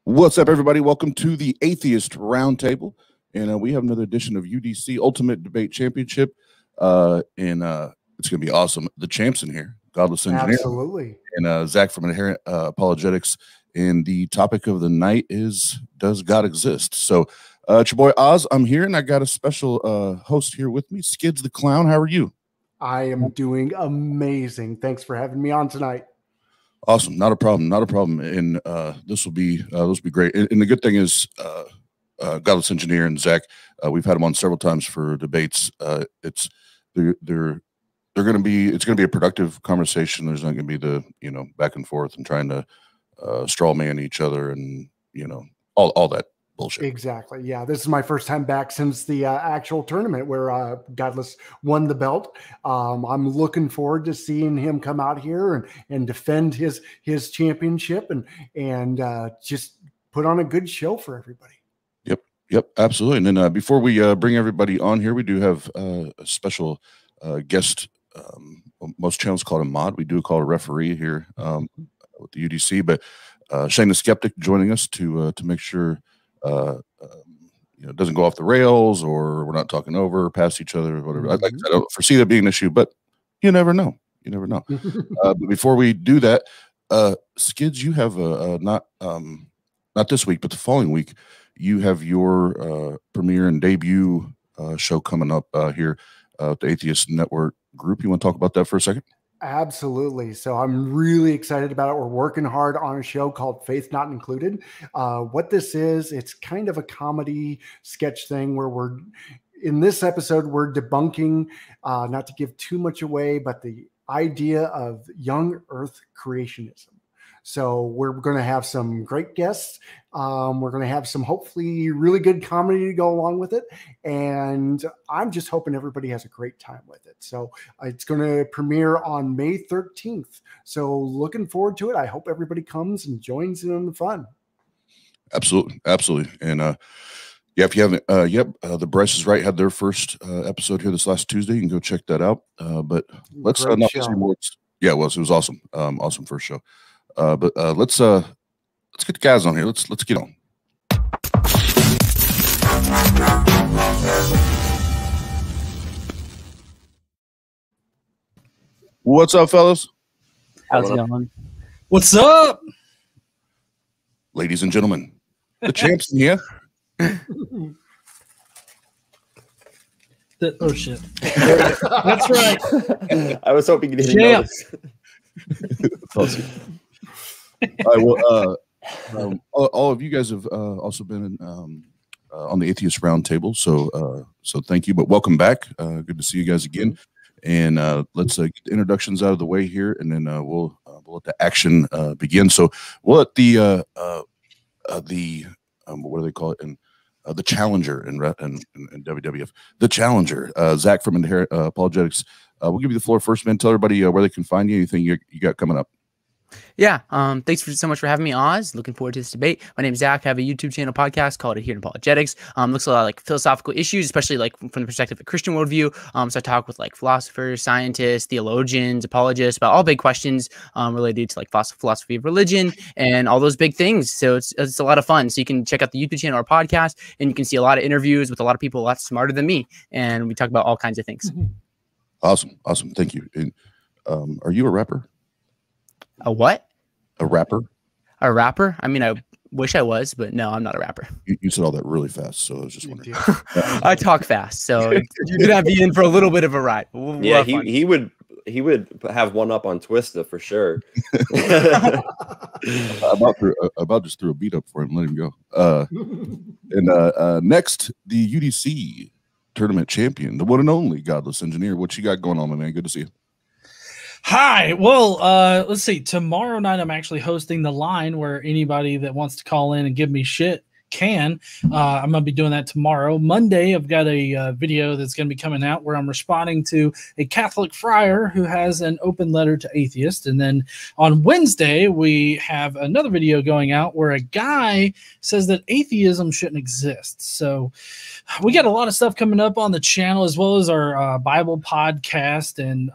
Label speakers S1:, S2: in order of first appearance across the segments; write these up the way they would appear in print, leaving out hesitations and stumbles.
S1: What's up, everybody? Welcome to the Atheist Roundtable, and we have another edition of UDC Ultimate Debate Championship, and it's going to be awesome. The champ's in here, Godless Engineer,
S2: absolutely,
S1: and Zach from Adherent Apologetics. And the topic of the night is: does God exist? So, it's your boy Oz. I'm here, and I got a special host here with me, Skids the Clown. How are you?
S2: I am doing amazing. Thanks for having me on tonight.
S1: Awesome, not a problem, not a problem. And this will be great. And the good thing is, Godless Engineer and Zach, we've had them on several times for debates. It's going to be a productive conversation. There's not going to be the back and forth and trying to straw man each other and all that bullshit.
S2: Exactly. Yeah, this is my first time back since the actual tournament where Godless won the belt. I'm looking forward to seeing him come out here and defend his championship and just put on a good show for everybody.
S1: Yep, absolutely. And then before we bring everybody on here, we do have a special guest. Most channels call it a mod. We do call it a referee here with the UDC, but Shane the Skeptic joining us to make sure it doesn't go off the rails, or we're not talking over past each other, or whatever. I don't foresee that being an issue, but you never know. But before we do that, Skids, you have not this week, but the following week, you have your premiere and debut show coming up here at the Atheist Network Group. You want to talk about that for a second?
S2: Absolutely. So I'm really excited about it. We're working hard on a show called Faith Not Included. What this is, it's kind of a comedy sketch thing where in this episode, we're debunking, not to give too much away, but the idea of young earth creationism. So we're going to have some great guests. We're going to have some hopefully really good comedy to go along with it. And I'm just hoping everybody has a great time with it. So it's going to premiere on May 13th. So looking forward to it. I hope everybody comes and joins in on the fun.
S1: Absolutely. And if you haven't, the Bryce is Right had their first episode here this last Tuesday. You can go check that out. But let's not say more. Yeah, it was awesome. Awesome first show. But let's get the guys on here. Let's get on. What's up, fellas?
S3: How's it going?
S4: What's up,
S1: ladies and gentlemen? The champ's in here.
S4: Oh shit! That's right.
S3: I was hoping you didn't notice.
S1: All of you guys have also been on the Atheist Roundtable, so thank you. But welcome back. Good to see you guys again. And let's get the introductions out of the way here, and then we'll let the action begin. So we'll let the what do they call it? And the challenger in WWF, the challenger, Zach from Adherent Apologetics. We'll give you the floor first, man. Tell everybody where they can find you. Anything you got coming up.
S3: Yeah, thanks so much for having me, Oz. Looking forward to this debate. My name's Zach. I have a YouTube channel podcast called Adherent Apologetics. Looks a lot like philosophical issues, especially like from the perspective of Christian worldview. So I talk with like philosophers, scientists, theologians, apologists about all big questions related to like philosophy of religion and all those big things. So it's a lot of fun. So you can check out the YouTube channel or podcast, and you can see a lot of interviews with a lot of people a lot smarter than me, and we talk about all kinds of things.
S1: Awesome. Thank you. And are you a rapper?
S3: A what?
S1: A rapper?
S3: A rapper? I mean, I wish I was, but no, I'm not a rapper.
S1: You said all that really fast, so I was just wondering.
S3: I talk fast, so you're gonna have to be in for a little bit of a ride.
S5: Yeah, he would have one up on Twista for sure.
S1: about just threw a beat up for him, let him go. And next, the UDC tournament champion, the one and only Godless Engineer. What you got going on, my man? Good to see you.
S4: Hi. Well, let's see. Tomorrow night, I'm actually hosting the line where anybody that wants to call in and give me shit can. I'm going to be doing that tomorrow. Monday, I've got a video that's going to be coming out where I'm responding to a Catholic friar who has an open letter to atheists. And then on Wednesday, we have another video going out where a guy says that atheism shouldn't exist. So we got a lot of stuff coming up on the channel, as well as our Bible podcast and,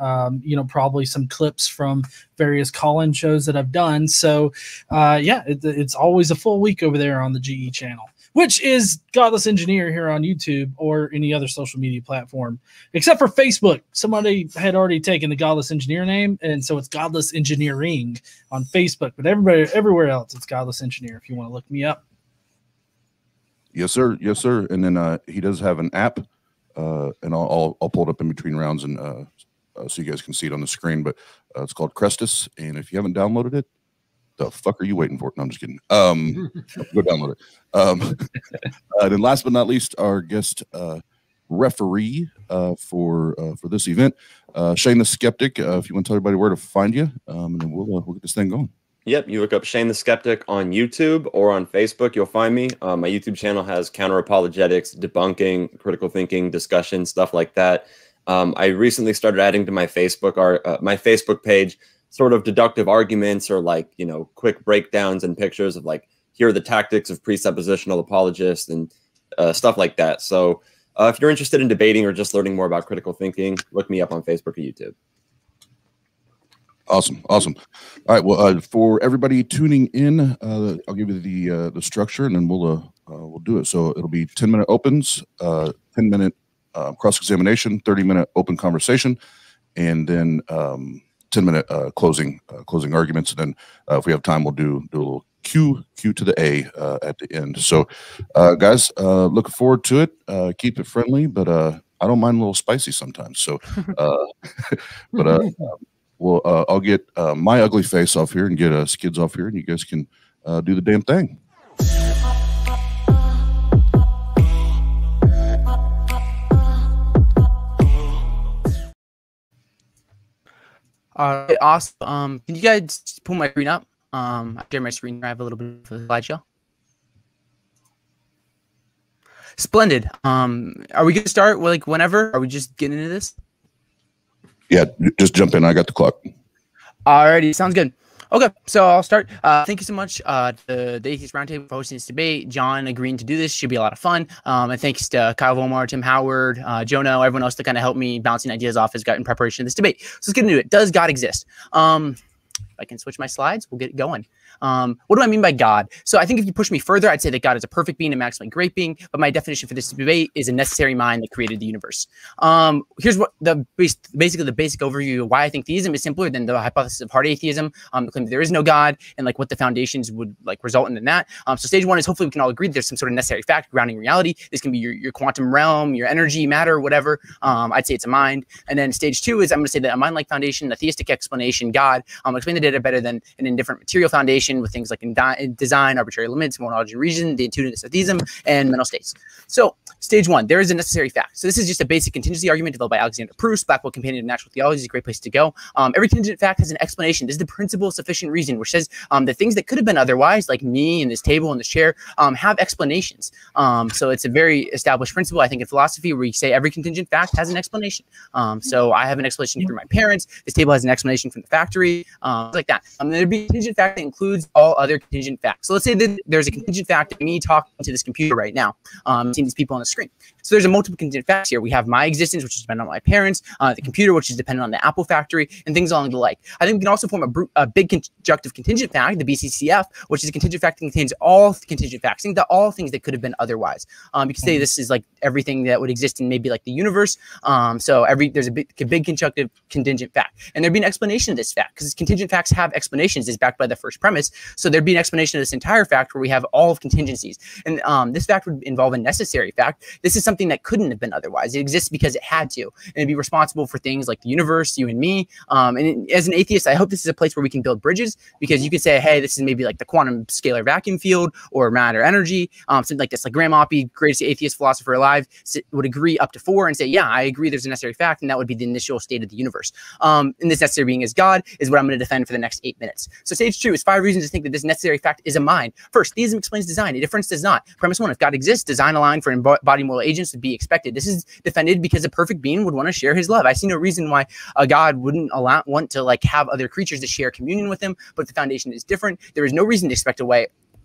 S4: probably some clips from various call-in shows that I've done. So, it's always a full week over there on the GE channel, which is Godless Engineer here on YouTube or any other social media platform, except for Facebook. Somebody had already taken the Godless Engineer name, and so it's Godless Engineering on Facebook. But everywhere else, it's Godless Engineer if you want to look me up.
S1: Yes, sir. Yes, sir. And then he does have an app, and I'll pull it up in between rounds and so you guys can see it on the screen. But it's called Crestus, and if you haven't downloaded it, the fuck are you waiting for? No, I'm just kidding. Go download it. And then last but not least, our guest referee for this event, Shane the Skeptic. If you want to tell everybody where to find you, and then we'll get this thing going.
S5: Yep, you look up Shane the Skeptic on YouTube or on Facebook, you'll find me. My YouTube channel has counter apologetics, debunking, critical thinking, discussion, stuff like that. I recently started adding to my Facebook page sort of deductive arguments or quick breakdowns and pictures of here are the tactics of presuppositional apologists and stuff like that. So if you're interested in debating or just learning more about critical thinking, look me up on Facebook or YouTube.
S1: Awesome. All right. Well, for everybody tuning in, I'll give you the structure, and then we'll do it. So it'll be 10-minute opens, 10-minute cross-examination, 30-minute open conversation, and then 10-minute closing arguments. And then if we have time, we'll do a little Q to the A at the end. So, guys, looking forward to it. Keep it friendly, but I don't mind a little spicy sometimes. So, well, I'll get my ugly face off here and get Skids off here, and you guys can do the damn thing.
S3: All right, awesome. Can you guys pull my screen up? I share my screen. I have a little bit of a slideshow. Splendid. Are we gonna start whenever? Are we just getting into this?
S1: Yeah, just jump in. I got the clock.
S3: Alrighty, sounds good. Okay, so I'll start. Thank you so much to the Atheist Roundtable for hosting this debate. John agreeing to do this should be a lot of fun. And thanks to Kyle Volmar, Tim Howard, Jono, everyone else to kind of help me bouncing ideas off as in preparation of this debate. So let's get into it. Does God exist? If I can switch my slides, we'll get going. What do I mean by God? So I think if you push me further, I'd say that God is a perfect being, a maximally great being. But my definition for this debate is a necessary mind that created the universe. Here's what basically the basic overview of why I think theism is simpler than the hypothesis of hard atheism. The claim that there is no God and what the foundations would result in that. So stage one is hopefully we can all agree that there's some sort of necessary fact grounding reality. This can be your quantum realm, your energy, matter, whatever. I'd say it's a mind. And then stage two is I'm going to say that a mind-like foundation, a theistic explanation, God, explain the data better than an indifferent material foundation with things like in design, arbitrary limits, moral knowledge and reason, the intuitiveness of theism, and mental states. So stage one, there is a necessary fact. So this is just a basic contingency argument developed by Alexander Proust. Blackwell Companion of Natural Theology is a great place to go. Every contingent fact has an explanation. This is the principle of sufficient reason, which says that things that could have been otherwise, like me and this table and this chair, have explanations. So it's a very established principle, I think, in philosophy, where you say every contingent fact has an explanation. So I have an explanation through my parents. This table has an explanation from the factory, like that. There'd be a contingent fact that includes all other contingent facts. So let's say that there's a contingent fact of me talking to this computer right now, seeing these people on the screen. So there's a multiple contingent facts here. We have my existence, which is dependent on my parents, the computer, which is dependent on the Apple factory, and things along the like. I think we can also form a big conjunctive contingent fact, the BCCF, which is a contingent fact that contains all contingent facts, think that all things that could have been otherwise. You could say this is everything that would exist in maybe the universe. So there's a big conjunctive contingent fact, and there'd be an explanation of this fact because contingent facts have explanations, is backed by the first premise. So there'd be an explanation of this entire fact where we have all of contingencies, and this fact would involve a necessary fact. This is something that couldn't have been otherwise. It exists because it had to, and it'd be responsible for things like the universe, you and me. And as an atheist, I hope this is a place where we can build bridges, because you could say, hey, this is maybe the quantum scalar vacuum field or matter energy, something like this. Graham Oppy, greatest atheist philosopher alive, would agree up to 4 and say, yeah, I agree there's a necessary fact, and that would be the initial state of the universe. And this necessary being is God is what I'm going to defend for the next 8 minutes. So stage 2 is 5 reasons reasons to think that this necessary fact is a mind. First, theism explains design. A difference does not. Premise 1, if God exists, design aligned for embodied moral agents would be expected. This is defended because a perfect being would want to share his love. I see no reason why a God wouldn't want to like have other creatures to share communion with him, but if the foundation is different, there is no reason to expect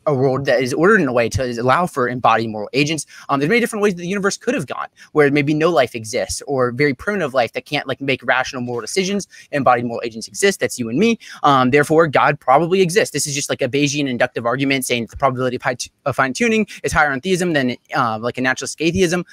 S3: a world that is ordered in a way to allow for embodied moral agents. There's many different ways that the universe could have gone, where maybe no life exists, or very primitive life that can't like make rational moral decisions. Embodied moral agents exist. That's you and me. Therefore, God probably exists. This is just like a Bayesian inductive argument saying that the probability of fine tuning is higher on theism than like a naturalistic atheism.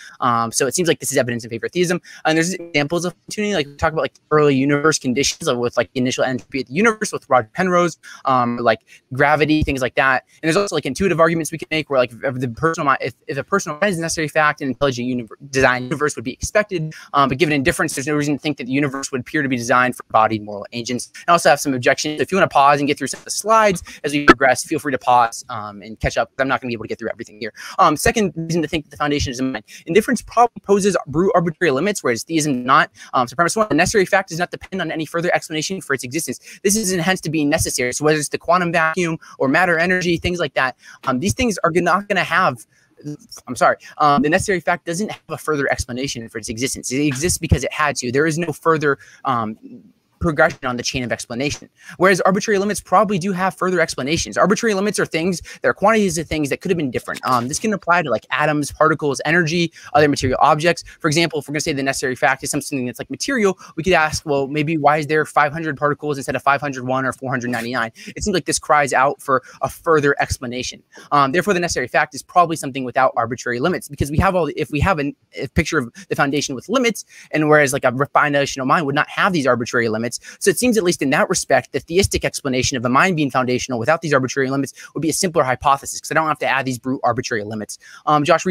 S3: So it seems like this is evidence in favor of theism. And there's examples of fine tuning, like we talk about like early universe conditions with like the initial entropy of the universe with Roger Penrose, like gravity, things like that. And there's also like intuitive arguments we can make where like if a personal mind is a necessary fact, an intelligent design universe would be expected, but given indifference, there's no reason to think that the universe would appear to be designed for embodied moral agents. I also have some objections. So if you want to pause and get through some of the slides as we progress, feel free to pause and catch up. I'm not going to be able to get through everything here. Second reason to think that the foundation is a mind. Indifference probably poses brute arbitrary limits, whereas theism not. So premise 1, the necessary fact does not depend on any further explanation for its existence. This is hence to be necessary. So whether it's the quantum vacuum or matter energy, things like that, these things are not going to have, the necessary fact doesn't have a further explanation for its existence. It exists because it had to. There is no further progression on the chain of explanation. Whereas arbitrary limits probably do have further explanations. Arbitrary limits are things, they're quantities of things that could have been different. This can apply to like atoms, particles, energy, other material objects. For example, if we're going to say the necessary fact is something that's like material, we could ask, well, maybe why is there 500 particles instead of 501 or 499? It seems like this cries out for a further explanation. Therefore, the necessary fact is probably something without arbitrary limits, because we have if we have a picture of the foundation with limits, and whereas like a refined notional mind would not have these arbitrary limits. So it seems, at least in that respect, the theistic explanation of a mind being foundational without these arbitrary limits would be a simpler hypothesis, because I don't have to add these brute arbitrary limits. Josh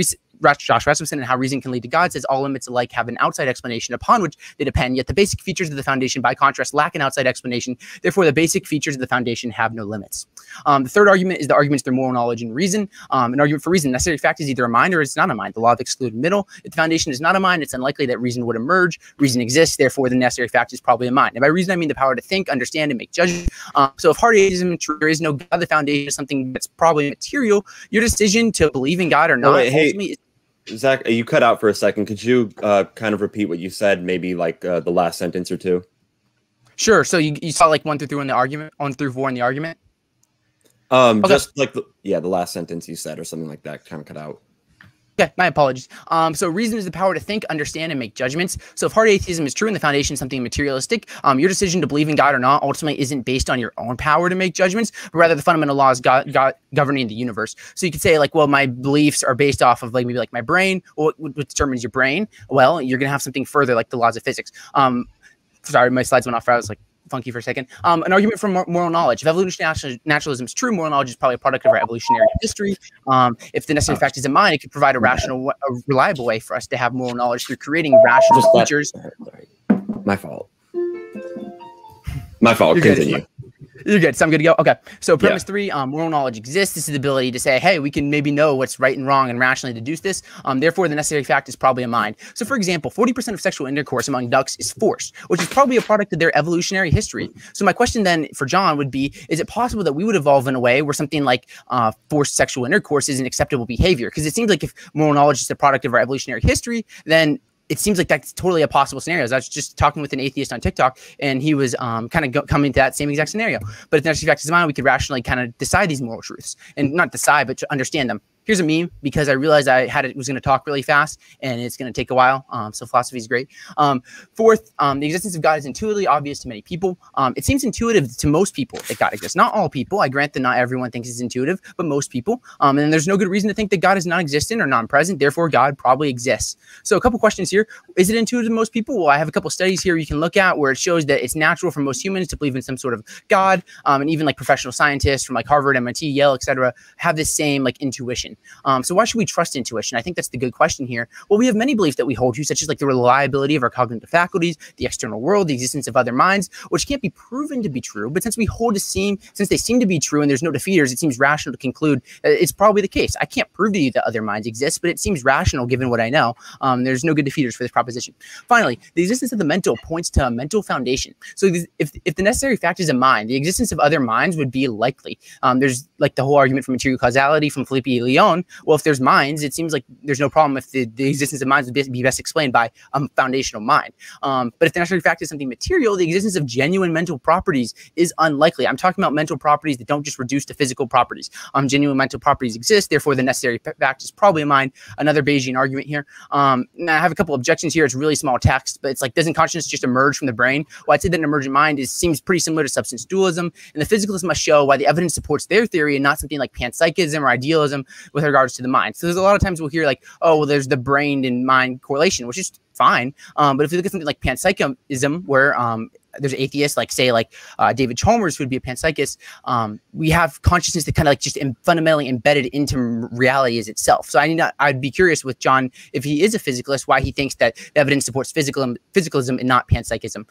S3: Rasmussen and How Reason Can Lead to God says all limits alike have an outside explanation upon which they depend, yet the basic features of the foundation, by contrast, lack an outside explanation. Therefore, the basic features of the foundation have no limits. The third argument is the arguments through moral knowledge and reason. An argument for reason. Necessary fact is either a mind or it's not a mind. The law of excluded middle. If the foundation is not a mind, it's unlikely that reason would emerge. Reason exists. Therefore, the necessary fact is probably a mind. And by reason, I mean the power to think, understand, and make judgments. So if hard atheism is true, there is no God, the foundation is something that's probably material. Your decision to believe in God or not.
S5: Hey, Zach, you cut out for a second. Could you kind of repeat what you said? Maybe like the last sentence or two.
S3: Sure. So you saw like 1 through 3 in the argument, 1 through 4 in the argument.
S5: Okay. Just like the last sentence you said or something like that kind of cut out.
S3: Okay, my apologies. So reason is the power to think, understand, and make judgments. So if hard atheism is true and the foundation is something materialistic, your decision to believe in God or not ultimately isn't based on your own power to make judgments, but rather the fundamental laws God governing the universe. So you could say like, well, my beliefs are based off of like maybe like my brain. Well, what determines your brain? Well, you're gonna have something further like the laws of physics. Sorry, my slides went off. I was like funky for a second. An argument for moral knowledge. If evolutionary naturalism is true, moral knowledge is probably a product of our evolutionary history. If the necessary fact is in mind, it could provide a rational, reliable way for us to have moral knowledge through creating rational features.
S5: My fault. My fault. Continue.
S3: You're good. So I'm good to go. Okay. So premise 3, moral knowledge exists. This is the ability to say, hey, we can maybe know what's right and wrong and rationally deduce this. Therefore, the necessary fact is probably a mind. So for example, 40% of sexual intercourse among ducks is forced, which is probably a product of their evolutionary history. So my question then for John would be, is it possible that we would evolve in a way where something like forced sexual intercourse is an acceptable behavior? Because it seems like if moral knowledge is a product of our evolutionary history, then it seems like that's totally a possible scenario. I was just talking with an atheist on TikTok, and he was kind of coming to that same exact scenario. But if the necessary fact is in mind, we could rationally kind of decide these moral truths, and not decide, but to understand them. Here's a meme, because I realized I was going to talk really fast and it's going to take a while. So philosophy is great. Fourth, the existence of God is intuitively obvious to many people. It seems intuitive to most people that God exists. Not all people. I grant that not everyone thinks it's intuitive, but most people. And there's no good reason to think that God is non-existent or non-present. Therefore, God probably exists. So a couple questions here. Is it intuitive to most people? Well, I have a couple studies here you can look at where it shows that it's natural for most humans to believe in some sort of God. And even like professional scientists from like Harvard, MIT, Yale, etc., have this same like intuition. So why should we trust intuition? I think that's the good question here. Well, we have many beliefs that we hold to, such as like the reliability of our cognitive faculties, the external world, the existence of other minds, which can't be proven to be true. But since they seem to be true and there's no defeaters, it seems rational to conclude that it's probably the case. I can't prove to you that other minds exist, but it seems rational given what I know. There's no good defeaters for this proposition. Finally, the existence of the mental points to a mental foundation. So if the necessary fact is a mind, the existence of other minds would be likely. There's like the whole argument for material causality from Felipe Leon. Well, if there's minds, it seems like there's no problem if the existence of minds would be best explained by a foundational mind. But if the necessary fact is something material, the existence of genuine mental properties is unlikely. I'm talking about mental properties that don't just reduce to physical properties. Genuine mental properties exist, therefore the necessary fact is probably a mind. Another Bayesian argument here. I have a couple objections here. It's really small text, but it's like, doesn't consciousness just emerge from the brain? Well, I'd say that an emergent mind seems pretty similar to substance dualism, and the physicalists must show why the evidence supports their theory and not something like panpsychism or idealism with regards to the mind. So there's a lot of times we'll hear like, oh, well, there's the brain and mind correlation, which is fine. But if you look at something like panpsychism, where there's atheists like David Chalmers, who would be a panpsychist, we have consciousness that kind of like just fundamentally embedded into reality as itself. So I'd be curious with John, if he is a physicalist, why he thinks that the evidence supports physicalism and not panpsychism.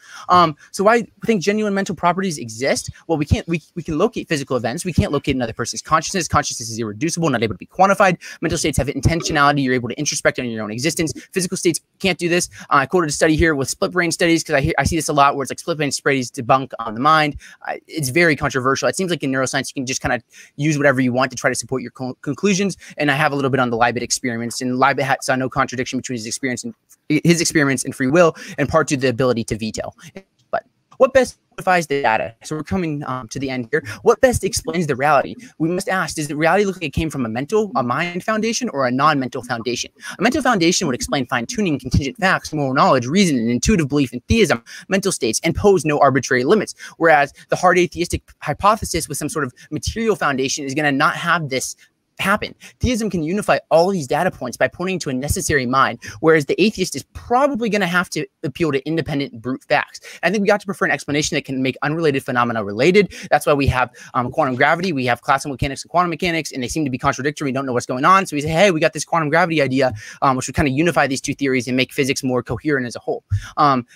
S3: So why I think genuine mental properties exist? Well, we can locate physical events. We can't locate another person's consciousness. Consciousness is irreducible, not able to be quantified. Mental states have intentionality. You're able to introspect on your own existence. Physical states can't do this. I quoted a study here with split brain studies because I see this a lot where it's like split brain studies debunk on the mind. It's very controversial. It seems like in neuroscience, you can just kind of use whatever you want to try to support your conclusions. And I have a little bit on the Leibniz experiments, and Leibniz saw no contradiction between his experiments and free will, and part 2, the ability to veto. But what best identifies the data? So we're coming to the end here. What best explains the reality? We must ask, does the reality look like it came from a mind foundation or a non-mental foundation? A mental foundation would explain fine-tuning, contingent facts, moral knowledge, reason, and intuitive belief in theism, mental states, and pose no arbitrary limits. Whereas the hard atheistic hypothesis with some sort of material foundation is going to not have this happen. Theism can unify all these data points by pointing to a necessary mind, whereas the atheist is probably going to have to appeal to independent brute facts. I think we got to prefer an explanation that can make unrelated phenomena related. That's why we have quantum gravity, we have classical mechanics and quantum mechanics, and they seem to be contradictory. We don't know what's going on. So we say, hey, we got this quantum gravity idea, which would kind of unify these two theories and make physics more coherent as a whole.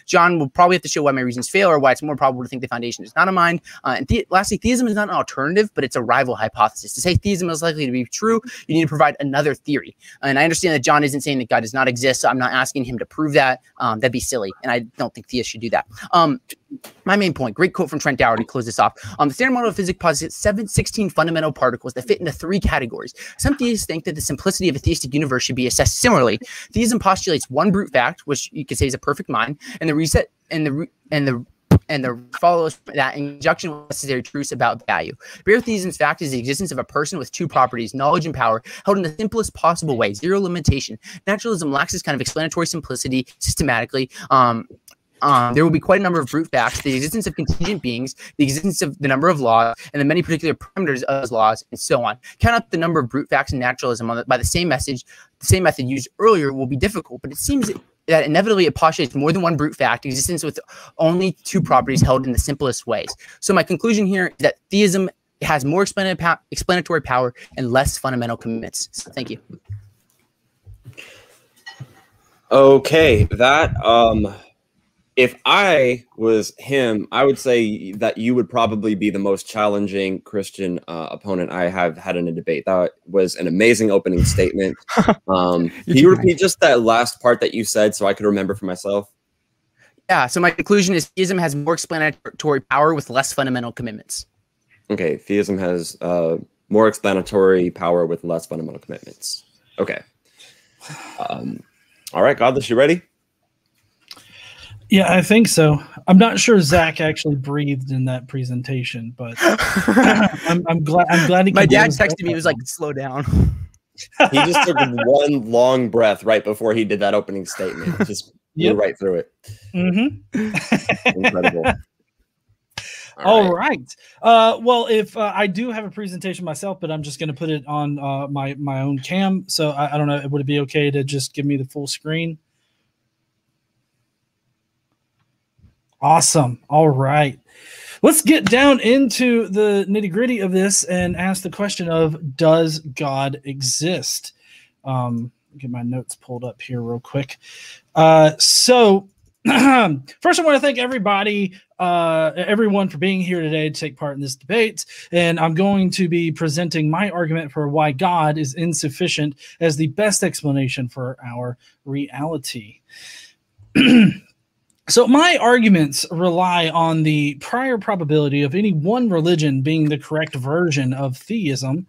S3: John will probably have to show why my reasons fail, or why it's more probable to think the foundation is not a mind. And lastly, theism is not an alternative, but it's a rival hypothesis. To say theism is likely to be true, you need to provide another theory. And I understand that John isn't saying that God does not exist, so I'm not asking him to prove that. That'd be silly, and I don't think theists should do that. My main point, great quote from Trent Dower to close this off. The standard model of physics posits 16 fundamental particles that fit into 3 categories. Some theists think that the simplicity of a theistic universe should be assessed similarly. Theism postulates one brute fact, which you could say is a perfect mind, and the follows that in conjunction with necessary truths about value. Bare theism's fact is the existence of a person with 2 properties, knowledge and power, held in the simplest possible way, zero limitation. Naturalism lacks this kind of explanatory simplicity systematically. There will be quite a number of brute facts, the existence of contingent beings, the existence of the number of laws, and the many particular parameters of those laws, and so on. Count up the number of brute facts in naturalism by the same method used earlier will be difficult, but it seems that inevitably it postulates more than one brute fact, existence with only 2 properties held in the simplest ways. So my conclusion here is that theism has more explanatory power and less fundamental commitments. So thank you.
S5: Okay, that if I was him, I would say that you would probably be the most challenging Christian opponent I have had in a debate. That was an amazing opening statement. Can you repeat just that last part that you said so I could remember for myself?
S3: Yeah, so my conclusion is theism has more explanatory power with less fundamental commitments.
S5: Okay, theism has more explanatory power with less fundamental commitments. Okay. All right, Godless, you ready?
S4: Yeah, I think so. I'm not sure Zach actually breathed in that presentation, but I'm glad he.
S3: My dad texted me. He was like, "Slow down."
S5: He just took one long breath right before he did that opening statement. Just blew right through it. Mm-hmm. Incredible.
S4: All right. Well, if I do have a presentation myself, but I'm just going to put it on my own cam. So I don't know. Would it be okay to just give me the full screen? Awesome. All right. let's get down into the nitty-gritty of this and ask the question of, does God exist? Get my notes pulled up here real quick. So first, I want to thank everyone for being here today to take part in this debate. And I'm going to be presenting my argument for why God is insufficient as the best explanation for our reality. So my arguments rely on the prior probability of any one religion being the correct version of theism,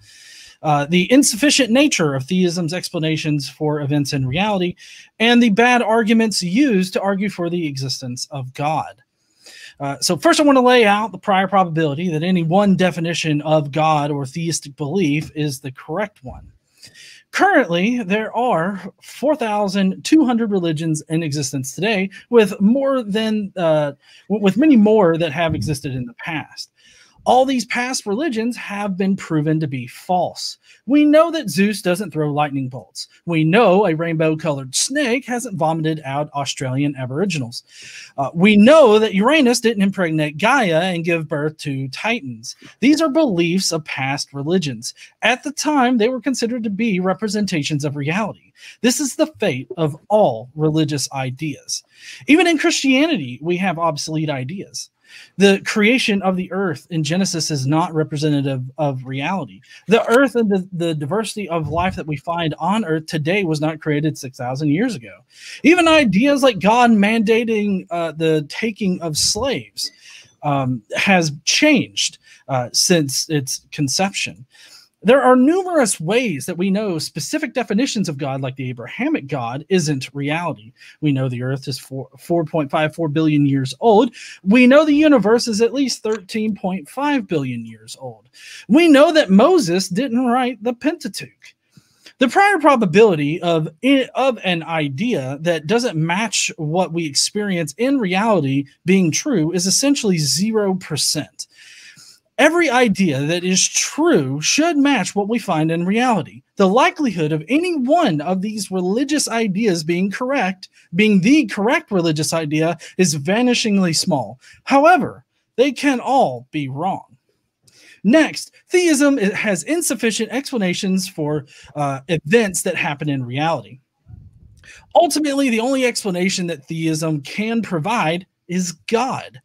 S4: the insufficient nature of theism's explanations for events in reality, and the bad arguments used to argue for the existence of God. So first, I want to lay out the prior probability that any one definition of God or theistic belief is the correct one. Currently, there are 4,200 religions in existence today, with many more that have existed in the past. All these past religions have been proven to be false. We know that Zeus doesn't throw lightning bolts. We know a rainbow-colored snake hasn't vomited out Australian Aboriginals. We know that Uranus didn't impregnate Gaia and give birth to Titans. These are beliefs of past religions. At the time, they were considered to be representations of reality. This is the fate of all religious ideas. Even in Christianity, we have obsolete ideas. The creation of the earth in Genesis is not representative of reality. The earth and the diversity of life that we find on earth today was not created 6,000 years ago. Even ideas like God mandating the taking of slaves has changed since its conception. There are numerous ways that we know specific definitions of God, like the Abrahamic God, isn't reality. We know the earth is 4.54 billion years old. We know the universe is at least 13.5 billion years old. We know that Moses didn't write the Pentateuch. The prior probability of an idea that doesn't match what we experience in reality being true is essentially 0%. Every idea that is true should match what we find in reality. The likelihood of any one of these religious ideas being the correct religious idea, is vanishingly small. However, they can all be wrong. Next, theism has insufficient explanations for events that happen in reality. Ultimately, the only explanation that theism can provide is God.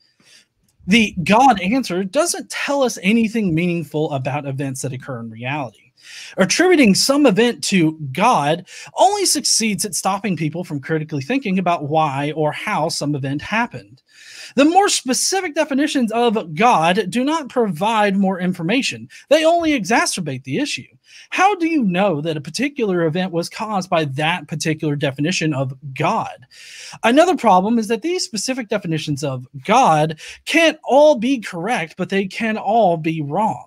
S4: The God answer doesn't tell us anything meaningful about events that occur in reality. Attributing some event to God only succeeds at stopping people from critically thinking about why or how some event happened. The more specific definitions of God do not provide more information. They only exacerbate the issue. How do you know that a particular event was caused by that particular definition of God? Another problem is that these specific definitions of God can't all be correct, but they can all be wrong.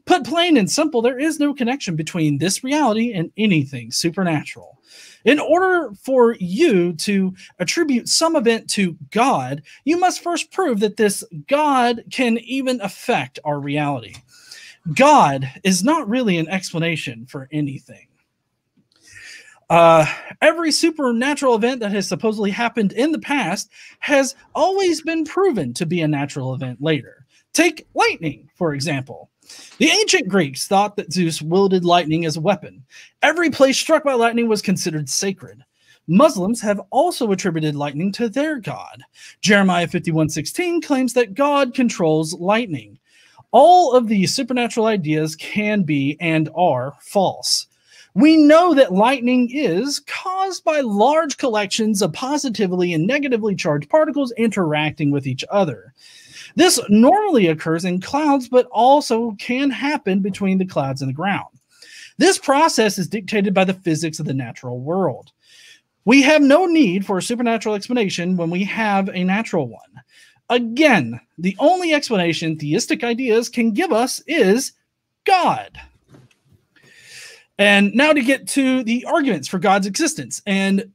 S4: Put plain and simple, there is no connection between this reality and anything supernatural. In order for you to attribute some event to God, you must first prove that this God can even affect our reality. God is not really an explanation for anything. Every supernatural event that has supposedly happened in the past has always been proven to be a natural event later. Take lightning, for example. The ancient Greeks thought that Zeus wielded lightning as a weapon. Every place struck by lightning was considered sacred. Muslims have also attributed lightning to their god. Jeremiah 51:16 claims that God controls lightning. All of these supernatural ideas can be and are false. We know that lightning is caused by large collections of positively and negatively charged particles interacting with each other. This normally occurs in clouds, but also can happen between the clouds and the ground. This process is dictated by the physics of the natural world. We have no need for a supernatural explanation when we have a natural one. Again, the only explanation theistic ideas can give us is God. And now to get to the arguments for God's existence. And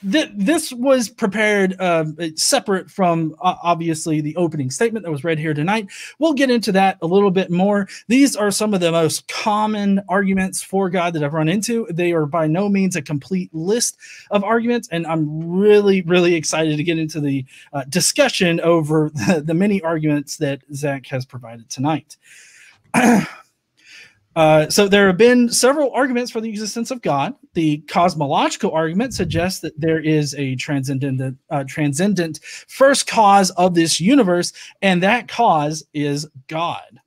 S4: This was prepared separate from obviously the opening statement that was read here tonight. We'll get into that a little bit more. These are some of the most common arguments for God that I've run into. They are by no means a complete list of arguments, and I'm really, really excited to get into the discussion over the many arguments that Zach has provided tonight. So there have been several arguments for the existence of God. The cosmological argument suggests that there is a transcendent first cause of this universe, and that cause is God.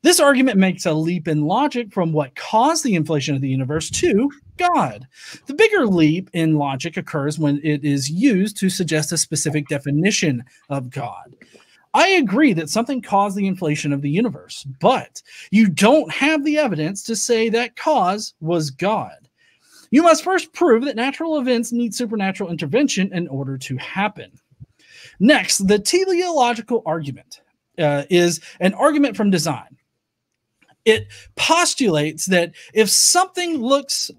S4: This argument makes a leap in logic from what caused the inflation of the universe to God. The bigger leap in logic occurs when it is used to suggest a specific definition of God. I agree that something caused the inflation of the universe, but you don't have the evidence to say that cause was God. You must first prove that natural events need supernatural intervention in order to happen. Next, the teleological argument is an argument from design. It postulates that if something looks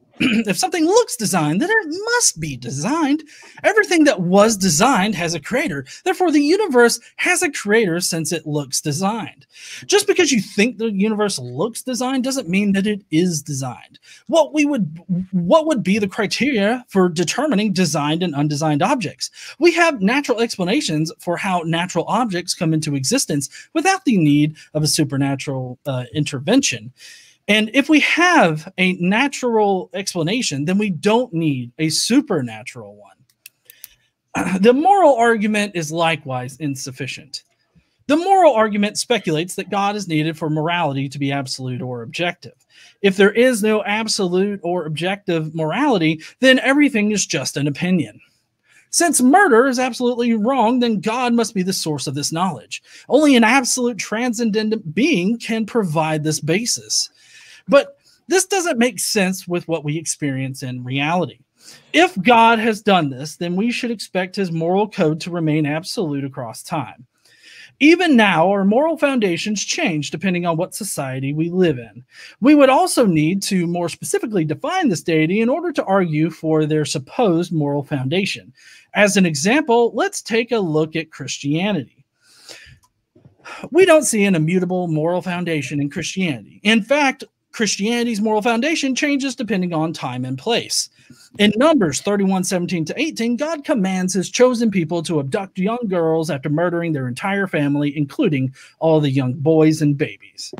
S4: designed, then it must be designed. Everything that was designed has a creator. Therefore, the universe has a creator since it looks designed. Just because you think the universe looks designed doesn't mean that it is designed. What would be the criteria for determining designed and undesigned objects? We have natural explanations for how natural objects come into existence without the need of a supernatural intervention. And if we have a natural explanation, then we don't need a supernatural one. The moral argument is likewise insufficient. The moral argument speculates that God is needed for morality to be absolute or objective. If there is no absolute or objective morality, then everything is just an opinion. Since murder is absolutely wrong, then God must be the source of this knowledge. Only an absolute transcendent being can provide this basis. But this doesn't make sense with what we experience in reality. If God has done this, then we should expect his moral code to remain absolute across time. Even now, our moral foundations change depending on what society we live in. We would also need to more specifically define this deity in order to argue for their supposed moral foundation. As an example, let's take a look at Christianity. We don't see an immutable moral foundation in Christianity. In fact, Christianity's moral foundation changes depending on time and place. In Numbers 31:17-18, God commands his chosen people to abduct young girls after murdering their entire family, including all the young boys and babies.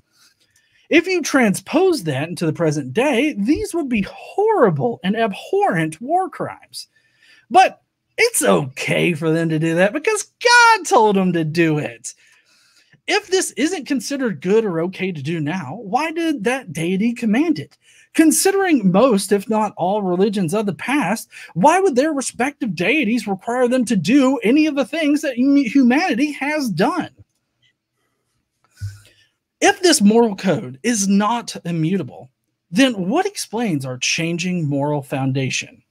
S4: If you transpose that into the present day, these would be horrible and abhorrent war crimes. But it's okay for them to do that because God told them to do it. If this isn't considered good or okay to do now, why did that deity command it? Considering most, if not all, religions of the past, why would their respective deities require them to do any of the things that humanity has done? If this moral code is not immutable, then what explains our changing moral foundation?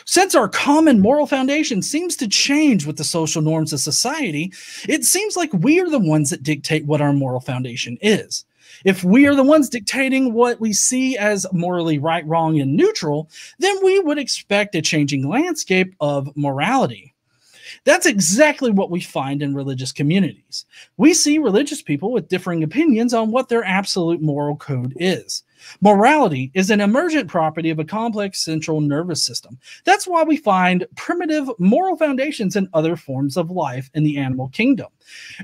S4: Since our common moral foundation seems to change with the social norms of society, it seems like we are the ones that dictate what our moral foundation is. If we are the ones dictating what we see as morally right, wrong, and neutral, then we would expect a changing landscape of morality. That's exactly what we find in religious communities. We see religious people with differing opinions on what their absolute moral code is. Morality is an emergent property of a complex central nervous system. That's why we find primitive moral foundations in other forms of life in the animal kingdom.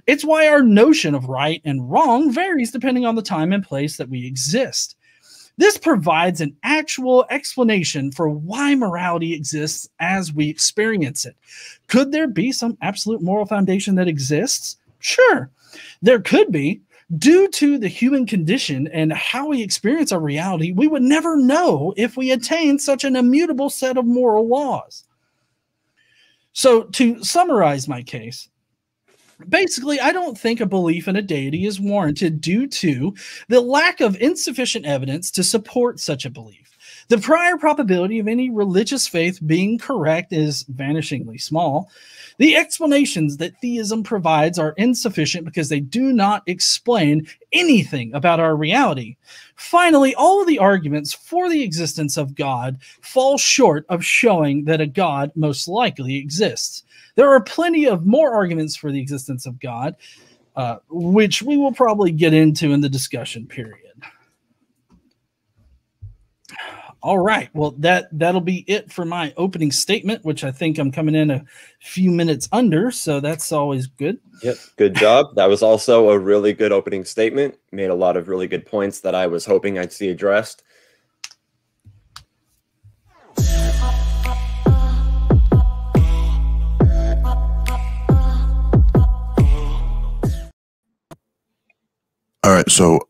S4: It's why our notion of right and wrong varies depending on the time and place that we exist. This provides an actual explanation for why morality exists as we experience it. Could there be some absolute moral foundation that exists? Sure, there could be. Due to the human condition and how we experience our reality, we would never know if we attained such an immutable set of moral laws. So to summarize my case, basically, I don't think a belief in a deity is warranted due to the lack of insufficient evidence to support such a belief. The prior probability of any religious faith being correct is vanishingly small. The explanations that theism provides are insufficient because they do not explain anything about our reality. Finally, all of the arguments for the existence of God fall short of showing that a God most likely exists. There are plenty of more arguments for the existence of God, which we will probably get into in the discussion period. All right. Well, that'll be it for my opening statement, which I think I'm coming in a few minutes under, so that's always good.
S5: Yep. Good job. That was also a really good opening statement. Made a lot of really good points that I was hoping I'd see addressed.
S1: All right, so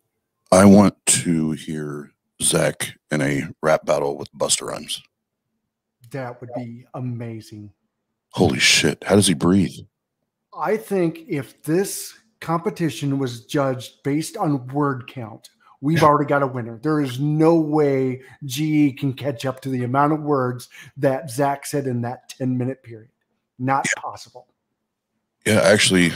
S1: I want to hear Zach in a rap battle with Busta Rhymes.
S2: That would be amazing.
S1: Holy shit. How does he breathe?
S2: I think if this competition was judged based on word count, we've already got a winner. There is no way GE can catch up to the amount of words that Zach said in that 10-minute period. Not possible.
S1: Yeah, actually,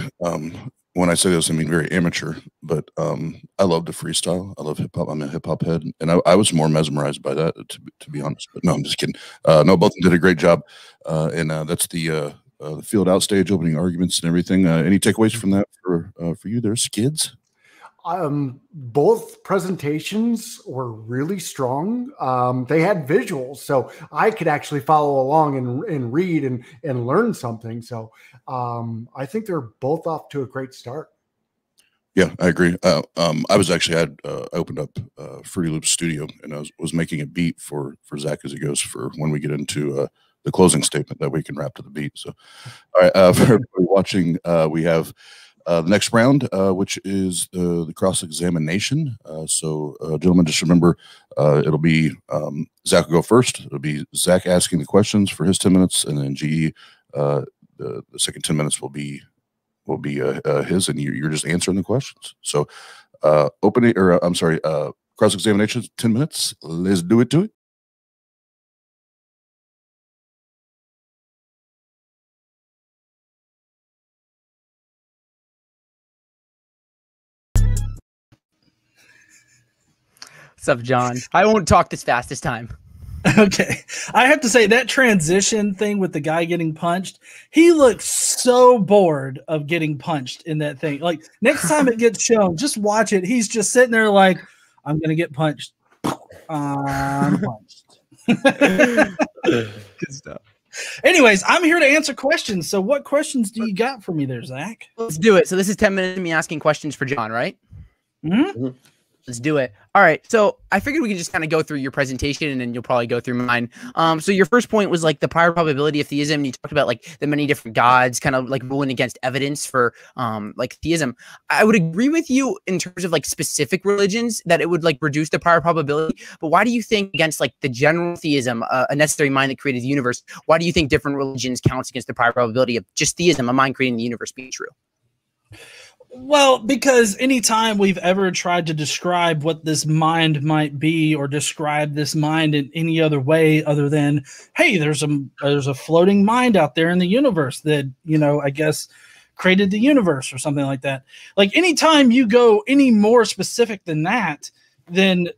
S1: when I say this, I mean very amateur, but I love the freestyle. I love hip hop. I'm a hip hop head, and I was more mesmerized by that, to be honest. But no, I'm just kidding. No, both of them did a great job, and that's the field out stage, opening arguments and everything. Any takeaways from that for you there, Skids?
S2: Both presentations were really strong. They had visuals, so I could actually follow along and read and learn something. So I think they're both off to a great start.
S1: Yeah, I agree. I was actually I opened up Fruity Loops Studio, and I was making a beat for Zach as he goes for when we get into the closing statement that we can rap to the beat. So, all right, for everybody watching, we have the next round, which is the cross-examination. So, gentlemen, just remember, it'll be Zach will go first. It'll be Zach asking the questions for his 10 minutes, and then GE, the second 10 minutes will be his, and you're just answering the questions. So, cross-examination, 10 minutes. Let's do it to it.
S3: What's up, John? I won't talk this fast this time.
S4: Okay. I have to say that transition thing with the guy getting punched, he looks so bored of getting punched in that thing. Like next time it gets shown, just watch it. He's just sitting there like, I'm going to get punched. I'm punched.
S3: Good stuff.
S4: Anyways, I'm here to answer questions. So what questions do you got for me there, Zach?
S3: Let's do it. So this is 10 minutes of me asking questions for John, right?
S4: Mm-hmm.
S3: Let's do it. All right. So I figured we could just kind of go through your presentation, and then you'll probably go through mine. So your first point was like the prior probability of theism. And you talked about like the many different gods kind of like ruling against evidence for like theism. I would agree with you in terms of like specific religions that it would like reduce the prior probability. But why do you think against like the general theism, a necessary mind that created the universe, why do you think different religions counts against the prior probability of just theism, a mind creating the universe, being true?
S4: Well, because anytime we've ever tried to describe what this mind might be, or describe this mind in any other way other than, hey, there's a floating mind out there in the universe that, you know, I guess created the universe or something like that. Like anytime you go any more specific than that, then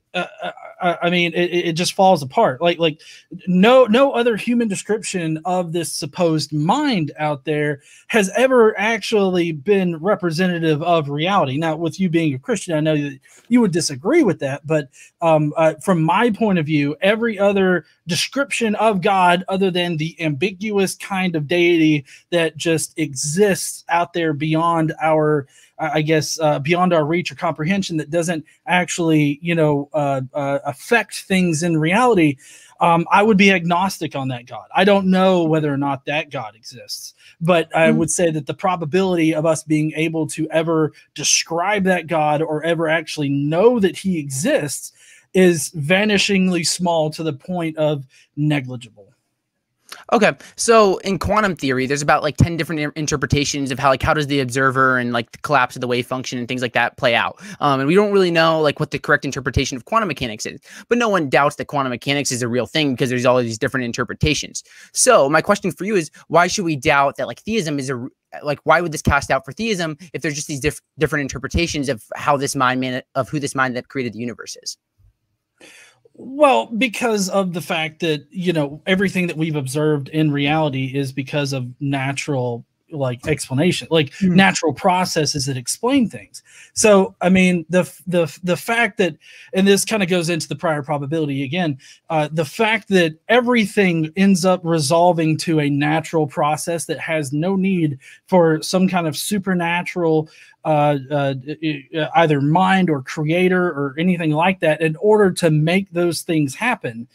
S4: I mean, it just falls apart. Like no other human description of this supposed mind out there has ever actually been representative of reality. Now, with you being a Christian, I know that you would disagree with that, but from my point of view, every other description of God, other than the ambiguous kind of deity that just exists out there beyond our beyond our reach or comprehension, that doesn't actually, affect things in reality, I would be agnostic on that God. I don't know whether or not that God exists, but I would say that the probability of us being able to ever describe that God or ever actually know that he exists is vanishingly small, to the point of negligible.
S3: Okay, so in quantum theory, there's about like 10 different interpretations of how like how does the observer and like the collapse of the wave function and things like that play out. And we don't really know like what the correct interpretation of quantum mechanics is, but no one doubts that quantum mechanics is a real thing because there's all these different interpretations. So my question for you is, why should we doubt that like theism is like, why would this cast out for theism if there's just these different interpretations of how this who this mind that created the universe is?
S4: Well, because of the fact that, you know, everything that we've observed in reality is because of natural like explanation, like natural processes that explain things. So, I mean, the fact that, and this kind of goes into the prior probability again, the fact that everything ends up resolving to a natural process that has no need for some kind of supernatural either mind or creator or anything like that in order to make those things happen,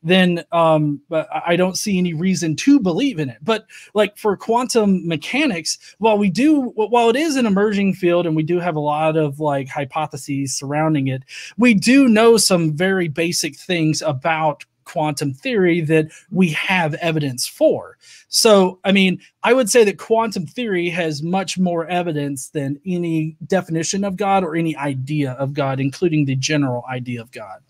S4: then I don't see any reason to believe in it. But like for quantum mechanics, while it is an emerging field and we do have a lot of like hypotheses surrounding it, we do know some very basic things about quantum theory that we have evidence for. So, I mean, I would say that quantum theory has much more evidence than any definition of God or any idea of God, including the general idea of God.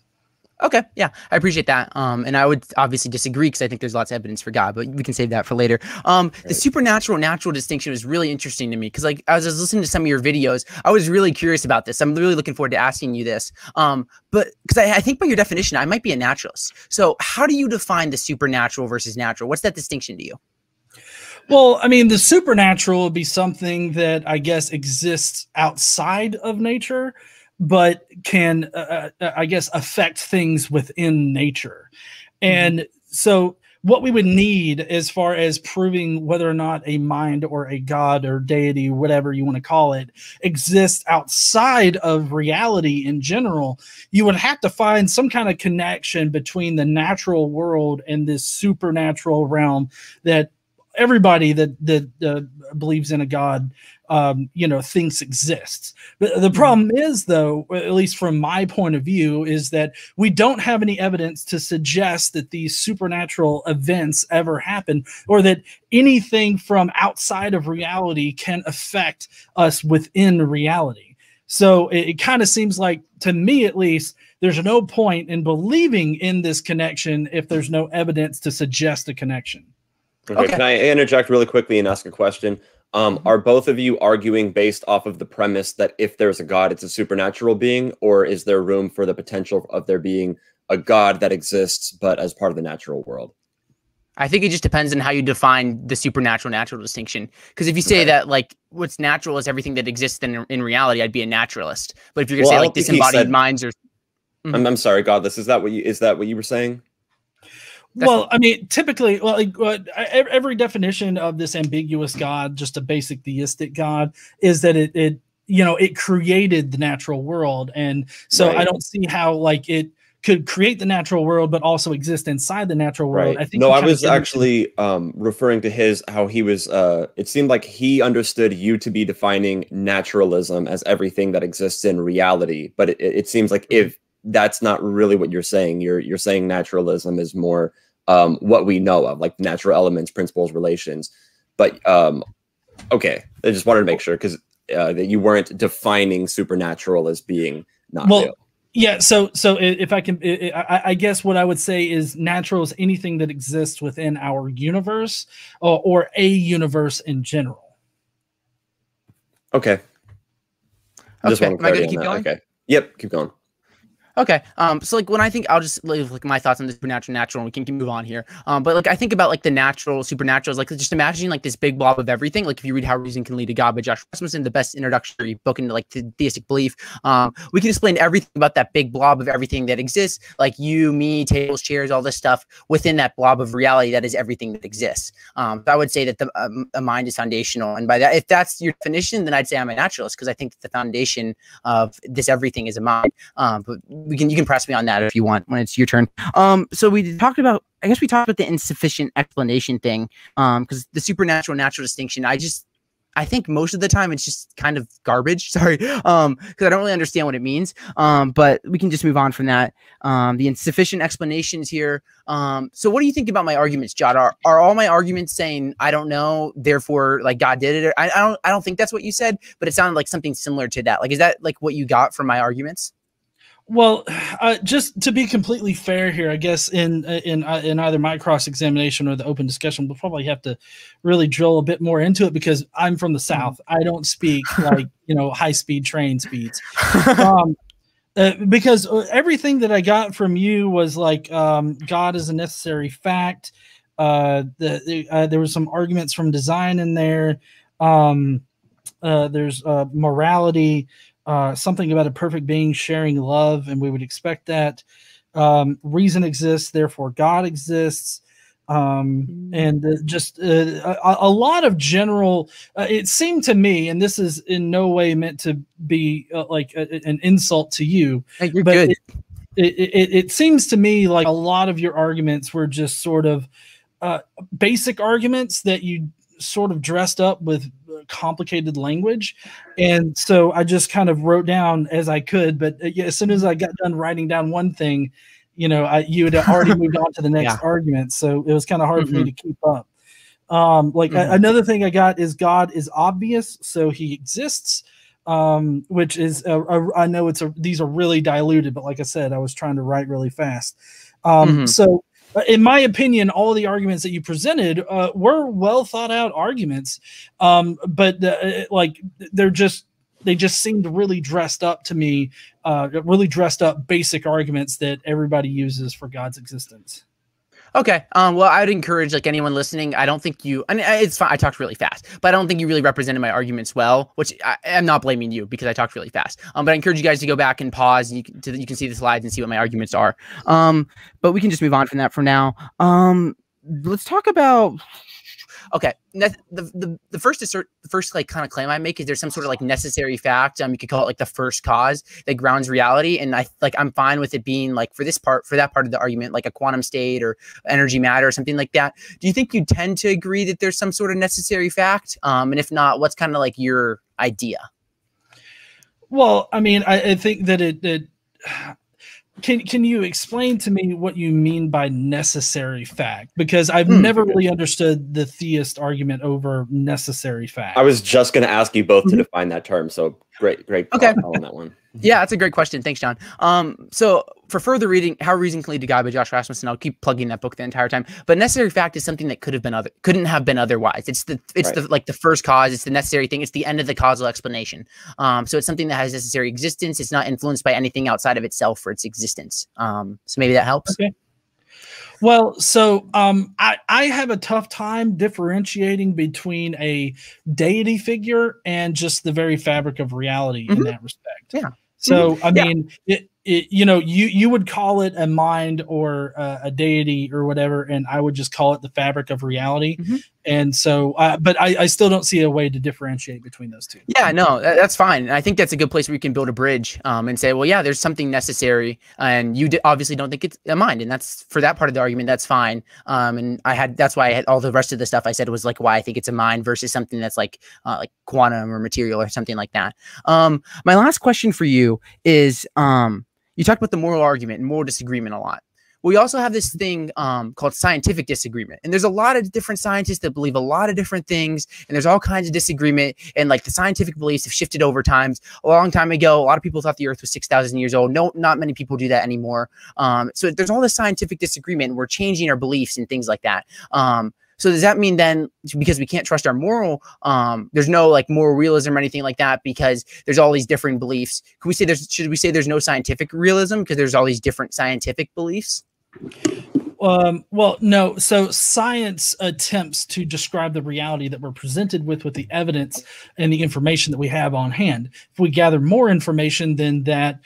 S3: Okay, yeah, I appreciate that. And I would obviously disagree because I think there's lots of evidence for God, but we can save that for later. The supernatural natural distinction was really interesting to me because, like, as I was listening to some of your videos, I was really curious about this. I'm really looking forward to asking you this. But because I think by your definition, I might be a naturalist. So, how do you define the supernatural versus natural? What's that distinction to you?
S4: Well, I mean, the supernatural would be something that I guess exists outside of nature, but can, I guess, affect things within nature. And so what we would need as far as proving whether or not a mind or a god or deity, whatever you want to call it, exists outside of reality in general, you would have to find some kind of connection between the natural world and this supernatural realm that everybody that believes in a god thinks exists. But the problem is, though, at least from my point of view, is that we don't have any evidence to suggest that these supernatural events ever happen or that anything from outside of reality can affect us within reality. So it kind of seems like, to me at least, there's no point in believing in this connection if there's no evidence to suggest a connection.
S5: Okay. Can I interject really quickly and ask a question? Are both of you arguing based off of the premise that if there's a God, it's a supernatural being, or is there room for the potential of there being a God that exists, but as part of the natural world?
S3: I think it just depends on how you define the supernatural natural distinction. Because if you say that like what's natural is everything that exists in reality, I'd be a naturalist. But if you're gonna say like disembodied minds or
S5: I'm sorry, Godless, is that what you were saying?
S4: Well, I mean, typically, every definition of this ambiguous God, just a basic theistic God, is that it created the natural world, and so I don't see how like it could create the natural world but also exist inside the natural world. I think
S5: I was actually referring to how he was. It seemed like he understood you to be defining naturalism as everything that exists in reality, but it seems like if that's not really what you're saying, you're saying naturalism is more what we know of, like natural elements, principles, relations. But okay, I just wanted to make sure because that you weren't defining supernatural as being not real.
S4: Yeah, so if I can, I guess what I would say is natural is anything that exists within our universe or a universe in general.
S5: Okay. Just
S3: am I going to keep going?
S5: Okay. Yep, keep going.
S3: Okay. So like when I think, I'll just leave like my thoughts on the supernatural natural and we can move on here. But like I think about like the natural supernatural is like just imagining like this big blob of everything. Like if you read How Reason Can Lead to God by Josh Rasmussen, the best introductory book into like theistic belief, we can explain everything about that big blob of everything that exists, like you, me, tables, chairs, all this stuff within that blob of reality that is everything that exists. So I would say that the mind is foundational, and by that, if that's your definition, then I'd say I'm a naturalist because I think that the foundation of this everything is a mind. But you can press me on that if you want when it's your turn. So we talked about the insufficient explanation thing. Because the supernatural natural distinction, I think most of the time it's just kind of garbage. Sorry, because I don't really understand what it means. But we can just move on from that. The insufficient explanations here. So what do you think about my arguments, Jot? Are all my arguments saying I don't know, therefore like God did it? Or I don't think that's what you said, but it sounded like something similar to that. Like, is that like what you got from my arguments?
S4: Well, just to be completely fair here, I guess in either my cross-examination or the open discussion, we'll probably have to really drill a bit more into it because I'm from the South. I don't speak like, high-speed train speeds. Because everything that I got from you was like God is a necessary fact. There was some arguments from design in there. There's morality. Something about a perfect being sharing love, and we would expect that. Reason exists, therefore God exists. And just a lot of general, it seemed to me, and this is in no way meant to be like an insult to you,
S3: hey, you're
S4: but
S3: good.
S4: It seems to me like a lot of your arguments were just sort of basic arguments that you sort of dressed up with complicated language. And so I just kind of wrote down as I could, but as soon as I got done writing down one thing, you had already moved on to the next argument. So it was kind of hard for me to keep up. Another thing I got is God is obvious. So he exists, which is, I know these are really diluted, but like I said, I was trying to write really fast. So in my opinion, all of the arguments that you presented were well thought out arguments, but they just seemed really dressed up to me, really dressed up basic arguments that everybody uses for God's existence.
S3: Okay. Well, I'd encourage like anyone listening. I don't think you, I mean, it's fine. I talked really fast, but I don't think you really represented my arguments well, which I'm not blaming you because I talked really fast. But I encourage you guys to go back and pause. And you can see the slides and see what my arguments are. But we can just move on from that for now. Let's talk about, okay. The first like kind of claim I make is there's some sort of like necessary fact. You could call it like the first cause that grounds reality. And I'm fine with it being like for that part of the argument, like a quantum state or energy matter or something like that. Do you think you tend to agree that there's some sort of necessary fact? And if not, what's kind of like your idea?
S4: Well, I mean, I think that Can you explain to me what you mean by necessary fact? Because I've never really understood the theist argument over necessary fact.
S5: I was just going to ask you both to define that term. So great
S3: okay.
S5: call on that one.
S3: Yeah, that's a great question. Thanks, John. So for further reading, How Reason Can Lead to God by Josh Rasmussen, I'll keep plugging that book the entire time. But necessary fact is something that couldn't have been otherwise. It's the first cause. It's the necessary thing. It's the end of the causal explanation. So it's something that has necessary existence. It's not influenced by anything outside of itself for its existence. So maybe that helps.
S4: Okay. Well, so I have a tough time differentiating between a deity figure and just the very fabric of reality in that respect.
S3: Yeah.
S4: So, I mean, you would call it a mind or a deity or whatever, and I would just call it the fabric of reality. And so, but I still don't see a way to differentiate between those two.
S3: Yeah, no, that's fine. And I think that's a good place where you can build a bridge and say, well, yeah, there's something necessary, and you obviously don't think it's a mind, and that's for that part of the argument. That's fine. And that's why I had all the rest of the stuff I said was like why I think it's a mind versus something that's like quantum or material or something like that. My last question for you is, you talked about the moral argument and moral disagreement a lot. We also have this thing called scientific disagreement. And there's a lot of different scientists that believe a lot of different things. And there's all kinds of disagreement. And like the scientific beliefs have shifted over time. A long time ago, a lot of people thought the earth was 6,000 years old. No, not many people do that anymore. So there's all this scientific disagreement. And we're changing our beliefs and things like that. So does that mean then, because we can't trust our moral, there's no like moral realism or anything like that because there's all these different beliefs? Should we say there's no scientific realism because there's all these different scientific beliefs?
S4: Well, no. So science attempts to describe the reality that we're presented with the evidence and the information that we have on hand. If we gather more information, then that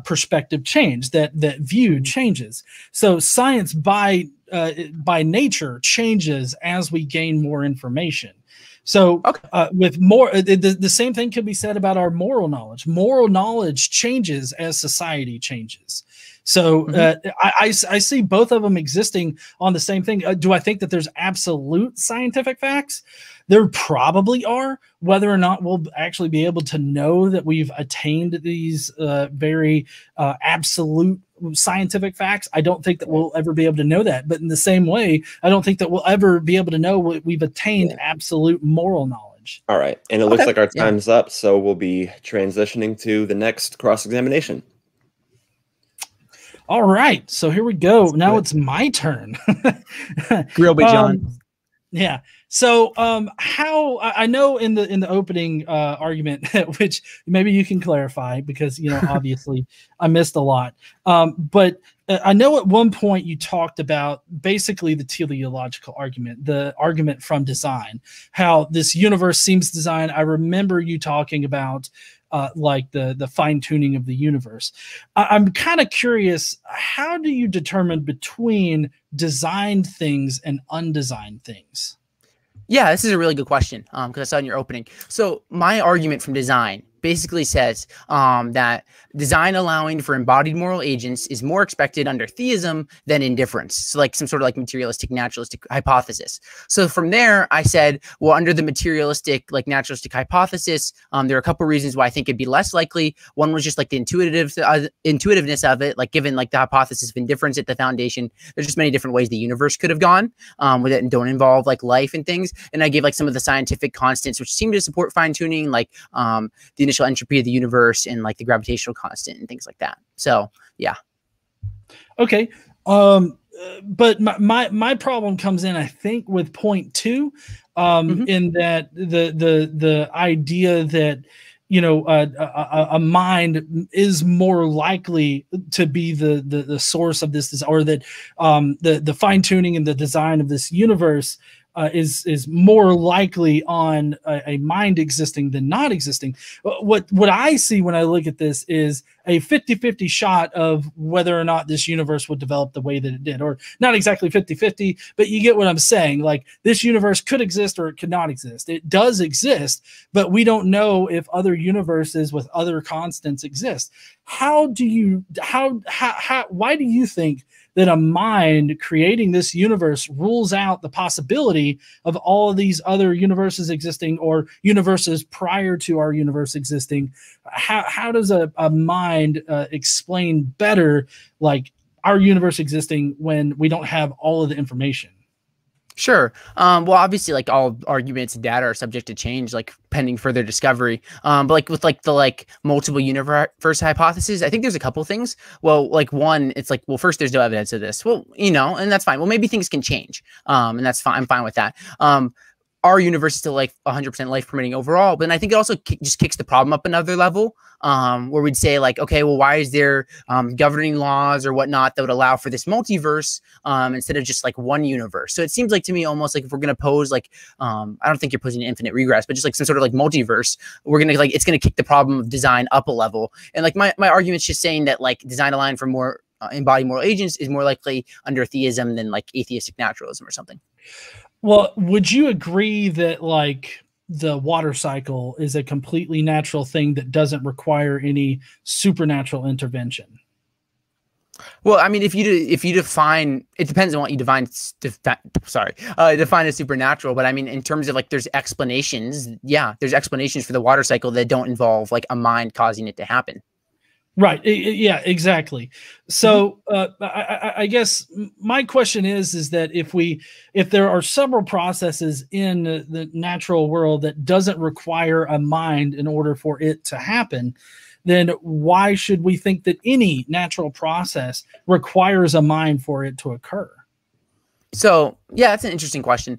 S4: perspective changes, that view changes. So science by nature changes as we gain more information. So with more, the same thing could be said about our moral knowledge. Moral knowledge changes as society changes. So I see both of them existing on the same thing. Do I think that there's absolute scientific facts? There probably are. Whether or not we'll actually be able to know that we've attained these very absolute scientific facts, I don't think that we'll ever be able to know that. But in the same way, I don't think that we'll ever be able to know we've attained absolute moral knowledge.
S5: All right. And it looks like our time's up, so we'll be transitioning to the next cross-examination.
S4: All right. So here we go. Now it's my turn.
S3: Real big John.
S4: Yeah. So how I know in the opening argument, which maybe you can clarify because, you know, obviously I missed a lot. But I know at one point you talked about basically the teleological argument, the argument from design, how this universe seems designed. I remember you talking about like the fine tuning of the universe. I'm kind of curious, how do you determine between designed things and undesigned things?
S3: Yeah, this is a really good question because I saw in your opening. So my argument from design basically says that design allowing for embodied moral agents is more expected under theism than indifference. So like some sort of like materialistic naturalistic hypothesis. So from there, I said, well, under the materialistic like naturalistic hypothesis, there are a couple of reasons why I think it'd be less likely. One was just like the intuitiveness of it, like given like the hypothesis of indifference at the foundation, there's just many different ways the universe could have gone with it and don't involve like life and things. And I gave like some of the scientific constants which seem to support fine tuning, like the initial entropy of the universe and like the gravitational constant and things like that. So yeah.
S4: Okay. But my problem comes in, I think, with point 2, in that the idea that, you know, a mind is more likely to be the source of this, or that the fine tuning and the design of this universe is more likely on a mind existing than not existing. What I see when I look at this is a 50-50 shot of whether or not this universe would develop the way that it did, or not exactly 50-50, but you get what I'm saying. Like, this universe could exist or it could not exist. It does exist, but we don't know if other universes with other constants exist. Why do you think that a mind creating this universe rules out the possibility of all of these other universes existing, or universes prior to our universe existing? How does a mind explain better like our universe existing when we don't have all of the information?
S3: Sure. Well, obviously, like all arguments and data are subject to change, like pending further discovery. But like with like the like multiple universe hypothesis, I think there's a couple things. Well, like one, it's like, well, first, there's no evidence of this. Well, you know, and that's fine. Well, maybe things can change. And that's fine. I'm fine with that. Our universe is still like 100% life permitting overall, but then I think it also just kicks the problem up another level, where we'd say like, okay, well, why is there governing laws or whatnot that would allow for this multiverse instead of just like one universe? So it seems like to me almost like if we're going to pose like, I don't think you're posing an infinite regress, but just like some sort of like multiverse, we're going to like, it's going to kick the problem of design up a level. And like my argument's just saying that like design aligned for more embodied moral agents is more likely under theism than like atheistic naturalism or something.
S4: Well, would you agree that like the water cycle is a completely natural thing that doesn't require any supernatural intervention?
S3: Well, I mean, if you define, it depends on what you define as supernatural. But I mean, in terms of like, there's explanations. Yeah, there's explanations for the water cycle that don't involve like a mind causing it to happen.
S4: Right. Yeah, exactly. So I guess my question is that if there are several processes in the natural world that doesn't require a mind in order for it to happen, then why should we think that any natural process requires a mind for it to occur?
S3: So yeah, that's an interesting question.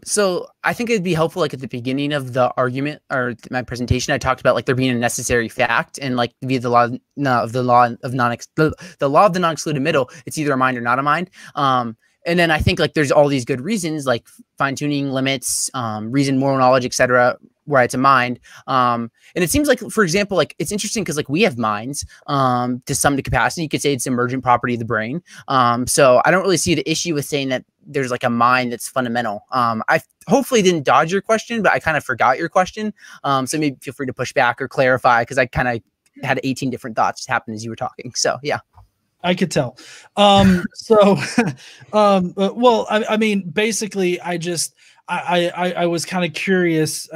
S3: So I think it'd be helpful, like at the beginning of the argument or my presentation, I talked about like there being a necessary fact, and like via the law of the non-excluded middle, it's either a mind or not a mind. And then I think like there's all these good reasons, like fine tuning, limits, reason, moral knowledge, etc., where it's a mind. And it seems like, for example, like it's interesting because like we have minds to some capacity. You could say it's emergent property of the brain. So I don't really see the issue with saying that there's like a mind that's fundamental. I hopefully didn't dodge your question, but I kind of forgot your question. So maybe feel free to push back or clarify, because I kind of had 18 different thoughts happen as you were talking. So yeah.
S4: I could tell. Well, I mean, basically, I was kind of curious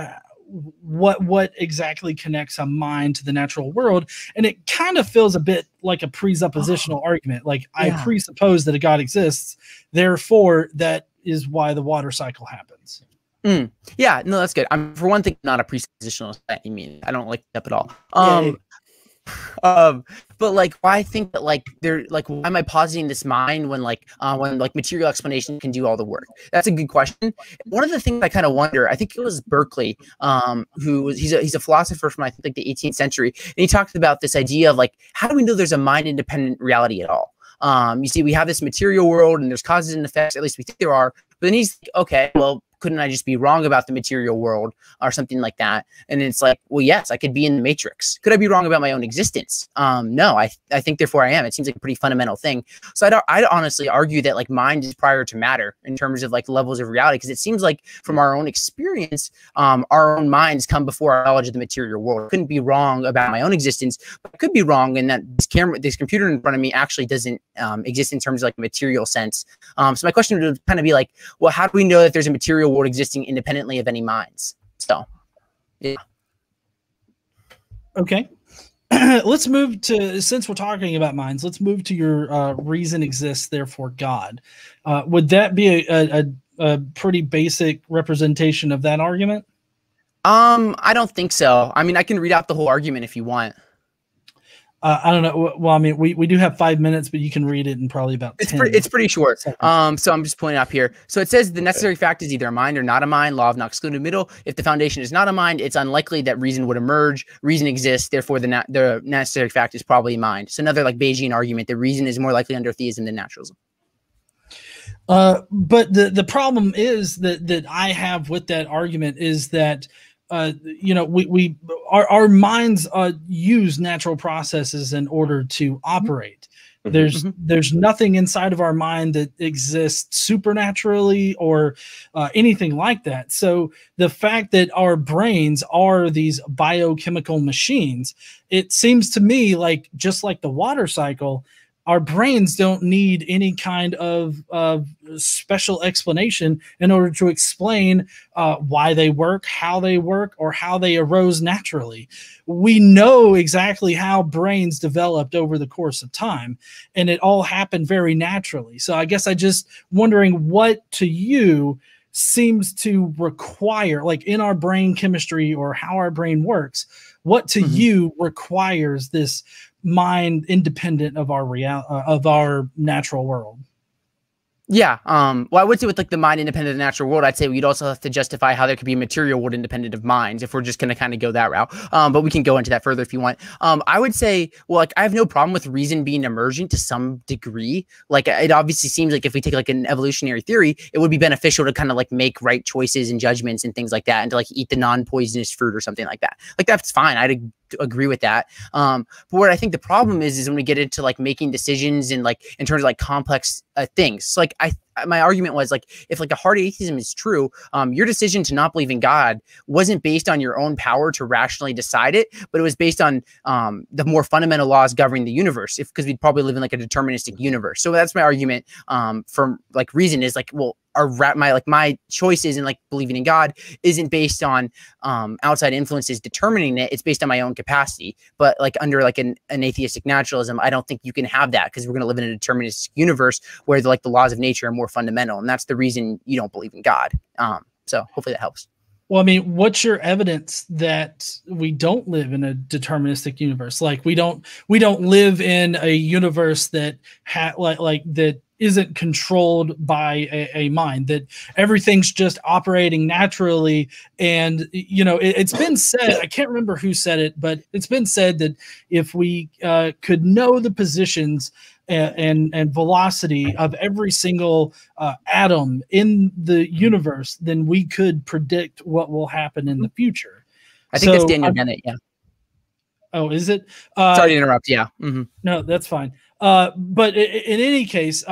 S4: what exactly connects a mind to the natural world, and it kind of feels a bit like a presuppositional argument. Like, I presuppose that a God exists, therefore that is why the water cycle happens.
S3: Yeah, no, that's good. I'm, for one thing, not a presuppositional set. I mean, I don't like that at all. But like, why I think that like why am I positing this mind when material explanation can do all the work? That's a good question. One of the things I kind of wonder, I think it was Berkeley, he's a philosopher from I think like the 18th century, and he talked about this idea of like, how do we know there's a mind independent reality at all? You see, we have this material world and there's causes and effects, at least we think there are, but then he's like, okay, well, couldn't I just be wrong about the material world or something like that? And it's like, well, yes, I could be in the matrix. Could I be wrong about my own existence? No, I think therefore I am. It seems like a pretty fundamental thing. So I'd honestly argue that like mind is prior to matter in terms of like levels of reality, because it seems like from our own experience, our own minds come before our knowledge of the material world. I couldn't be wrong about my own existence, but I could be wrong in that this computer in front of me actually doesn't exist in terms of like material sense. So my question would kind of be like, well, how do we know that there's a material world existing independently of any minds? So, yeah.
S4: Okay. Let's move to, since we're talking about minds, let's move to your reason exists, therefore God. Would that be a pretty basic representation of that argument?
S3: I don't think so. I mean, I can read out the whole argument if you want.
S4: I don't know. Well, I mean, we do have 5 minutes, but you can read it in probably about 10.
S3: It's pretty short. So I'm just pulling it up here. So it says the necessary fact is either a mind or not a mind. Law of non excluded middle. If the foundation is not a mind, it's unlikely that reason would emerge. Reason exists, therefore the necessary fact is probably mind. So another like Bayesian argument that reason is more likely under theism than naturalism.
S4: But the problem is that I have with that argument is that our minds use natural processes in order to operate. There's nothing inside of our mind that exists supernaturally or anything like that. So the fact that our brains are these biochemical machines, it seems to me like just like the water cycle, our brains don't need any kind of special explanation in order to explain why they work, or how they arose naturally. We know exactly how brains developed over the course of time, and it all happened very naturally. So I guess I just wondering what to you seems to require, like in our brain chemistry or how our brain works, what to you requires this mind independent of our natural world?
S3: Yeah. Well, I would say with like the mind independent of the natural world, I'd say we'd also have to justify how there could be a material world independent of minds if we're just going to kind of go that route. But we can go into that further if you want. I would say, well, like I have no problem with reason being emergent to some degree. Like it obviously seems like if we take like an evolutionary theory, it would be beneficial to kind of like make right choices and judgments and things like that, and to like eat the non-poisonous fruit or something like that. Like that's fine. I'd agree with that. But what I think the problem is when we get into like making decisions and like in terms of like complex things. So like my argument was like, if like a hard atheism is true, your decision to not believe in God wasn't based on your own power to rationally decide it, but it was based on the more fundamental laws governing the universe, because we'd probably live in like a deterministic universe. So that's my argument for like reason is like, well, my choices in like believing in God isn't based on outside influences determining it. It's based on my own capacity. But like under like an atheistic naturalism, I don't think you can have that, because we're going to live in a deterministic universe where the laws of nature are more fundamental, and that's the reason you don't believe in God. So hopefully that helps.
S4: Well, I mean, what's your evidence that we don't live in a deterministic universe? Like we don't live in a universe that that isn't controlled by a mind, that everything's just operating naturally. And, it's been said, I can't remember who said it, but it's been said that if we could know the positions and velocity of every single atom in the universe, then we could predict what will happen in the future.
S3: I think that's Daniel Dennett. Yeah.
S4: Oh, is it?
S3: Sorry to interrupt. Yeah.
S4: No, that's fine. But in any case,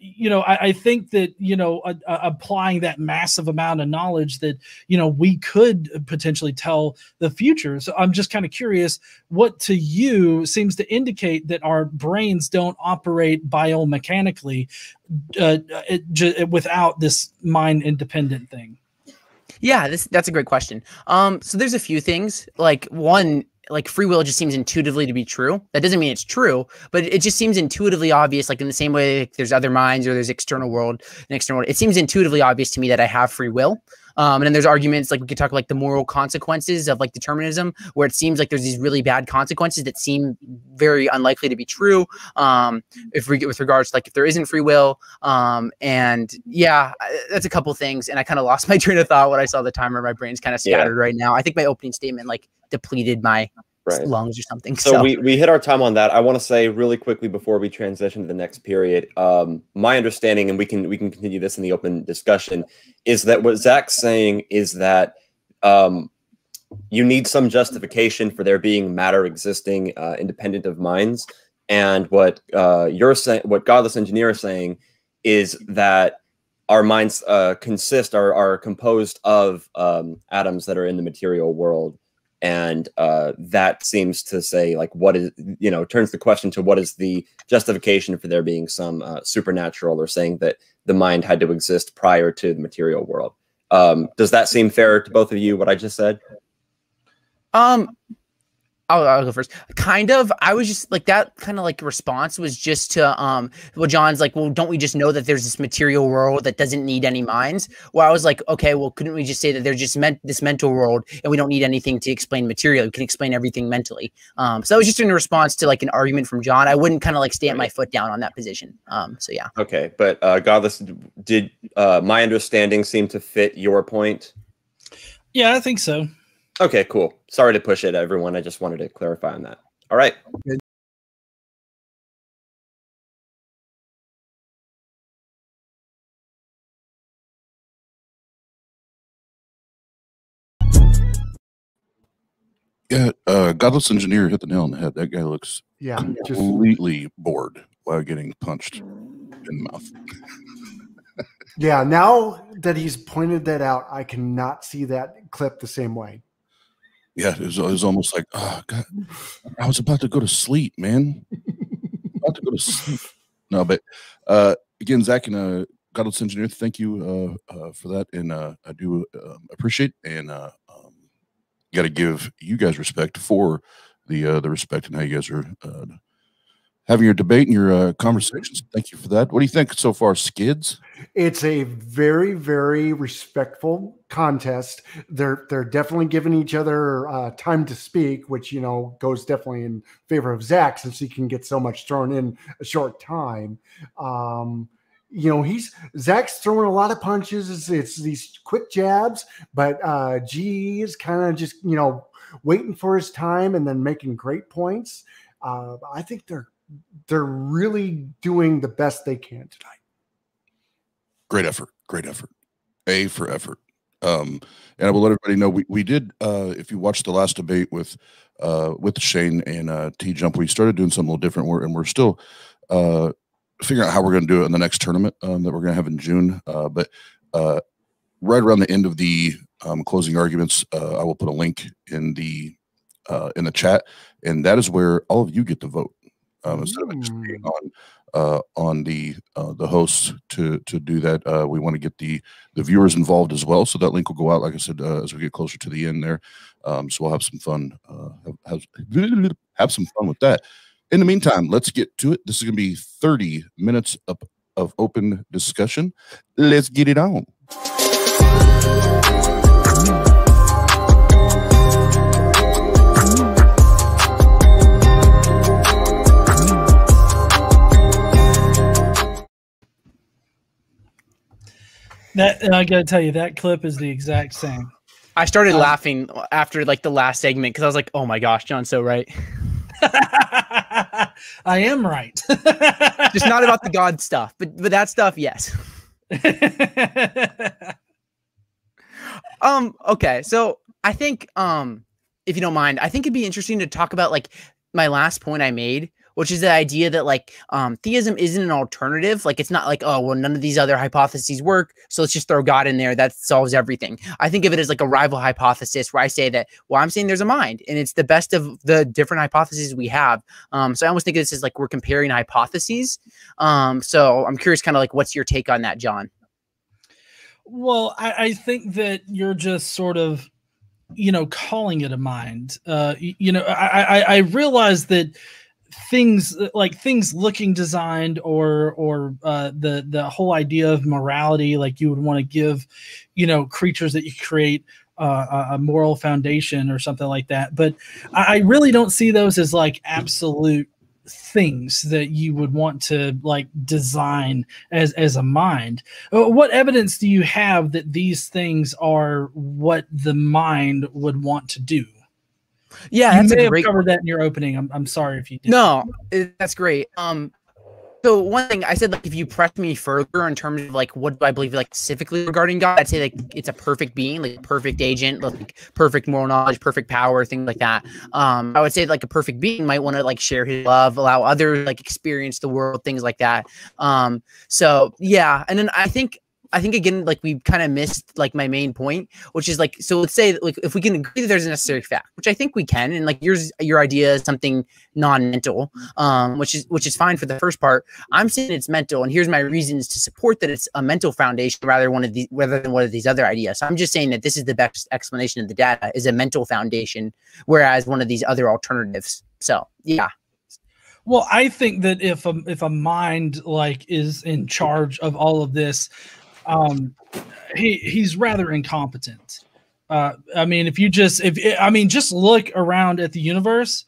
S4: you know, I think that, you know, applying that massive amount of knowledge that, you know, we could potentially tell the future. So I'm just kind of curious, what to you seems to indicate that our brains don't operate biomechanically without this mind independent thing?
S3: Yeah, that's a great question. So there's a few things. Like one, like free will just seems intuitively to be true. That doesn't mean it's true, but it just seems intuitively obvious. Like in the same way, like there's other minds or there's external world and external world. It seems intuitively obvious to me that I have free will. And then there's arguments like we could talk like the moral consequences of like determinism, where it seems like there's these really bad consequences that seem very unlikely to be true. With regards to like if there isn't free will, and yeah, that's a couple things. And I kind of lost my train of thought when I saw the timer. My brain's kind of scattered right now. I think my opening statement like depleted my lungs or something.
S5: So we hit our time on that. I want to say really quickly before we transition to the next period, my understanding, and we can continue this in the open discussion, is that what Zach's saying is that you need some justification for there being matter existing independent of minds. And what you're saying, what Godless Engineer is saying, is that our minds are composed of atoms that are in the material world. And that seems to say, like, what is, you know, turns the question to what is the justification for there being some supernatural, or saying that the mind had to exist prior to the material world. Does that seem fair to both of you, what I just said?
S3: I'll go first. Kind of. I was just like that kind of like response was just to well, John's like, well, don't we just know that there's this material world that doesn't need any minds? Well, I was like, okay, well, couldn't we just say that there's just this mental world and we don't need anything to explain material? We can explain everything mentally. So that was just in response to like an argument from John. I wouldn't kind of like stamp my foot down on that position. So yeah.
S5: Okay, but Godless, did my understanding seem to fit your point?
S4: Yeah, I think so.
S5: Okay, cool. Sorry to push it, everyone. I just wanted to clarify on that. All right.
S1: Yeah, Godless Engineer hit the nail on the head. That guy looks completely bored while getting punched in the mouth.
S2: Yeah, now that he's pointed that out, I cannot see that clip the same way.
S1: Yeah, it was almost like, oh, God, I was about to go to sleep, man. About to go to sleep. No, but again, Zach and Godless Engineer, thank you for that. And I do appreciate, and got to give you guys respect for the respect and how you guys are having your debate and your conversations. Thank you for that. What do you think so far, Skids?
S2: It's a very, very respectful contest. They're definitely giving each other time to speak, which, you know, goes definitely in favor of Zach since he can get so much thrown in a short time. You know, Zach's throwing a lot of punches. It's these quick jabs, but G is kind of just, you know, waiting for his time and then making great points. I think they're really doing the best they can tonight.
S1: Great effort. Great effort. A for effort. And I will let everybody know we did, if you watched the last debate with Shane and T-Jump, we started doing something a little different, and we're still figuring out how we're going to do it in the next tournament that we're going to have in June. But right around the end of the closing arguments, I will put a link in the chat, and that is where all of you get to vote. Instead of it just being on the hosts to do that, we want to get the viewers involved as well. So that link will go out, like I said, as we get closer to the end there. So we'll have some fun, have some fun with that. In the meantime, let's get to it. This is going to be 30 minutes of open discussion. Let's get it on.
S4: I gotta tell you, that clip is the exact same.
S3: I started laughing after like the last segment because I was like, "Oh my gosh, John's so right."
S4: I am right.
S3: Just not about the God stuff, but that stuff, yes. Okay, so I think if you don't mind, I think it'd be interesting to talk about like my last point I made which is the idea that like theism isn't an alternative. Like it's not like, oh, well, none of these other hypotheses work, so let's just throw God in there. That solves everything. I think of it as like a rival hypothesis where I say that, well, I'm saying there's a mind and it's the best of the different hypotheses we have. So I almost think of this as like we're comparing hypotheses. So I'm curious kind of like what's your take on that, John?
S4: Well, I think that you're just sort of, calling it a mind. I realize that things looking designed or the whole idea of morality, like you would want to give, creatures that you create a moral foundation or something like that. But I really don't see those as like absolute things that you would want to like design as a mind. What evidence do you have that these things are what the mind would want to do?
S3: Yeah,
S4: you
S3: that's
S4: may
S3: a
S4: have
S3: great
S4: covered that in your opening. I'm sorry if you did.
S3: No, that's great. So one thing I said, like, if you press me further in terms of like what do I believe, like specifically regarding God, I'd say like it's a perfect being, like a perfect agent, like perfect moral knowledge, perfect power, things like that. I would say like a perfect being might want to like share his love, allow others like experience the world, things like that. So yeah, and then I think again, like we kind of missed like my main point, which is like, so let's say like if we can agree that there's a necessary fact, which I think we can, and like your idea is something non-mental, which is fine for the first part. I'm saying it's mental, and here's my reasons to support that it's a mental foundation rather than one of these other ideas. So I'm just saying that this is the best explanation of the data is a mental foundation, whereas one of these other alternatives. So yeah.
S4: Well, I think that if a mind like is in charge of all of this, he's rather incompetent. I mean, just look around at the universe.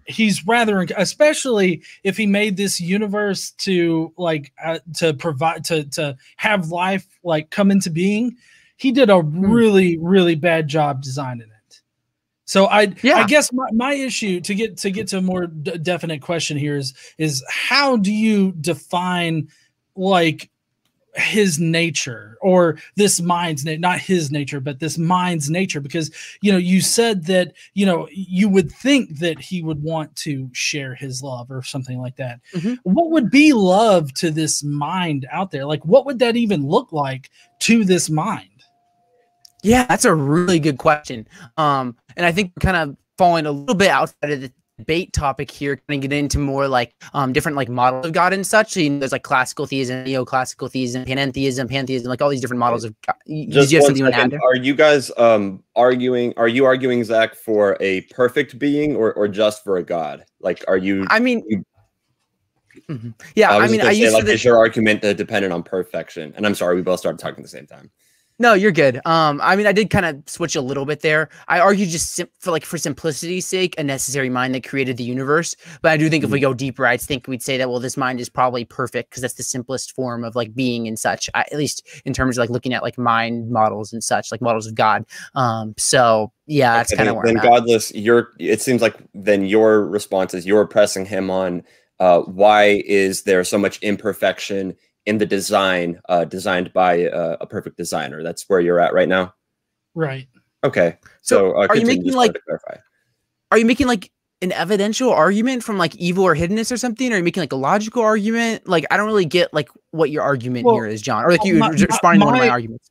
S4: He's rather, especially if he made this universe to like to provide to have life like come into being. He did a really, really bad job designing it. So I guess my issue to get to a more definite question here is how do you define like his nature or this mind's not his nature, but this mind's nature, because you said that you would think that he would want to share his love or something like that. What would be love to this mind out there? Like what would that even look like to this mind?
S3: Yeah, that's a really good question. And I think we're kind of falling a little bit outside of the debate topic here, kind of get into more like different like models of God and such. So, there's like classical theism, neoclassical theism, pantheism, like all these different models of God.
S5: Just one second. Are you guys arguing, Zach, for a perfect being or just for a God? Like, are you? I mean,
S3: yeah.
S5: I used to is your argument dependent on perfection? And I'm sorry, we both started talking at the same time.
S3: No, you're good. I did kind of switch a little bit there. I argue just for simplicity's sake, a necessary mind that created the universe. But I do think if we go deeper, I think we'd say that, well, this mind is probably perfect because that's the simplest form of like being and such, at least in terms of like looking at like mind models and such, like models of God. So yeah, that's kind of where I'm at.
S5: Godless, it seems like then your response is you're pressing him on why is there so much imperfection in the design designed by a perfect designer. That's where you're at right now.
S4: Right.
S5: Okay. So
S3: are you making like, are you making like an evidential argument from like evil or hiddenness or something? Or are you making like a logical argument? Like, I don't really get like what your argument here is, John, or like you responding to one of my arguments.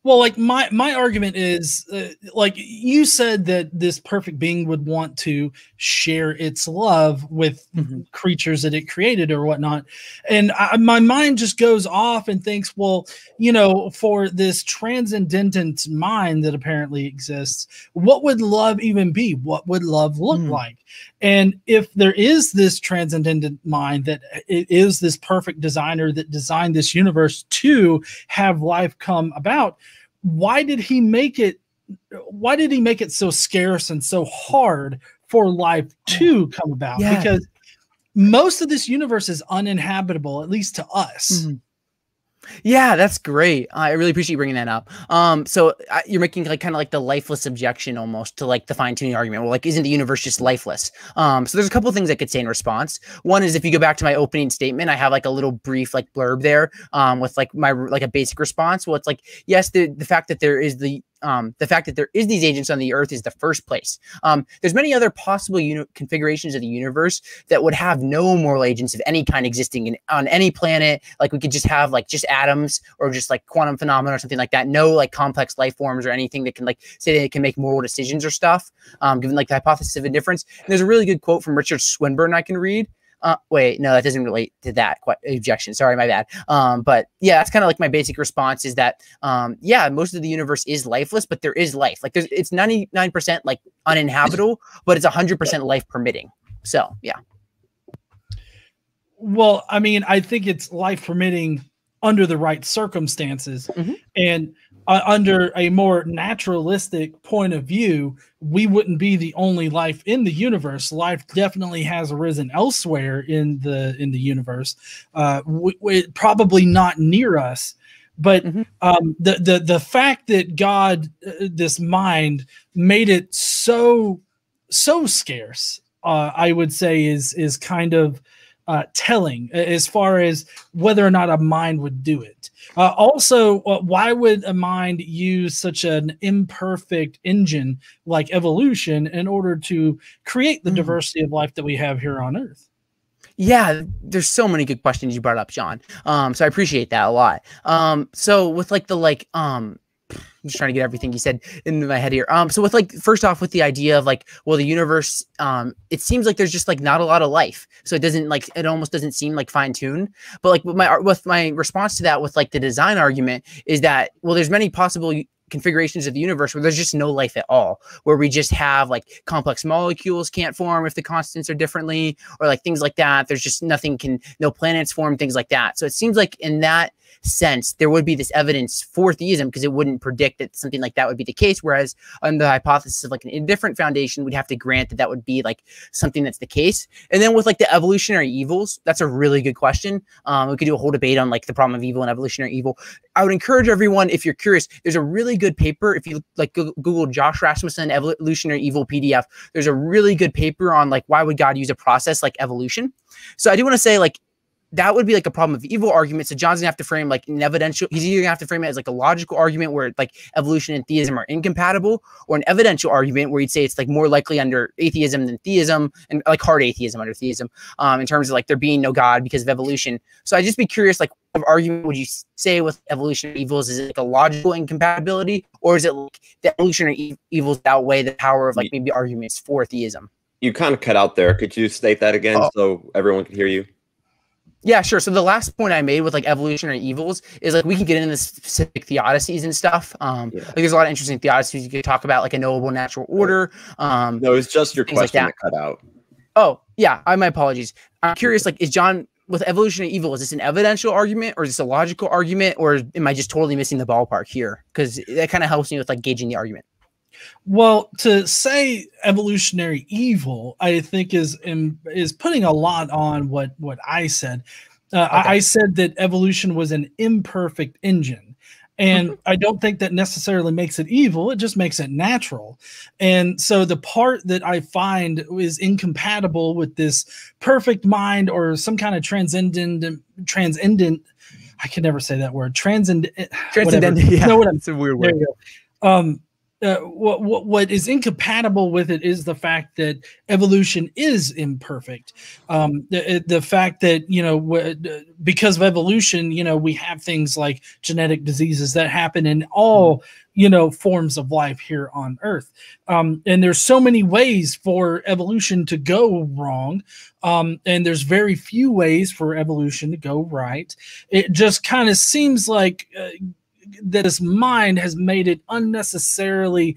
S4: Well, like my argument is like you said that this perfect being would want to share its love with creatures that it created or whatnot. And my mind just goes off and thinks, well, for this transcendent mind that apparently exists, what would love even be? What would love look like? And if there is this transcendent mind that it is this perfect designer that designed this universe to have life come about, why did he make it so scarce and so hard for life to come about? Yeah. Because most of this universe is uninhabitable, at least to us.
S3: Yeah, that's great. I really appreciate you bringing that up. So you're making like kind of like the lifeless objection almost to like the fine-tuning argument. Well, like, isn't the universe just lifeless? So there's a couple of things I could say in response. One is if you go back to my opening statement, I have like a little brief like blurb there with like my like a basic response. Well, it's like, yes, the fact that there is the the fact that there is these agents on the earth is the first place. There's many other possible configurations of the universe that would have no moral agents of any kind existing on any planet. Like we could just have like just atoms or just like quantum phenomena or something like that. No like complex life forms or anything that can like say they can make moral decisions or stuff, given like the hypothesis of indifference. And there's a really good quote from Richard Swinburne I can read. Wait, no, that doesn't relate to that objection. Sorry, my bad. But yeah, that's kind of like my basic response is that, yeah, most of the universe is lifeless, but there is life. Like it's 99% like uninhabitable, but it's 100% life permitting. So yeah.
S4: Well, I mean, I think it's life permitting under the right circumstances, and under a more naturalistic point of view, we wouldn't be the only life in the universe. Life definitely has arisen elsewhere in the universe, probably not near us. But the fact that God, this mind, made it so scarce, I would say is kind of telling as far as whether or not a mind would do it. Also, why would a mind use such an imperfect engine like evolution in order to create the diversity of life that we have here on Earth?
S3: Yeah, there's so many good questions you brought up, John. So I appreciate that a lot. So with like the I'm just trying to get everything you said into my head here. So with like, first off, with the idea of like, well, the universe, it seems like there's just like not a lot of life. So it doesn't like, it almost doesn't seem like fine tuned, but like with my response to that, with like the design argument is that, well, there's many possible configurations of the universe where there's just no life at all, where we just have like complex molecules can't form if the constants are differently, or like things like that. There's just no planets form, things like that. So it seems like in that sense, there would be this evidence for theism because it wouldn't predict that something like that would be the case. Whereas on the hypothesis of like an indifferent foundation, we'd have to grant that that would be like something that's the case. And then with like the evolutionary evils, that's a really good question. We could do a whole debate on like the problem of evil and evolutionary evil. I would encourage everyone, if you're curious, there's a really good paper. If you like Google Josh Rasmussen evolutionary evil PDF, there's a really good paper on like why would God use a process like evolution. So I do want to say like that would be like a problem of evil argument. So John's gonna have to frame like an evidential. He's either gonna have to frame it as like a logical argument where like evolution and theism are incompatible, or an evidential argument where you'd say it's like more likely under atheism than theism, and like hard atheism under theism, in terms of like there being no God because of evolution. So I'd just be curious, like, what argument would you say with evolutionary evils? Is it like a logical incompatibility, or is it like the evolutionary evils outweigh the power of like maybe arguments for theism?
S5: You kind of cut out there. Could you state that again so everyone could hear you?
S3: Yeah, sure. So the last point I made with like evolutionary evils is like we can get into the specific theodicies and stuff. Like there's a lot of interesting theodicies you could talk about, like a knowable natural order.
S5: No, it's just your question that cut out.
S3: Oh, yeah. My apologies. I'm curious, like, is John with evolutionary evil, is this an evidential argument or is this a logical argument, or am I just totally missing the ballpark here? Because that kind of helps me with like gauging the argument.
S4: Well, to say evolutionary evil, I think is putting a lot on what I said. I said that evolution was an imperfect engine, and I don't think that necessarily makes it evil. It just makes it natural. And so the part that I find is incompatible with this perfect mind or some kind of transcendent. I can never say that word. Transcendent.
S3: Yeah,
S4: no,
S3: it's a weird word.
S4: What is incompatible with it is the fact that evolution is imperfect. The fact that, because of evolution, we have things like genetic diseases that happen in all, forms of life here on Earth. And there's so many ways for evolution to go wrong. And there's very few ways for evolution to go right. It just kind of seems like that his mind has made it unnecessarily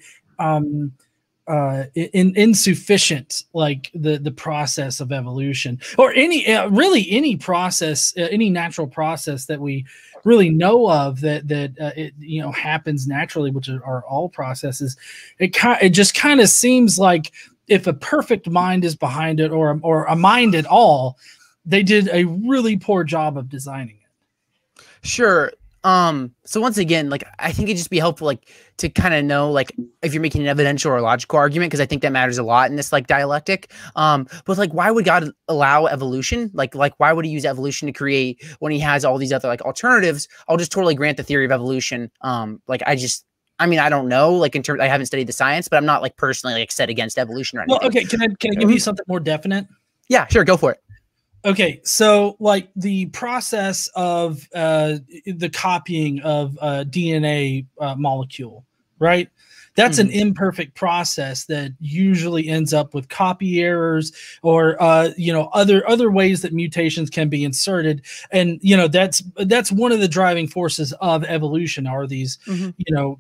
S4: insufficient, like the process of evolution, or any process, any natural process that we really know of that it happens naturally, which are all processes. It just kind of seems like if a perfect mind is behind it, or a mind at all, they did a really poor job of designing it.
S3: Sure. So once again, like, I think it'd just be helpful, like, to kind of know, like, if you're making an evidential or logical argument, because I think that matters a lot in this, like, dialectic. But like, why would God allow evolution? Like, why would he use evolution to create when he has all these other, like, alternatives? I'll just totally grant the theory of evolution. Like, I mean, I don't know, like in terms, I haven't studied the science, but I'm not like personally like set against evolution or anything.
S4: Well, okay, can I give you something more definite?
S3: Yeah, sure, go for it.
S4: Okay, so like the process of the copying of DNA molecule, right? That's an imperfect process that usually ends up with copy errors or other ways that mutations can be inserted. And that's one of the driving forces of evolution are these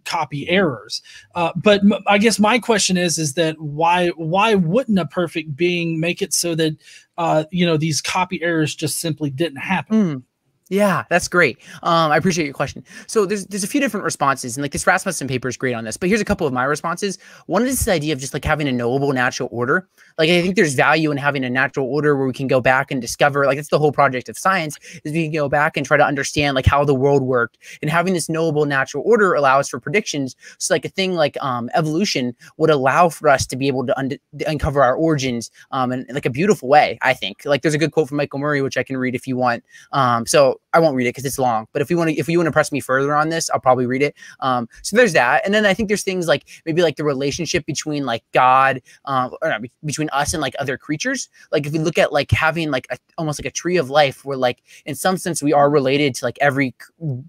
S4: copy errors. But I guess my question is that why wouldn't a perfect being make it so that these copy errors just simply didn't happen?
S3: Yeah, that's great. I appreciate your question. So there's a few different responses, and like this Rasmussen paper is great on this, but here's a couple of my responses. One is this idea of just like having a knowable natural order. Like I think there's value in having a natural order where we can go back and discover, like it's the whole project of science, is we can go back and try to understand like how the world worked, and having this knowable natural order allows for predictions. So like a thing like evolution would allow for us to be able to uncover our origins in like a beautiful way, I think. Like there's a good quote from Michael Murray, which I can read if you want. So I won't read it because it's long, but if you want to press me further on this, I'll probably read it. So there's that. And then I think there's things like maybe like the relationship between like God, between us and like other creatures. Like if we look at like having like almost like a tree of life where like in some sense we are related to like every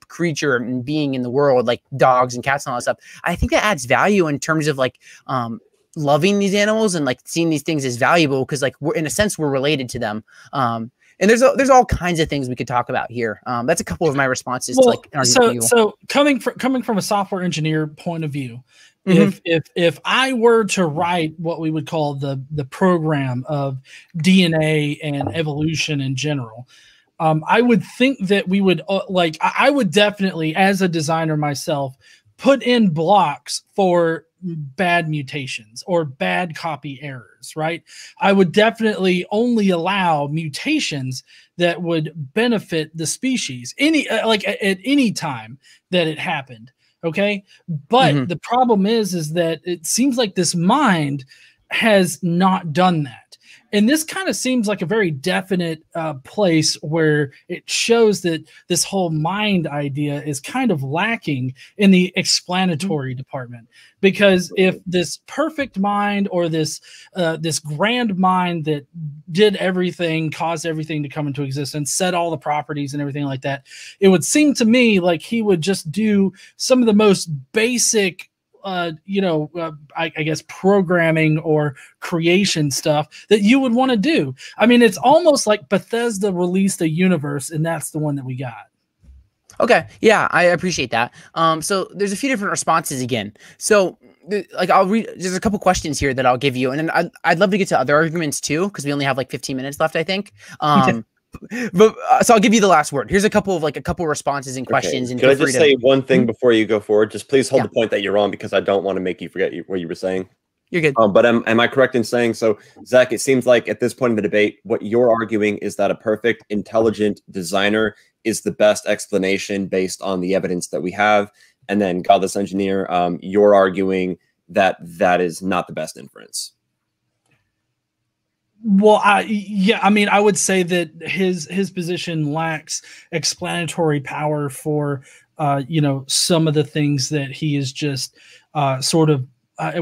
S3: creature and being in the world, like dogs and cats and all that stuff. I think that adds value in terms of like, loving these animals and like seeing these things as valuable because like we're in a sense we're related to them. And there's all kinds of things we could talk about here. That's a couple of my responses to like
S4: so coming from a software engineer point of view, if I were to write what we would call the program of DNA and evolution in general, I would think that we would I would definitely, as a designer myself, put in blocks for bad mutations or bad copy errors, right? I would definitely only allow mutations that would benefit the species at any time that it happened. Okay. But the problem is that it seems like this mind has not done that. And this kind of seems like a very definite place where it shows that this whole mind idea is kind of lacking in the explanatory department. Because if this perfect mind or this grand mind that did everything, caused everything to come into existence, set all the properties and everything like that, it would seem to me like he would just do some of the most basic I guess programming or creation stuff that you would want to do. I mean, it's almost like Bethesda released a universe and that's the one that we got.
S3: Okay. Yeah, I appreciate that. So there's a few different responses again. So like I'll read, there's a couple questions here that I'll give you. And then I'd love to get to other arguments too, because we only have like 15 minutes left, I think. But so I'll give you the last word. Here's a couple responses and questions.
S5: Okay.
S3: And
S5: can I just say one thing before you go forward? Just please hold the point that you're on because I don't want to make you forget what you were saying.
S3: You're good.
S5: But am I correct in saying so, Zach? It seems like at this point in the debate, what you're arguing is that a perfect, intelligent designer is the best explanation based on the evidence that we have, and then Godless Engineer, you're arguing that that is not the best inference.
S4: Well, I mean, I would say that his position lacks explanatory power for, some of the things that he is just sort of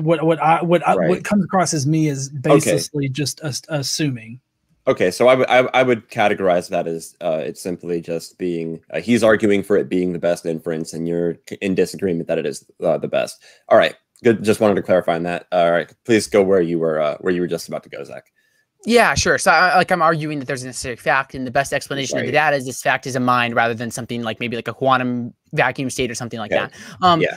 S4: what comes across as me is basically just assuming.
S5: Okay, so I would categorize that as it's simply just being he's arguing for it being the best inference, and you're in disagreement that it is the best. All right, good. Just wanted to clarify on that. All right, please go where you were just about to go, Zach.
S3: Yeah, sure. So I'm arguing that there's a necessary fact, and the best explanation of the data is this fact is a mind rather than something like maybe like a quantum vacuum state or something like that.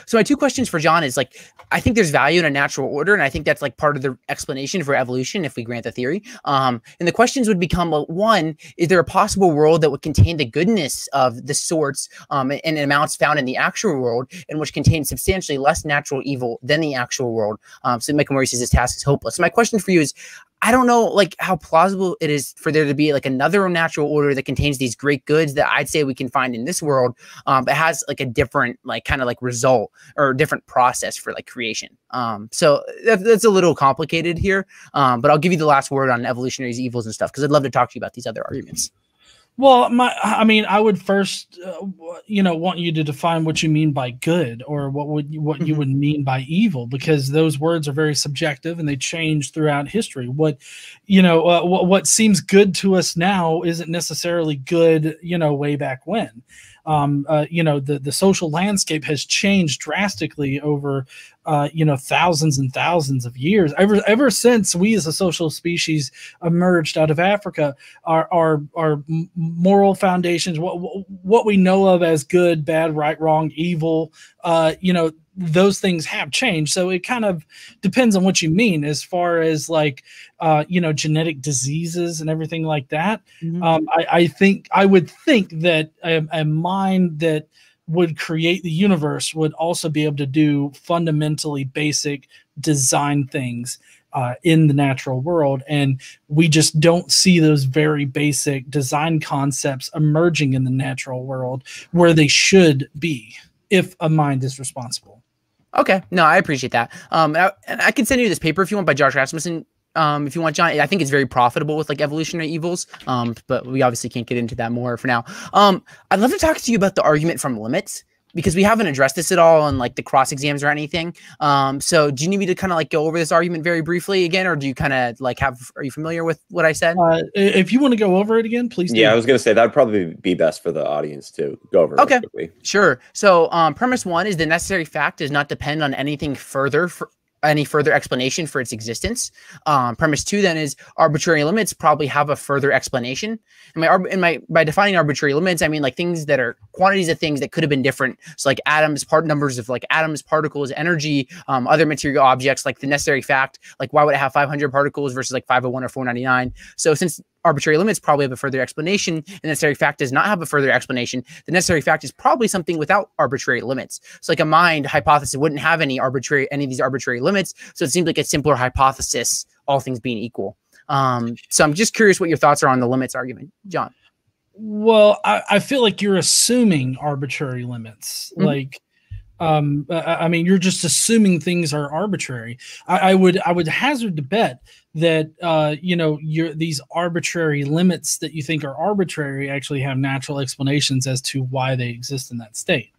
S3: So my two questions for John is like, I think there's value in a natural order, and I think that's like part of the explanation for evolution if we grant the theory. And the questions would become, well, one, is there a possible world that would contain the goodness of the sorts and amounts found in the actual world, and which contains substantially less natural evil than the actual world? So Michael Murray says this task is hopeless. So my question for you is, I don't know like how plausible it is for there to be like another natural order that contains these great goods that I'd say we can find in this world, but has like a different like kind of like result or a different process for like creation. So that's a little complicated here, but I'll give you the last word on evolutionary evils and stuff because I'd love to talk to you about these other arguments.
S4: Well, I mean, I would first, want you to define what you mean by good, or what you would mean by evil, because those words are very subjective and they change throughout history. What seems good to us now isn't necessarily good, way back when. The social landscape has changed drastically over thousands and thousands of years. Ever since we as a social species emerged out of Africa, our moral foundations, what we know of as good, bad, right, wrong, evil, those things have changed. So it kind of depends on what you mean as far as genetic diseases and everything like that. I would think that a mind that would create the universe would also be able to do fundamentally basic design things in the natural world. And we just don't see those very basic design concepts emerging in the natural world where they should be if a mind is responsible.
S3: Okay. No, I appreciate that. And I can send you this paper if you want by Josh Rasmussen. If you want, John, I think it's very profitable with evolutionary evils. But we obviously can't get into that more for now. I'd love to talk to you about the argument from limits, because we haven't addressed this at all on the cross exams or anything. So do you need me to kind of go over this argument very briefly again, or do you kind of are you familiar with what I said?
S4: If you want to go over it again, please do.
S5: Yeah, I was going to say that'd probably be best for the audience to go over it quickly.
S3: Sure. So premise one is the necessary fact does not depend on anything further any further explanation for its existence. Premise two then is arbitrary limits probably have a further explanation. By defining arbitrary limits, I mean things that are quantities of things that could have been different. So atoms, numbers of atoms, particles, energy, other material objects, the necessary fact, why would it have 500 particles versus 501 or 499? So since arbitrary limits probably have a further explanation, the necessary fact does not have a further explanation, the necessary fact is probably something without arbitrary limits. So a mind hypothesis wouldn't have any of these arbitrary limits. So it seems like a simpler hypothesis, all things being equal. So I'm just curious what your thoughts are on the limits argument, John.
S4: Well, I feel like you're assuming arbitrary limits. I mean, you're just assuming things are arbitrary. I would hazard to bet that these arbitrary limits that you think are arbitrary actually have natural explanations as to why they exist in that state.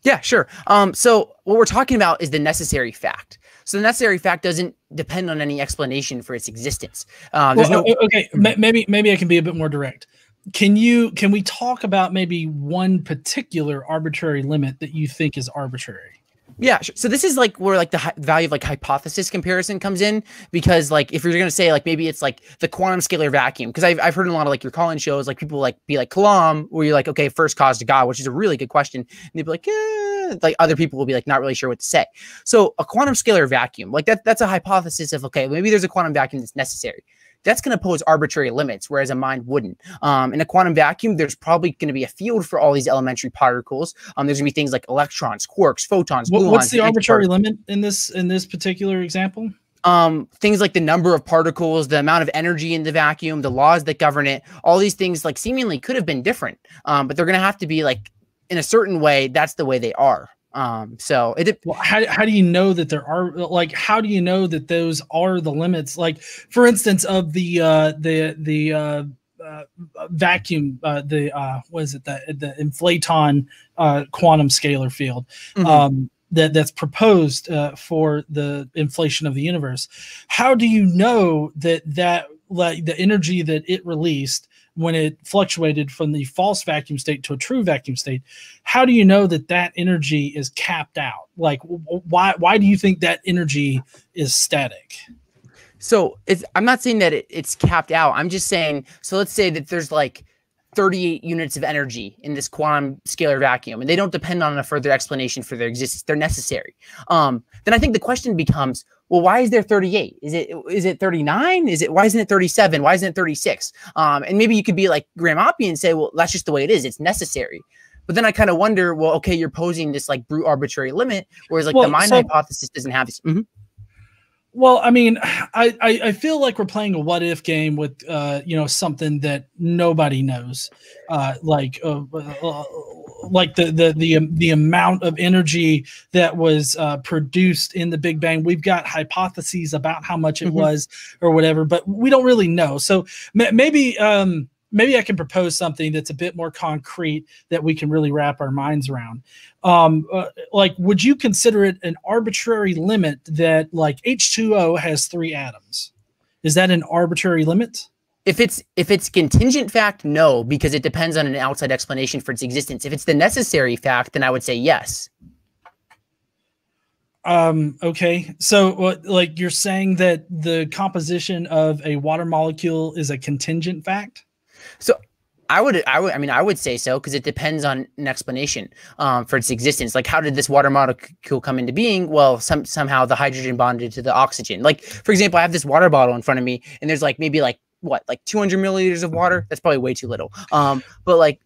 S3: Yeah, sure. So what we're talking about is the necessary fact. So the necessary fact doesn't depend on any explanation for its existence.
S4: Maybe I can be a bit more direct. Can we talk about maybe one particular arbitrary limit that you think is arbitrary?
S3: Yeah, sure. So this is where the value of hypothesis comparison comes in, because if you're going to say maybe it's the quantum scalar vacuum, because I've heard in a lot of your call-in shows people be Kalam, where you're okay, first cause to God, which is a really good question, and they'd be other people will be not really sure what to say. So a quantum scalar vacuum, that's a hypothesis of maybe there's a quantum vacuum that's necessary. That's going to pose arbitrary limits, whereas a mind wouldn't. In a quantum vacuum, there's probably going to be a field for all these elementary particles. There's going to be things like electrons, quarks, photons, gluons.
S4: What's the arbitrary limit in this particular example?
S3: Things like the number of particles, the amount of energy in the vacuum, the laws that govern it, all these things seemingly could have been different, but they're going to have to be in a certain way. That's the way they are. How
S4: do you know that there are how do you know that those are the limits? For instance, of the vacuum, what is it, the inflaton quantum scalar field that's proposed for the inflation of the universe. How do you know that the energy that it released when it fluctuated from the false vacuum state to a true vacuum state, how do you know that energy is capped out? Why do you think that energy is static?
S3: So I'm not saying that it's capped out. I'm just saying, so let's say that there's 38 units of energy in this quantum scalar vacuum, and they don't depend on a further explanation for their existence. They're necessary. Then I think the question becomes, well, why is there 38? Is it 39? Why isn't it 37? Why isn't it 36? And maybe you could be like Graham Oppie and say, well, that's just the way it is. It's necessary. But then I kind of wonder, well, okay, you're posing this brute arbitrary limit, whereas the mind hypothesis doesn't have this.
S4: Well, I mean, I feel like we're playing a what if game with something that nobody knows, like the amount of energy that was produced in the Big Bang. We've got hypotheses about how much it was or whatever, but we don't really know. So maybe maybe I can propose something that's a bit more concrete that we can really wrap our minds around. Like, would you consider it an arbitrary limit that like H2O has 3 atoms? Is that an arbitrary limit?
S3: If it's contingent fact, no, because it depends on an outside explanation for its existence. If it's the necessary fact, then I would say yes.
S4: Okay. So like you're saying that the composition of a water molecule is a contingent fact?
S3: So I would say so, because it depends on an explanation for its existence. Like, how did this water molecule come into being? Well, somehow the hydrogen bonded to the oxygen. Like, for example, I have this water bottle in front of me, and there's like maybe like what, like 200 milliliters of water. That's probably way too little. But like,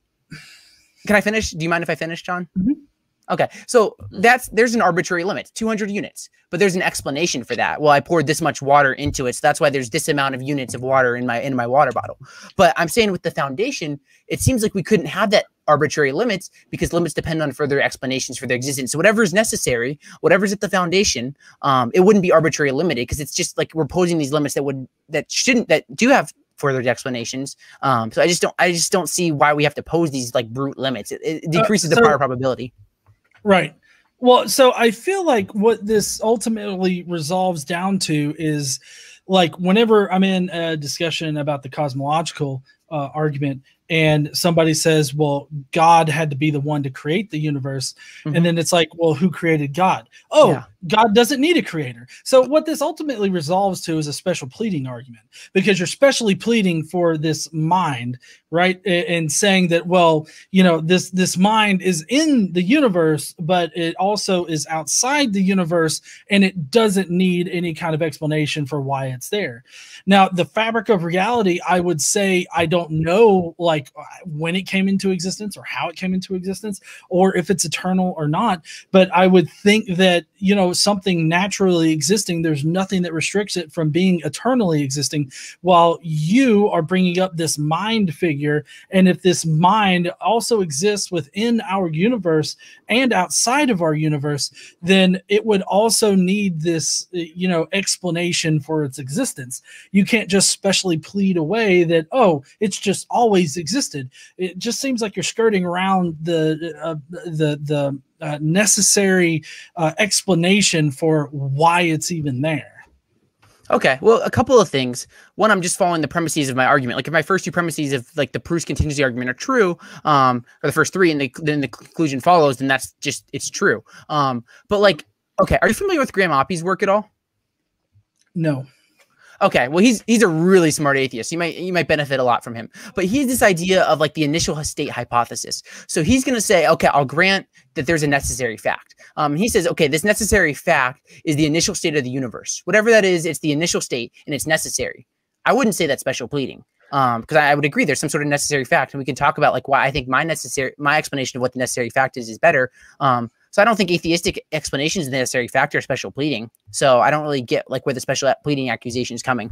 S3: can I finish? Do you mind if I finish, John?
S4: Mm-hmm.
S3: Okay, so there's an arbitrary limit, 200 units, but there's an explanation for that. Well, I poured this much water into it, so that's why there's this amount of units of water in my water bottle. But I'm saying with the foundation, it seems like we couldn't have that arbitrary limits, because limits depend on further explanations for their existence. So whatever is necessary, whatever's at the foundation, it wouldn't be arbitrarily limited, because it's just like we're posing these limits that do have further explanations. So I just don't see why we have to pose these like brute limits. It decreases the prior probability.
S4: Right. Well, so I feel like what this ultimately resolves down to is, like, whenever I'm in a discussion about the cosmological argument, and somebody says, well, God had to be the one to create the universe. Mm-hmm. And then it's like, well, who created God? Oh, yeah. God doesn't need a creator. So what this ultimately resolves to is a special pleading argument, because you're specially pleading for this mind, right? And saying that, well, you know, this mind is in the universe, but it also is outside the universe, and it doesn't need any kind of explanation for why it's there. Now, the fabric of reality, I would say, I don't know, like, when it came into existence or how it came into existence, or if it's eternal or not. But I would think that, you know, something naturally existing, there's nothing that restricts it from being eternally existing, while you are bringing up this mind figure. And if this mind also exists within our universe and outside of our universe, then it would also need this, you know, explanation for its existence. You can't just specially plead away that, oh, it's just always existed. It just seems like you're skirting around the necessary explanation for why it's even there.
S3: Okay, well, a couple of things. One, I'm just following the premises of my argument. Like, if my first two premises of like the Proust contingency argument are true, or the first three, and then the conclusion follows, then that's just, it's true. But like, okay, are you familiar with Graham Oppy's work at all?
S4: No.
S3: Okay, well, he's a really smart atheist. You might benefit a lot from him. But he has this idea of like the initial state hypothesis. So he's going to say, okay, I'll grant that there's a necessary fact. He says, okay, this necessary fact is the initial state of the universe. Whatever that is, it's the initial state, and it's necessary. I wouldn't say that's special pleading, because I would agree there's some sort of necessary fact, and we can talk about like why I think my explanation of what the necessary fact is better. So I don't think atheistic explanations of the necessary fact are special pleading. So I don't really get like where the special pleading accusation is coming.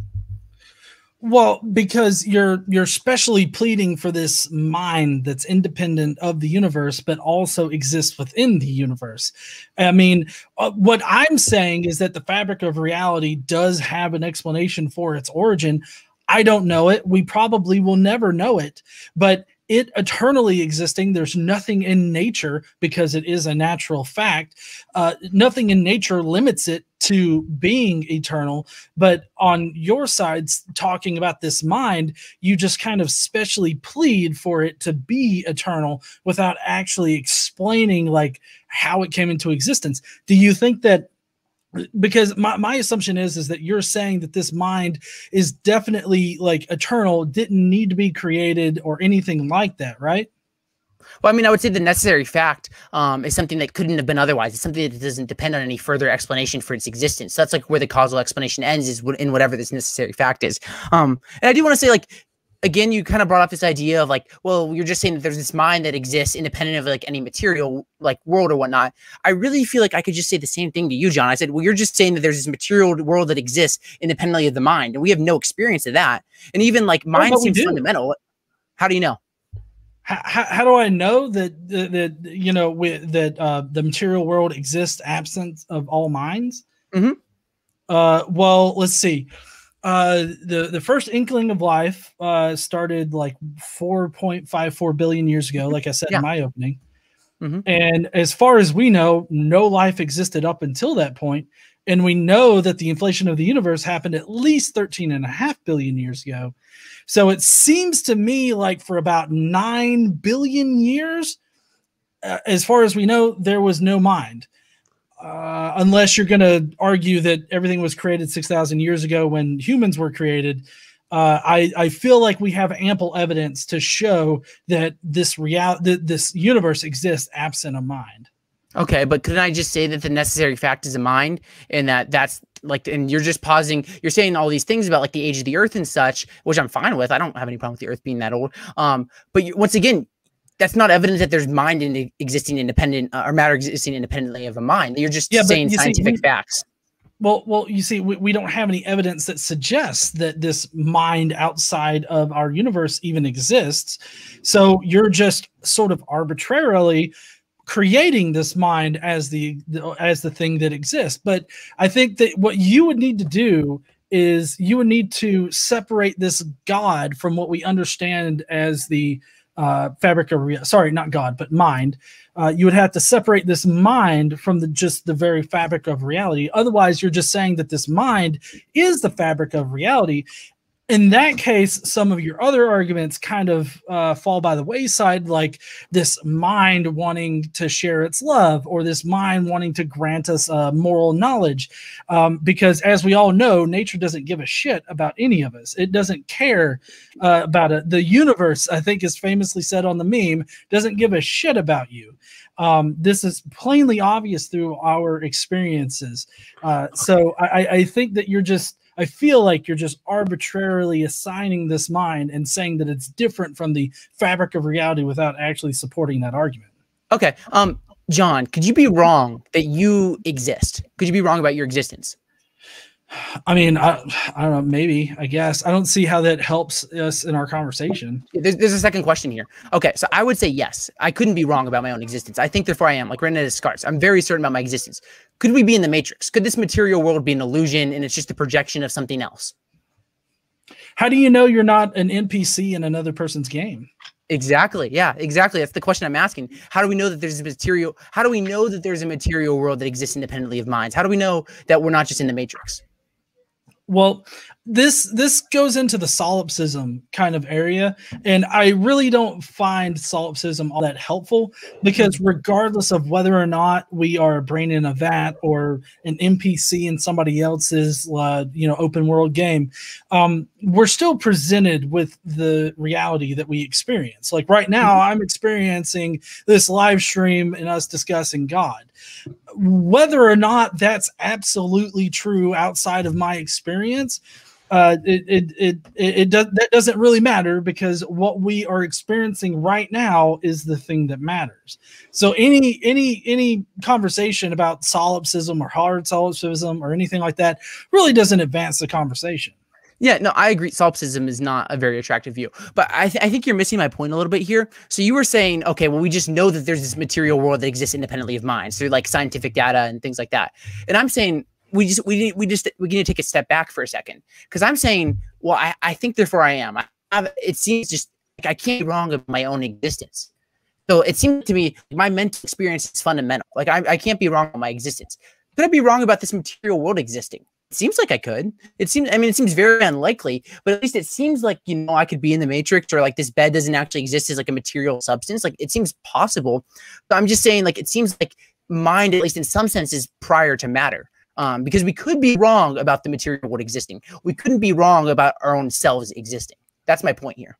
S4: Well, because you're specially pleading for this mind that's independent of the universe, but also exists within the universe. I mean, what I'm saying is that the fabric of reality does have an explanation for its origin. I don't know it. We probably will never know it, but it eternally existing, there's nothing in nature, because it is a natural fact. Nothing in nature limits it to being eternal. But on your side, talking about this mind, you just kind of specially plead for it to be eternal without actually explaining like how it came into existence. Do you think that, because my assumption is that you're saying that this mind is definitely like eternal, didn't need to be created or anything like that, right?
S3: Well, I mean, I would say the necessary fact is something that couldn't have been otherwise. It's something that doesn't depend on any further explanation for its existence. So that's like where the causal explanation ends, is in whatever this necessary fact is. And I do want to say, like, again, you kind of brought up this idea of like, well, you're just saying that there's this mind that exists independent of like any material like world or whatnot. I really feel like I could just say the same thing to you, John. I said, well, you're just saying that there's this material world that exists independently of the mind, and we have no experience of that. And even like mind seems fundamental. How do you know?
S4: How do I know that the material world exists absent of all minds?
S3: Mm-hmm.
S4: Well, let's see. The first inkling of life started like 4.54 billion years ago, like I said in my opening. And as far as we know, no life existed up until that point. And we know that the inflation of the universe happened at least 13.5 billion years ago. So it seems to me like for about 9 billion years, as far as we know, there was no mind. Unless you're going to argue that everything was created 6,000 years ago when humans were created. I feel like we have ample evidence to show that this universe exists absent a mind.
S3: Okay, but couldn't I just say that the necessary fact is a mind, and that's like, and you're just pausing, you're saying all these things about like the age of the earth and such, which I'm fine with. I don't have any problem with the earth being that old. But once again, that's not evidence that there's mind existing independent or matter existing independently of a mind. You're just saying scientific facts.
S4: Well, you see, we don't have any evidence that suggests that this mind outside of our universe even exists. So you're just sort of arbitrarily creating this mind as the thing that exists. But I think that what you would need to do is you would need to separate this God from what we understand as the fabric of reality. Sorry, not God, but mind. You would have to separate this mind from just the very fabric of reality. Otherwise, you're just saying that this mind is the fabric of reality. In that case, some of your other arguments kind of fall by the wayside, like this mind wanting to share its love, or this mind wanting to grant us moral knowledge. Because as we all know, nature doesn't give a shit about any of us. It doesn't care about it. The universe, I think, is famously said on the meme, doesn't give a shit about you. This is plainly obvious through our experiences. So I think that I feel like you're just arbitrarily assigning this mind and saying that it's different from the fabric of reality without actually supporting that argument.
S3: Okay. John, could you be wrong that you exist? Could you be wrong about your existence?
S4: I mean, I don't know, maybe, I guess. I don't see how that helps us in our conversation.
S3: There's a second question here. Okay, so I would say yes. I couldn't be wrong about my own existence. I think therefore I am, like René Descartes. I'm very certain about my existence. Could we be in the Matrix? Could this material world be an illusion and it's just a projection of something else?
S4: How do you know you're not an NPC in another person's game?
S3: Exactly. Yeah, exactly. That's the question I'm asking. How do we know that there's a material? How do we know that there's a material world that exists independently of minds? How do we know that we're not just in the Matrix?
S4: Well, this goes into the solipsism kind of area, and I really don't find solipsism all that helpful, because regardless of whether or not we are a brain in a vat or an NPC in somebody else's open world game, we're still presented with the reality that we experience. Like right now, I'm experiencing this live stream and us discussing God. Whether or not that's absolutely true outside of my experience, that doesn't really matter, because what we are experiencing right now is the thing that matters. So any conversation about solipsism or hard solipsism or anything like that really doesn't advance the conversation.
S3: Yeah, no, I agree. Solipsism is not a very attractive view, but I think you're missing my point a little bit here. So you were saying, okay, well, we just know that there's this material world that exists independently of minds through like scientific data and things like that. And I'm saying we need to take a step back for a second, because I'm saying, well, I think therefore I am. It seems just like I can't be wrong about my own existence. So it seems to me my mental experience is fundamental. Like I can't be wrong about my existence. Could I be wrong about this material world existing? It seems like I could. It seems very unlikely, but at least it seems like, I could be in the Matrix, or like this bed doesn't actually exist as like a material substance. Like it seems possible. But I'm just saying, like, it seems like mind, at least in some sense, is prior to matter. Because we could be wrong about the material world existing. We couldn't be wrong about our own selves existing. That's my point here.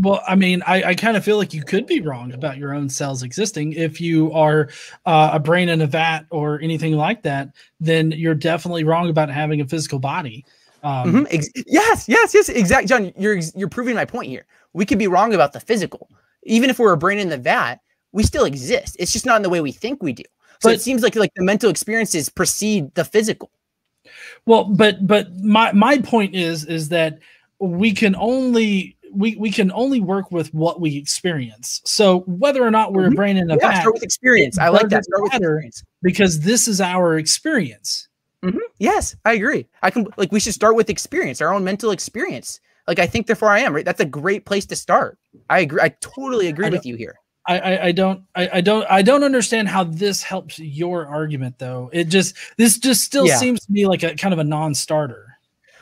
S4: Well, I mean, I kind of feel like you could be wrong about your own cells existing. If you are a brain in a vat or anything like that, then you're definitely wrong about having a physical body.
S3: Yes, exactly. John, you're proving my point here. We could be wrong about the physical. Even if we're a brain in the vat, we still exist. It's just not in the way we think we do. So it seems like the mental experiences precede the physical.
S4: Well, but my point is that we can only work with what we experience. So whether or not we're a brain in a vat,
S3: start with experience. I like that. Start with experience,
S4: because this is our experience.
S3: Yes, I agree. We should start with experience, our own mental experience. Like, I think therefore I am, right? That's a great place to start. I agree. I totally agree with you here.
S4: I don't understand how this helps your argument though. This just still seems to be like a kind of a non-starter.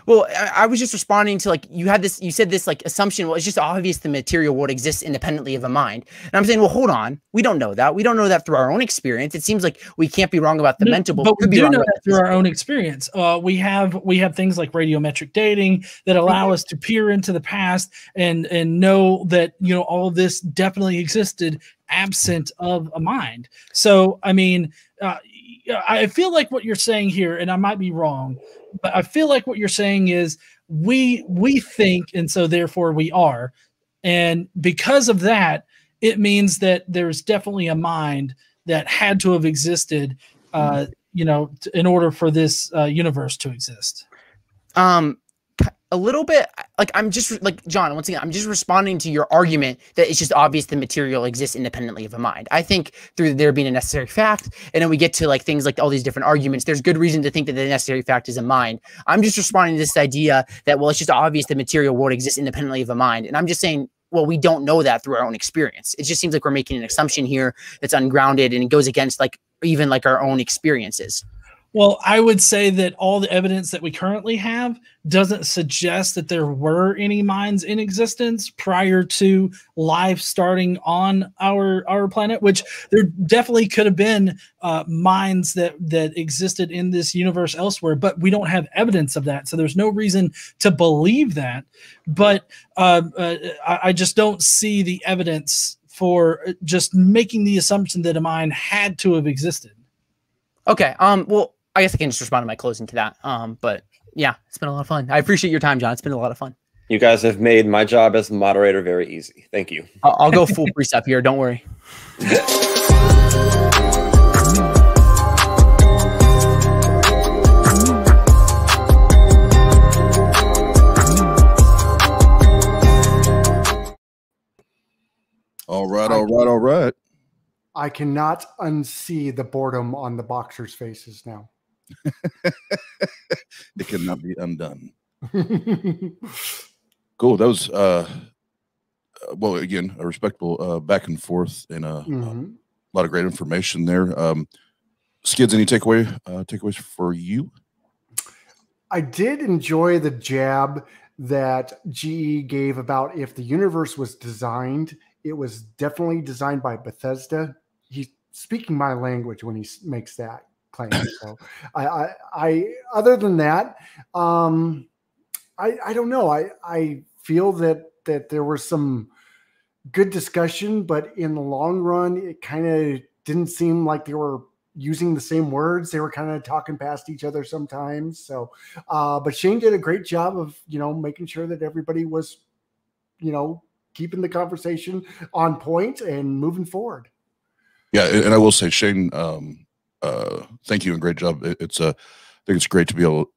S3: Well, I was just responding to, like, you said this like assumption. Well, it's just obvious the material world exists independently of a mind. And I'm saying, well, hold on. We don't know that. We don't know that through our own experience. It seems like we can't be wrong about the mental,
S4: but we do know that through our own experience. We have things like radiometric dating that allow us to peer into the past and know that, you know, all of this definitely existed absent of a mind. So, I mean, I feel like what you're saying here, and I might be wrong, but I feel like what you're saying is we think, and so therefore we are. And because of that, it means that there's definitely a mind that had to have existed, you know, in order for this universe to exist.
S3: A little bit, like, I'm just like, John, once again, I'm just responding to your argument that it's just obvious the material exists independently of a mind. I think through there being a necessary fact, and then we get to like things like all these different arguments, there's good reason to think that the necessary fact is a mind. I'm just responding to this idea that, well, it's just obvious the material world exists independently of a mind. And I'm just saying, well, we don't know that through our own experience. It just seems like we're making an assumption here that's ungrounded, and it goes against like even like our own experiences.
S4: Well, I would say that all the evidence that we currently have doesn't suggest that there were any minds in existence prior to life starting on our planet, which there definitely could have been minds that existed in this universe elsewhere, but we don't have evidence of that. So there's no reason to believe that. But I just don't see the evidence for just making the assumption that a mind had to have existed.
S3: Okay. Well, I guess I can just respond to my closing to that. But yeah, it's been a lot of fun. I appreciate your time, John. It's been a lot of fun.
S5: You guys have made my job as the moderator very easy. Thank you.
S3: I'll go full precept here. Don't worry.
S1: All right.
S2: I cannot unsee the boredom on the boxers' faces now.
S1: It cannot be undone. Cool. That was well, again, a respectable back and forth and a lot of great information there. Skids, any takeaways for you?
S2: I did enjoy the jab that GE gave about if the universe was designed, it was definitely designed by Bethesda. He's speaking my language when he makes that claim. So I other than that, I don't know. I feel that there was some good discussion, but in the long run, it kind of didn't seem like they were using the same words. They were kind of talking past each other sometimes. So, but Shane did a great job of, making sure that everybody was, keeping the conversation on point and moving forward.
S1: Yeah. And I will say, Shane, thank you and great job. I think it's great to be able,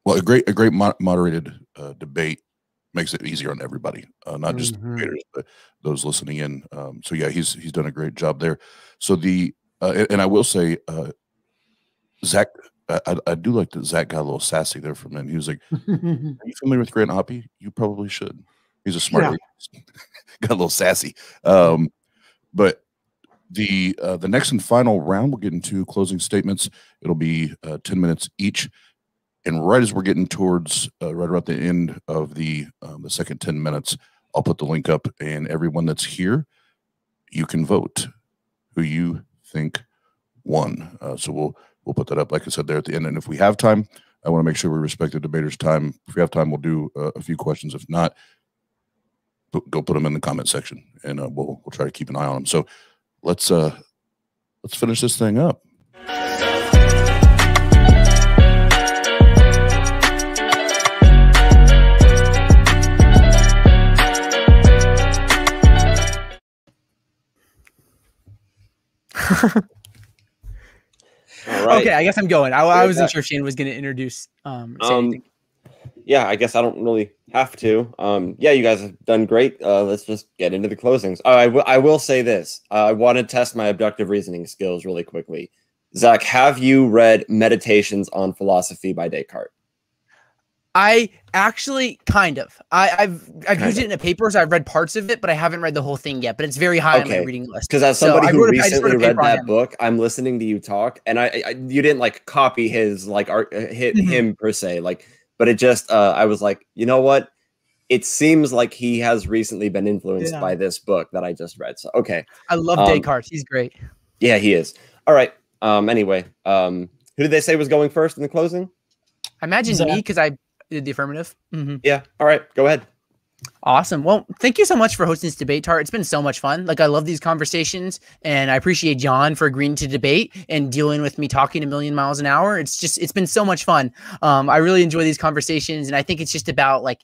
S1: a great moderated debate makes it easier on everybody, not just debaters, but those listening in. So yeah, he's done a great job there. So and I will say, Zach, I do like that Zach got a little sassy there from him. He was like, "Are you familiar with Grant Hoppy? You probably should. He's a smart guy." Got a little sassy. But the next and final round, we'll get into closing statements. It'll be 10 minutes each. And right as we're getting towards right around the end of the second 10 minutes, I'll put the link up, and everyone that's here, you can vote who you think won. So we'll put that up, like I said, there at the end. And if we have time, I want to make sure we respect the debaters' time. If we have time, we'll do a few questions. If not, go put them in the comment section, and we'll try to keep an eye on them. So let's finish this thing up.
S5: All right.
S3: Okay, I guess I'm going. I wasn't sure Shane was going to introduce.
S5: Yeah, I guess I don't really have to. Yeah, you guys have done great. Let's just get into the closings. I will say this. I want to test my abductive reasoning skills really quickly. Zach, have you read Meditations on Philosophy by Descartes?
S3: I actually kind of. I've used it in a paper, so I've read parts of it, but I haven't read the whole thing yet. But it's very high on my reading list.
S5: Because as somebody who recently read that book, I'm listening to you talk, and you didn't like copy his like hit him per se, like, but it just I was like, you know what? It seems like he has recently been influenced by this book that I just read. So okay,
S3: I love Descartes. He's great.
S5: Yeah, he is. All right. Anyway, who did they say was going first in the closing?
S3: I imagine me, because I did the affirmative.
S5: Yeah. All right. Go ahead.
S3: Awesome. Well, thank you so much for hosting this debate, TART. It's been so much fun. Like, I love these conversations, and I appreciate John for agreeing to debate and dealing with me talking a million miles an hour. It's been so much fun. I really enjoy these conversations, and I think it's just about like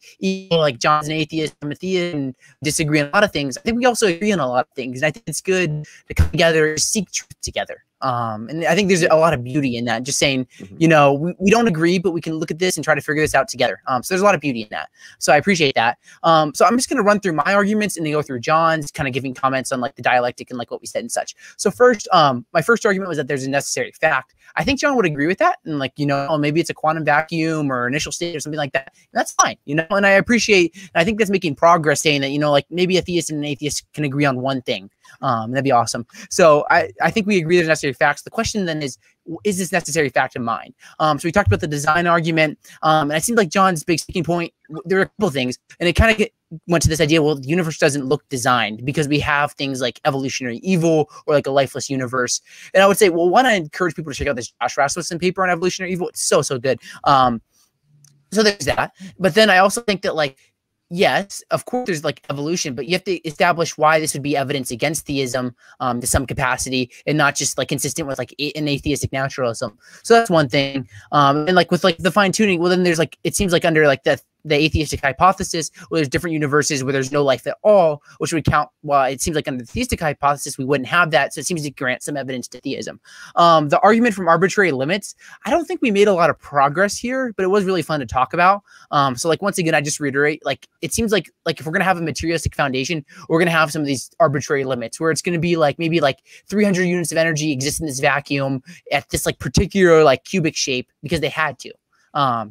S3: John's an atheist, I'm a theist, and disagree on a lot of things. I think we also agree on a lot of things, and I think it's good to come together and seek truth together. And I think there's a lot of beauty in that, just saying, you know, we don't agree, but we can look at this and try to figure this out together. So there's a lot of beauty in that. So I appreciate that. So I'm just going to run through my arguments and then go through John's, kind of giving comments on like the dialectic and like what we said and such. So first, my first argument was that there's a necessary fact. I think John would agree with that. And like, you know, oh, maybe it's a quantum vacuum or initial state or something like that. And that's fine, you know, and I appreciate, and I think that's making progress, saying that, you know, like maybe a theist and an atheist can agree on one thing. That'd be awesome. So I think we agree there's necessary facts. The question then is this necessary fact in mind? So we talked about the design argument, and it seemed like John's big sticking point, there are a couple of things, and it kind of went to this idea, well, the universe doesn't look designed because we have things like evolutionary evil or like a lifeless universe. And I would say, well, one, I encourage people to check out this Josh Rasmussen paper on evolutionary evil. It's so good. So there's that. But then I also think that, like, yes, of course there's like evolution, but you have to establish why this would be evidence against theism to some capacity, and not just like consistent with like an atheistic naturalism. So that's one thing. And like with like the fine tuning, well, then there's like, it seems like under like the atheistic hypothesis, where there's different universes where there's no life at all, which would count. Well, it seems like under the theistic hypothesis, we wouldn't have that. So it seems to grant some evidence to theism. The argument from arbitrary limits, I don't think we made a lot of progress here, but it was really fun to talk about. So like, once again, I just reiterate, like, it seems like if we're going to have a materialistic foundation, we're going to have some of these arbitrary limits where it's going to be like, maybe like 300 units of energy exist in this vacuum at this like particular like cubic shape because they had to.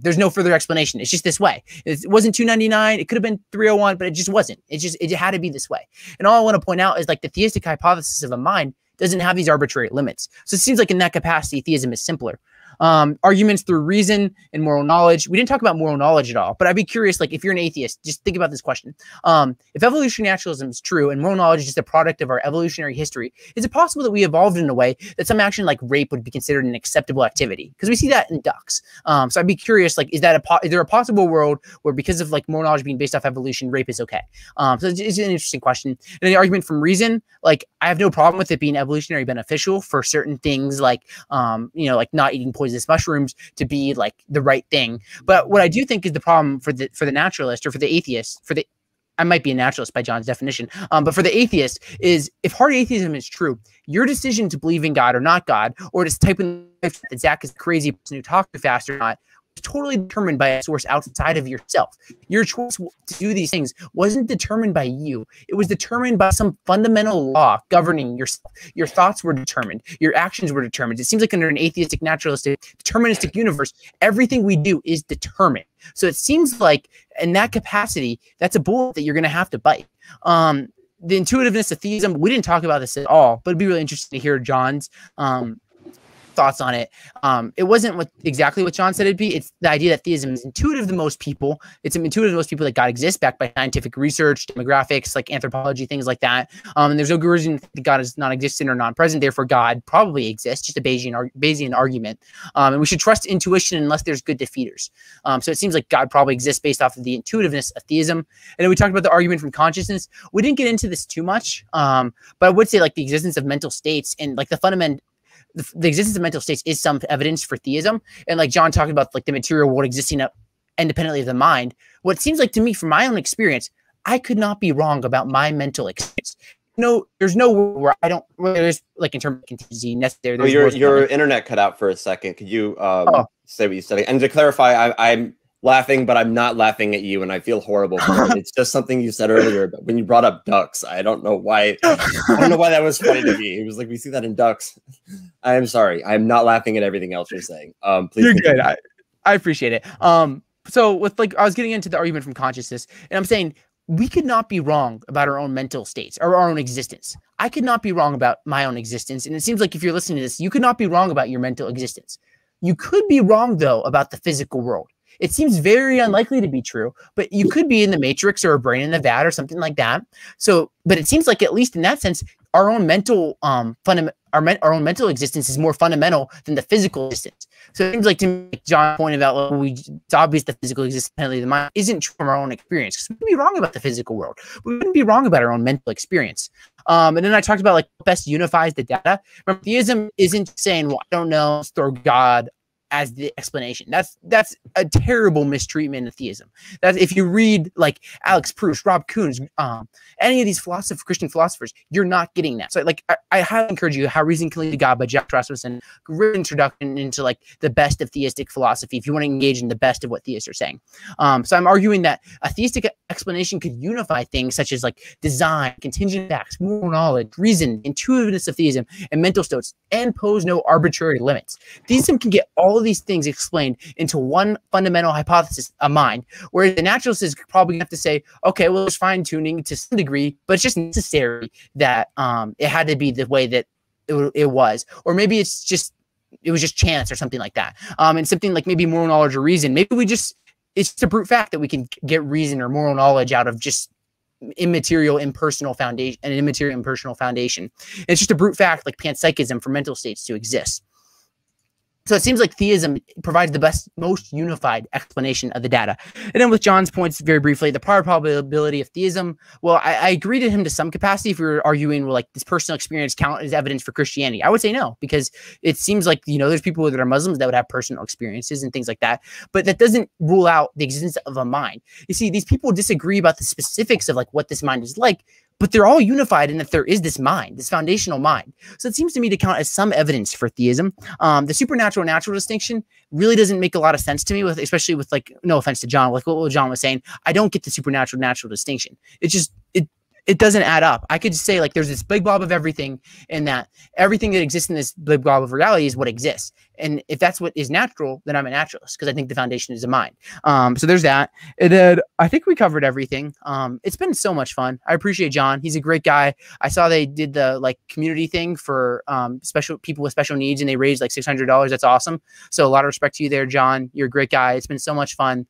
S3: There's no further explanation. It's just this way. It wasn't 299. It could have been 301, but it just wasn't. It had to be this way. And all I want to point out is like the theistic hypothesis of a mind doesn't have these arbitrary limits. So it seems like in that capacity, theism is simpler. Arguments through reason and moral knowledge. We didn't talk about moral knowledge at all, but I'd be curious, like, if you're an atheist, just think about this question. If evolutionary naturalism is true and moral knowledge is just a product of our evolutionary history, is it possible that we evolved in a way that some action like rape would be considered an acceptable activity? Because we see that in ducks. So I'd be curious, like, is there a possible world where, because of like moral knowledge being based off evolution, rape is okay? So it's an interesting question. And the argument from reason, like, I have no problem with it being evolutionary beneficial for certain things, like, you know, like not eating poisonous mushrooms to be like the right thing. But what I do think is the problem for the naturalist, or for the atheist, I might be a naturalist by John's definition, but for the atheist, is if hard atheism is true, your decision to believe in God or not God, or to type in that Zach is a crazy person who talks too fast or not, is totally determined by a source outside of yourself. Your choice to do these things wasn't determined by you. It was determined by some fundamental law governing yourself. Your thoughts were determined. Your actions were determined. It seems like under an atheistic, naturalistic, deterministic universe, everything we do is determined. So it seems like in that capacity, that's a bullet that you're going to have to bite. The intuitiveness of theism, we didn't talk about this at all, but it'd be really interesting to hear John's thoughts on it. It wasn't exactly what John said it'd be. It's the idea that theism is intuitive to most people. It's intuitive to most people that God exists, backed by scientific research, demographics, like anthropology, things like that. And there's no reason that God is non-existent or non-present. Therefore, God probably exists, just a Bayesian argument. And we should trust intuition unless there's good defeaters. So it seems like God probably exists based off of the intuitiveness of theism. And then we talked about the argument from consciousness. We didn't get into this too much, but I would say like the existence of mental states and like the existence of mental states is some evidence for theism. And like John talked about like the material world existing independently of the mind. What seems like to me, from my own experience, I could not be wrong about my mental experience. No, there's no where there's like in terms of contingency necessary.
S5: Your internet cut out for a second. Could you say what you said? And to clarify, I'm laughing, but I'm not laughing at you, and I feel horrible for it. It's just something you said earlier, but when you brought up ducks, I don't know why. I don't know why that was funny to me. It was like, we see that in ducks. I am sorry. I'm not laughing at everything else you're saying. Please.
S3: You're good. I appreciate it. So with like, I was getting into the argument from consciousness, and I'm saying we could not be wrong about our own mental states or our own existence. I could not be wrong about my own existence. And it seems like if you're listening to this, you could not be wrong about your mental existence. You could be wrong, though, about the physical world. It seems very unlikely to be true, but you could be in the Matrix or a brain in the vat or something like that. So, but it seems like, at least in that sense, our own mental our own mental existence is more fundamental than the physical existence. So it seems like, to me, like John pointed out, like, it's obvious the physical existence of the mind isn't true from our own experience, because we can be wrong about the physical world. We wouldn't be wrong about our own mental experience. And then I talked about like what best unifies the data. Remember, theism isn't saying, well, I don't know, let's throw God as the explanation. That's a terrible mistreatment of theism. That if you read like Alex Proust, Rob Koons, any of these Christian philosophers, you're not getting that. So like I highly encourage you, How Reason Can Lead to God by Jack Rasmussen, great introduction into like the best of theistic philosophy if you want to engage in the best of what theists are saying. So I'm arguing that a theistic explanation could unify things such as like design, contingent facts, moral knowledge, reason, intuitiveness of theism, and mental states, and pose no arbitrary limits. Theism can get all of these things explained into one fundamental hypothesis of mind, whereas the naturalist is probably going to have to say, okay, well, there's fine tuning to some degree, but it's just necessary that it had to be the way that it was, or maybe it was just chance or something like that. And something like maybe moral knowledge or reason, maybe it's just a brute fact that we can get reason or moral knowledge out of just immaterial impersonal foundation. It's just a brute fact, like panpsychism, for mental states to exist. So it seems like theism provides the best, most unified explanation of the data. And then with John's points, very briefly, the prior probability of theism. Well, I agree to him to some capacity if we were arguing, well, like, this personal experience count as evidence for Christianity. I would say no, because it seems like, there's people that are Muslims that would have personal experiences and things like that. But that doesn't rule out the existence of a mind. You see, these people disagree about the specifics of like what this mind is like, but they're all unified in that there is this mind, this foundational mind. So it seems to me to count as some evidence for theism. The supernatural natural distinction really doesn't make a lot of sense to me, especially with, like, no offense to John, like what John was saying. I don't get the supernatural natural distinction. It doesn't add up. I could say, like, there's this big blob of everything, and that everything that exists in this big blob of reality is what exists. And if that's what is natural, then I'm a naturalist, because I think the foundation is a mind. So there's that. And then I think we covered everything. It's been so much fun. I appreciate John. He's a great guy. I saw they did the like community thing for special people with special needs, and they raised like $600. That's awesome. So a lot of respect to you there, John. You're a great guy. It's been so much fun.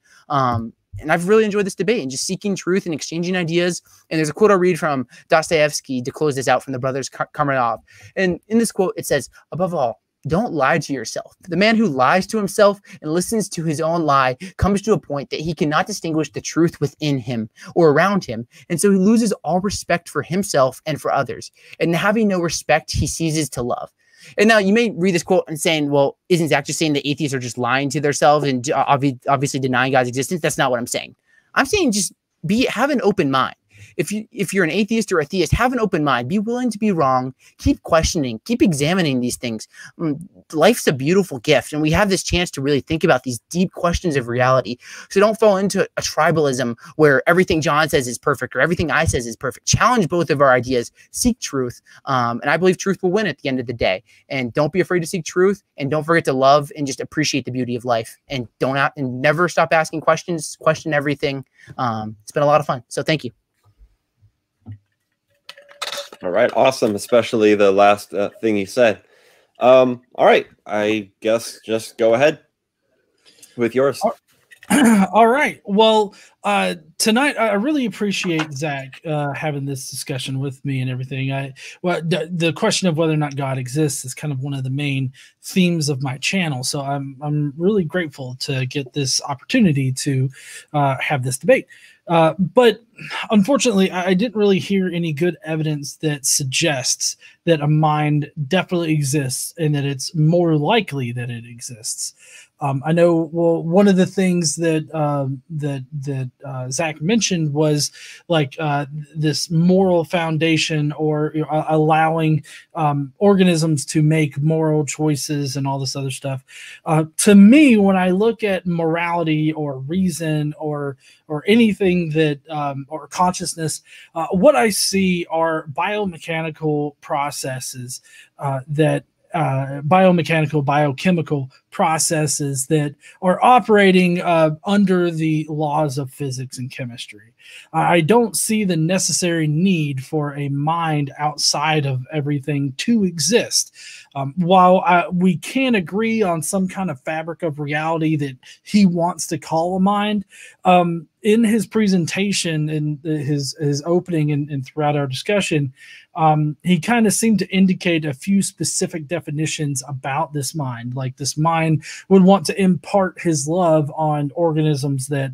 S3: And I've really enjoyed this debate and just seeking truth and exchanging ideas. And there's a quote I'll read from Dostoevsky to close this out from the brothers Karamazov. And in this quote, it says, above all, don't lie to yourself. The man who lies to himself and listens to his own lie comes to a point that he cannot distinguish the truth within him or around him. And so he loses all respect for himself and for others. And having no respect, he ceases to love. And now you may read this quote and saying, well, isn't Zach just saying that atheists are just lying to themselves and obviously denying God's existence? That's not what I'm saying. I'm saying just have an open mind. If you're an atheist or a theist, have an open mind. Be willing to be wrong. Keep questioning. Keep examining these things. Life's a beautiful gift, and we have this chance to really think about these deep questions of reality. So don't fall into a tribalism where everything John says is perfect or everything I says is perfect. Challenge both of our ideas. Seek truth, and I believe truth will win at the end of the day. And don't be afraid to seek truth, and don't forget to love and just appreciate the beauty of life. And never stop asking questions. Question everything. It's been a lot of fun. So thank you.
S5: All right, awesome, especially the last thing he said. All right, I guess just go ahead with yours.
S4: All right. Well, tonight I really appreciate Zach having this discussion with me and everything. The question of whether or not God exists is kind of one of the main themes of my channel. So I'm really grateful to get this opportunity to have this debate. But unfortunately, I didn't really hear any good evidence that suggests that a mind definitely exists and that it's more likely that it exists. I know, well, one of the things that Zach mentioned was like this moral foundation, or allowing organisms to make moral choices and all this other stuff. To me, when I look at morality or reason or anything that or consciousness, what I see are biomechanical processes that biochemical processes that are operating under the laws of physics and chemistry. I don't see the necessary need for a mind outside of everything to exist. While we can agree on some kind of fabric of reality that he wants to call a mind, in his presentation and his opening and throughout our discussion, he kind of seemed to indicate a few specific definitions about this mind. Like this mind would want to impart his love on organisms that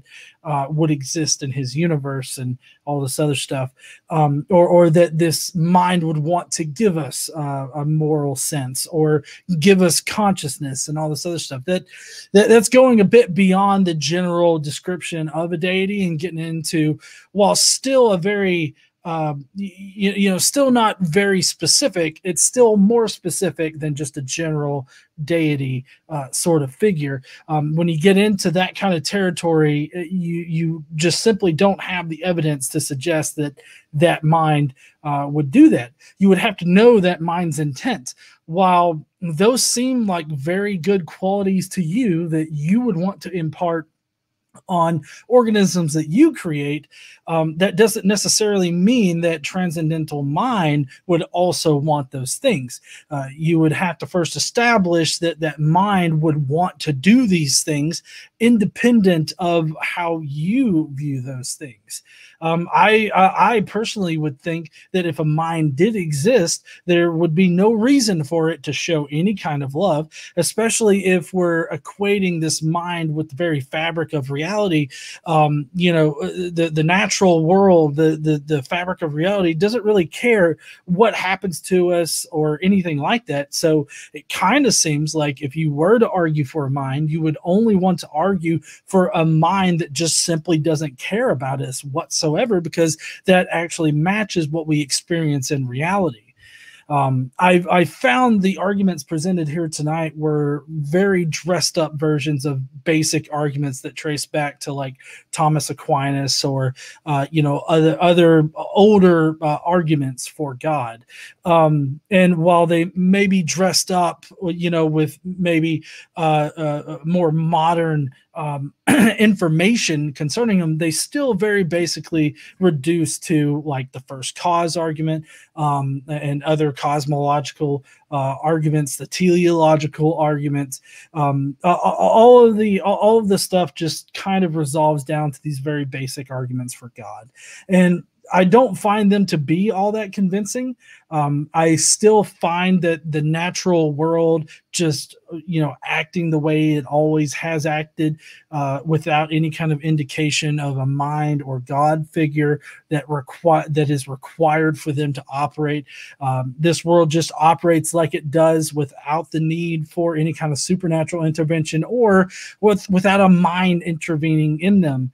S4: would exist in his universe and all this other stuff, or that this mind would want to give us a moral sense or give us consciousness and all this other stuff. That's going a bit beyond the general description of a deity and getting into, while still a very still not very specific, it's still more specific than just a general deity sort of figure. When you get into that kind of territory, you just simply don't have the evidence to suggest that that mind would do that. You would have to know that mind's intent. While those seem like very good qualities to you that you would want to impart on organisms that you create, that doesn't necessarily mean that transcendental mind would also want those things. You would have to first establish that that mind would want to do these things independent of how you view those things. I personally would think that if a mind did exist, there would be no reason for it to show any kind of love, especially if we're equating this mind with the very fabric of reality. The natural world, the fabric of reality doesn't really care what happens to us or anything like that. So it kind of seems like if you were to argue for a mind, you would only want to argue for a mind that just simply doesn't care about us whatsoever, because that actually matches what we experience in reality. I found the arguments presented here tonight were very dressed up versions of basic arguments that trace back to like Thomas Aquinas or other older arguments for God. And while they may be dressed up, with maybe more modern information concerning them, they still very basically reduce to like the first cause argument and other cosmological arguments, the teleological arguments. All of the stuff just kind of resolves down to these very basic arguments for God. And I don't find them to be all that convincing. I still find that the natural world just, acting the way it always has acted, without any kind of indication of a mind or God figure that is required for them to operate. This world just operates like it does without the need for any kind of supernatural intervention or without a mind intervening in them.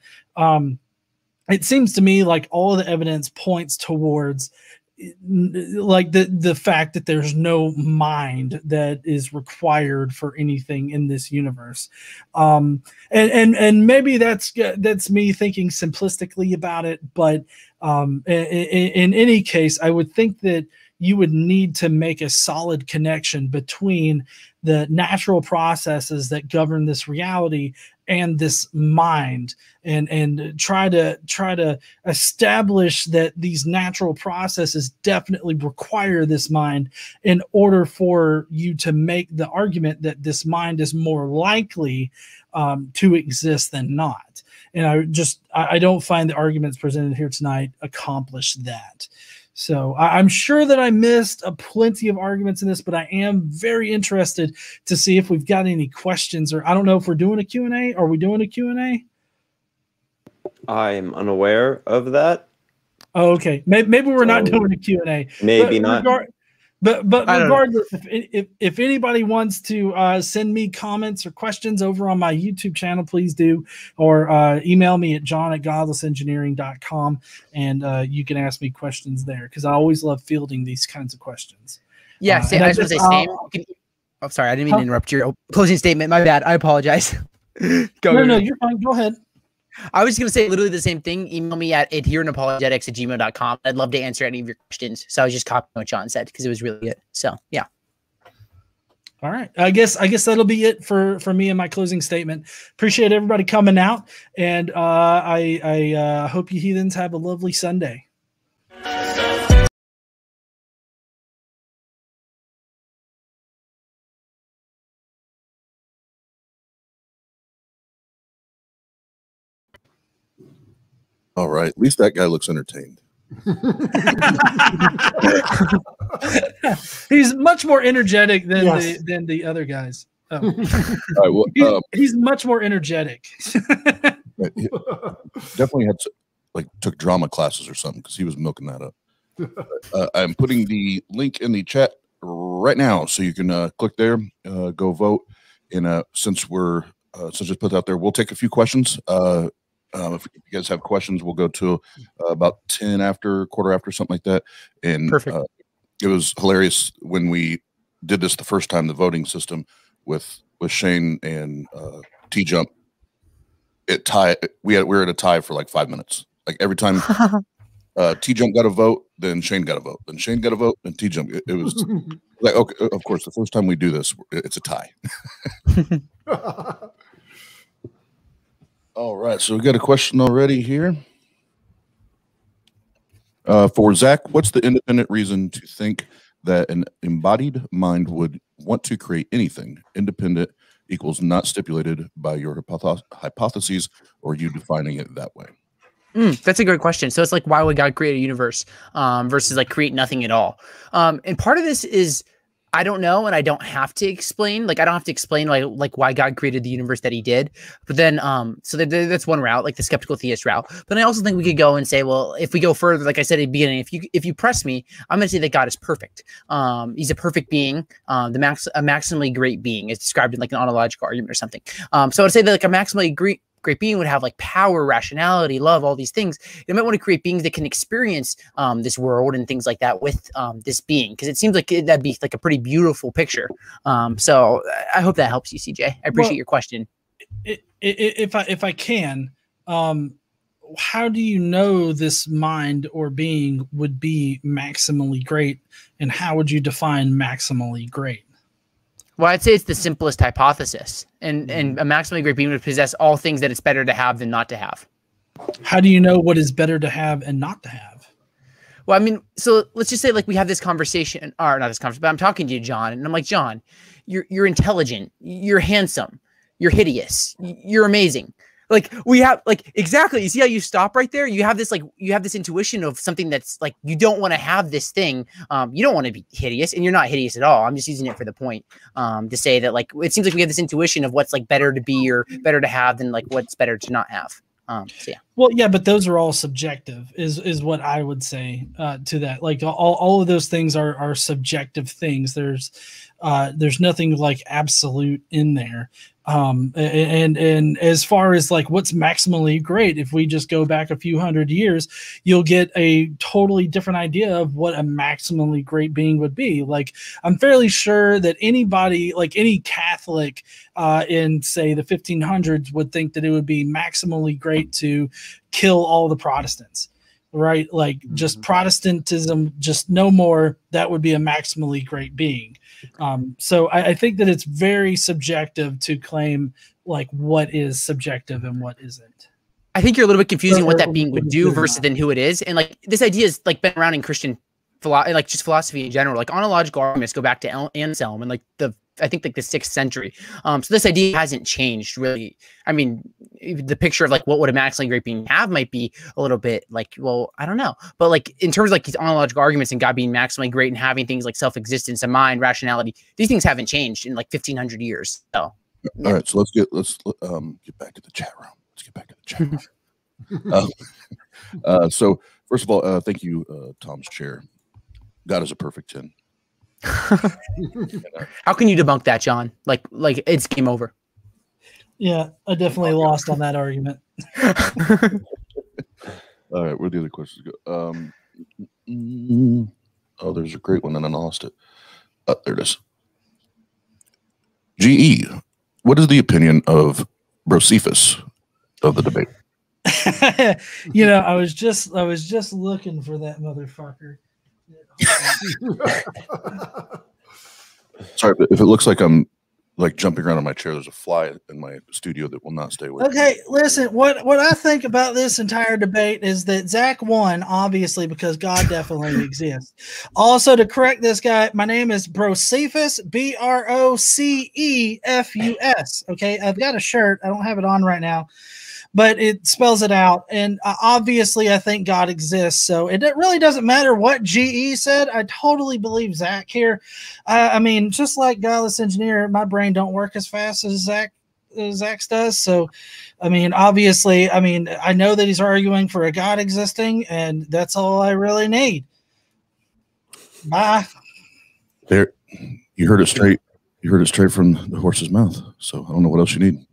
S4: It seems to me like all the evidence points towards like the fact that there's no mind that is required for anything in this universe. And maybe that's me thinking simplistically about it. But in any case, I would think that you would need to make a solid connection between the natural processes that govern this reality and this mind, and try to establish that these natural processes definitely require this mind in order for you to make the argument that this mind is more likely to exist than not. And I don't find the arguments presented here tonight accomplish that. So I'm sure that I missed a plenty of arguments in this, but I am very interested to see if we've got any questions, or I don't know if we're doing a Q&A. Are we doing a Q&A?
S5: I'm unaware of that.
S4: Oh, okay. Maybe we're not doing a Q&A.
S5: Maybe not.
S4: But regardless, if anybody wants to send me comments or questions over on my YouTube channel, please do, or email me at john@godlessengineering.com, and you can ask me questions there, because I always love fielding these kinds of questions.
S3: Yeah, I just want to say same. Oh, sorry, I didn't mean to interrupt your closing statement. My bad. I apologize.
S4: No, you're fine. Go ahead.
S3: I was just going to say literally the same thing. Email me at adherentapologetics@gmail.com. I'd love to answer any of your questions. So I was just copying what John said because it was really good. So, yeah.
S4: All right. I guess that'll be it for me and my closing statement. Appreciate everybody coming out. And I hope you heathens have a lovely Sunday.
S1: All right. At least that guy looks entertained.
S4: He's much more energetic than the other guys. Oh.
S1: All right, well,
S4: he's much more energetic.
S1: Definitely took drama classes or something, because he was milking that up. I'm putting the link in the chat right now, so you can click there, go vote. And since it's put out there, we'll take a few questions. If you guys have questions, we'll go to about 10 after, quarter after, something like that. And
S3: perfect.
S1: It was hilarious when we did this the first time, the voting system with Shane and T-Jump. We were at a tie for like 5 minutes. Like every time T-Jump got a vote, then Shane got a vote, then Shane got a vote, then T-Jump. It was like, okay, of course, the first time we do this, it's a tie. All right, so we got a question already here. For Zach, what's the independent reason to think that an embodied mind would want to create anything? Independent equals not stipulated by your hypotheses or you defining it that way.
S3: That's a great question. So it's like, why would God create a universe versus like create nothing at all? And part of this is, I don't know, and I don't have to explain. Like, I don't have to explain like why God created the universe that He did. But then, so that's one route, like the skeptical theist route. But I also think we could go and say, well, if we go further, like I said at the beginning, if you press me, I'm going to say that God is perfect. He's a perfect being, a maximally great being, is described in like an ontological argument or something. So I'd say that like a maximally great being would have like power, rationality, love, all these things. They might want to create beings that can experience this world and things like that with this being, because it seems like that'd be like a pretty beautiful picture. So I hope that helps you, CJ. I appreciate your question.
S4: If I can, how do you know this mind or being would be maximally great, and how would you define maximally great?
S3: Well, I'd say it's the simplest hypothesis, and a maximally great being would possess all things that it's better to have than not to have.
S4: How do you know what is better to have and not to have?
S3: Well, I mean, so let's just say like we have this conversation, or not this conversation, but I'm talking to you, John, and I'm like, John, you're intelligent, you're handsome, you're hideous, you're amazing. Like we have like, exactly. You see how you stop right there? You have this intuition of something that's like, you don't want to have this thing. You don't want to be hideous, and you're not hideous at all. I'm just using it for the point to say that like, it seems like we have this intuition of what's like better to be or better to have than like what's better to not have. So yeah.
S4: Well, yeah, but those are all subjective is what I would say to that. Like all of those things are subjective things. There's nothing like absolute in there. And as far as like what's maximally great, if we just go back a few hundred years, you'll get a totally different idea of what a maximally great being would be. Like, I'm fairly sure that anybody, like any Catholic in say the 1500s, would think that it would be maximally great to kill all the Protestants, right? Like just Protestantism, just no more. That would be a maximally great being. So I think that it's very subjective to claim like what is subjective and what isn't.
S3: I think you're a little bit confusing what that being would do versus then who it is. And like this idea is like been around in Christian like just philosophy in general. Like ontological arguments go back to Anselm and like I think like the 6th century. So this idea hasn't changed really. I mean, the picture of like what would a maximally great being have might be a little bit like, well, I don't know. But like in terms of like these ontological arguments and God being maximally great and having things like self-existence, a mind, rationality, these things haven't changed in like 1500 years. So yeah.
S1: All right, so let's get back to the chat room. Let's get back to the chat room. So first of all, thank you, Tom's chair. God is a perfect 10.
S3: How can you debunk that, John? Like it's game over.
S4: Yeah, I definitely lost on that argument.
S1: All right, where the other questions go? Oh, there's a great one, and I lost it. There it is. GE, what is the opinion of Brocephus of the debate?
S4: You know, I was just looking for that motherfucker.
S1: Sorry, but if it looks like I'm like jumping around on my chair, there's a fly in my studio that will not stay with me.
S4: Okay, listen, what I think about this entire debate is that Zach won, obviously, because God definitely exists. Also, to correct this guy, my name is Brocephus, Brocefus. Okay, I've got a shirt. I don't have it on right now, but it spells it out. And obviously, I think God exists. So it really doesn't matter what GE said. I totally believe Zach here. I mean, just like Godless Engineer, my brain don't work as fast as Zach's does. So, I mean, obviously, I mean, I know that he's arguing for a God existing, and that's all I really need. Bye.
S1: There, you heard it straight. You heard it straight from the horse's mouth. So I don't know what else you need.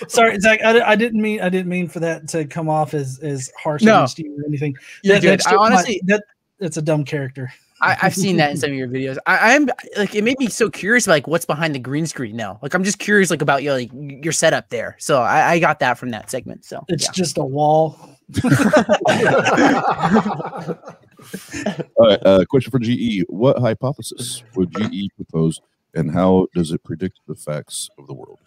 S4: Sorry, Zach. I didn't mean for that to come off as harsh against you or anything.
S3: You're good. I honestly,
S4: that's a dumb character.
S3: I've seen that in some of your videos. I'm like, it made me so curious about like what's behind the green screen now. Like, I'm just curious like about your your setup there. So I got that from that segment. So
S4: it's just a wall.
S1: All right. Question for GE: what hypothesis would GE propose, and how does it predict the facts of the world?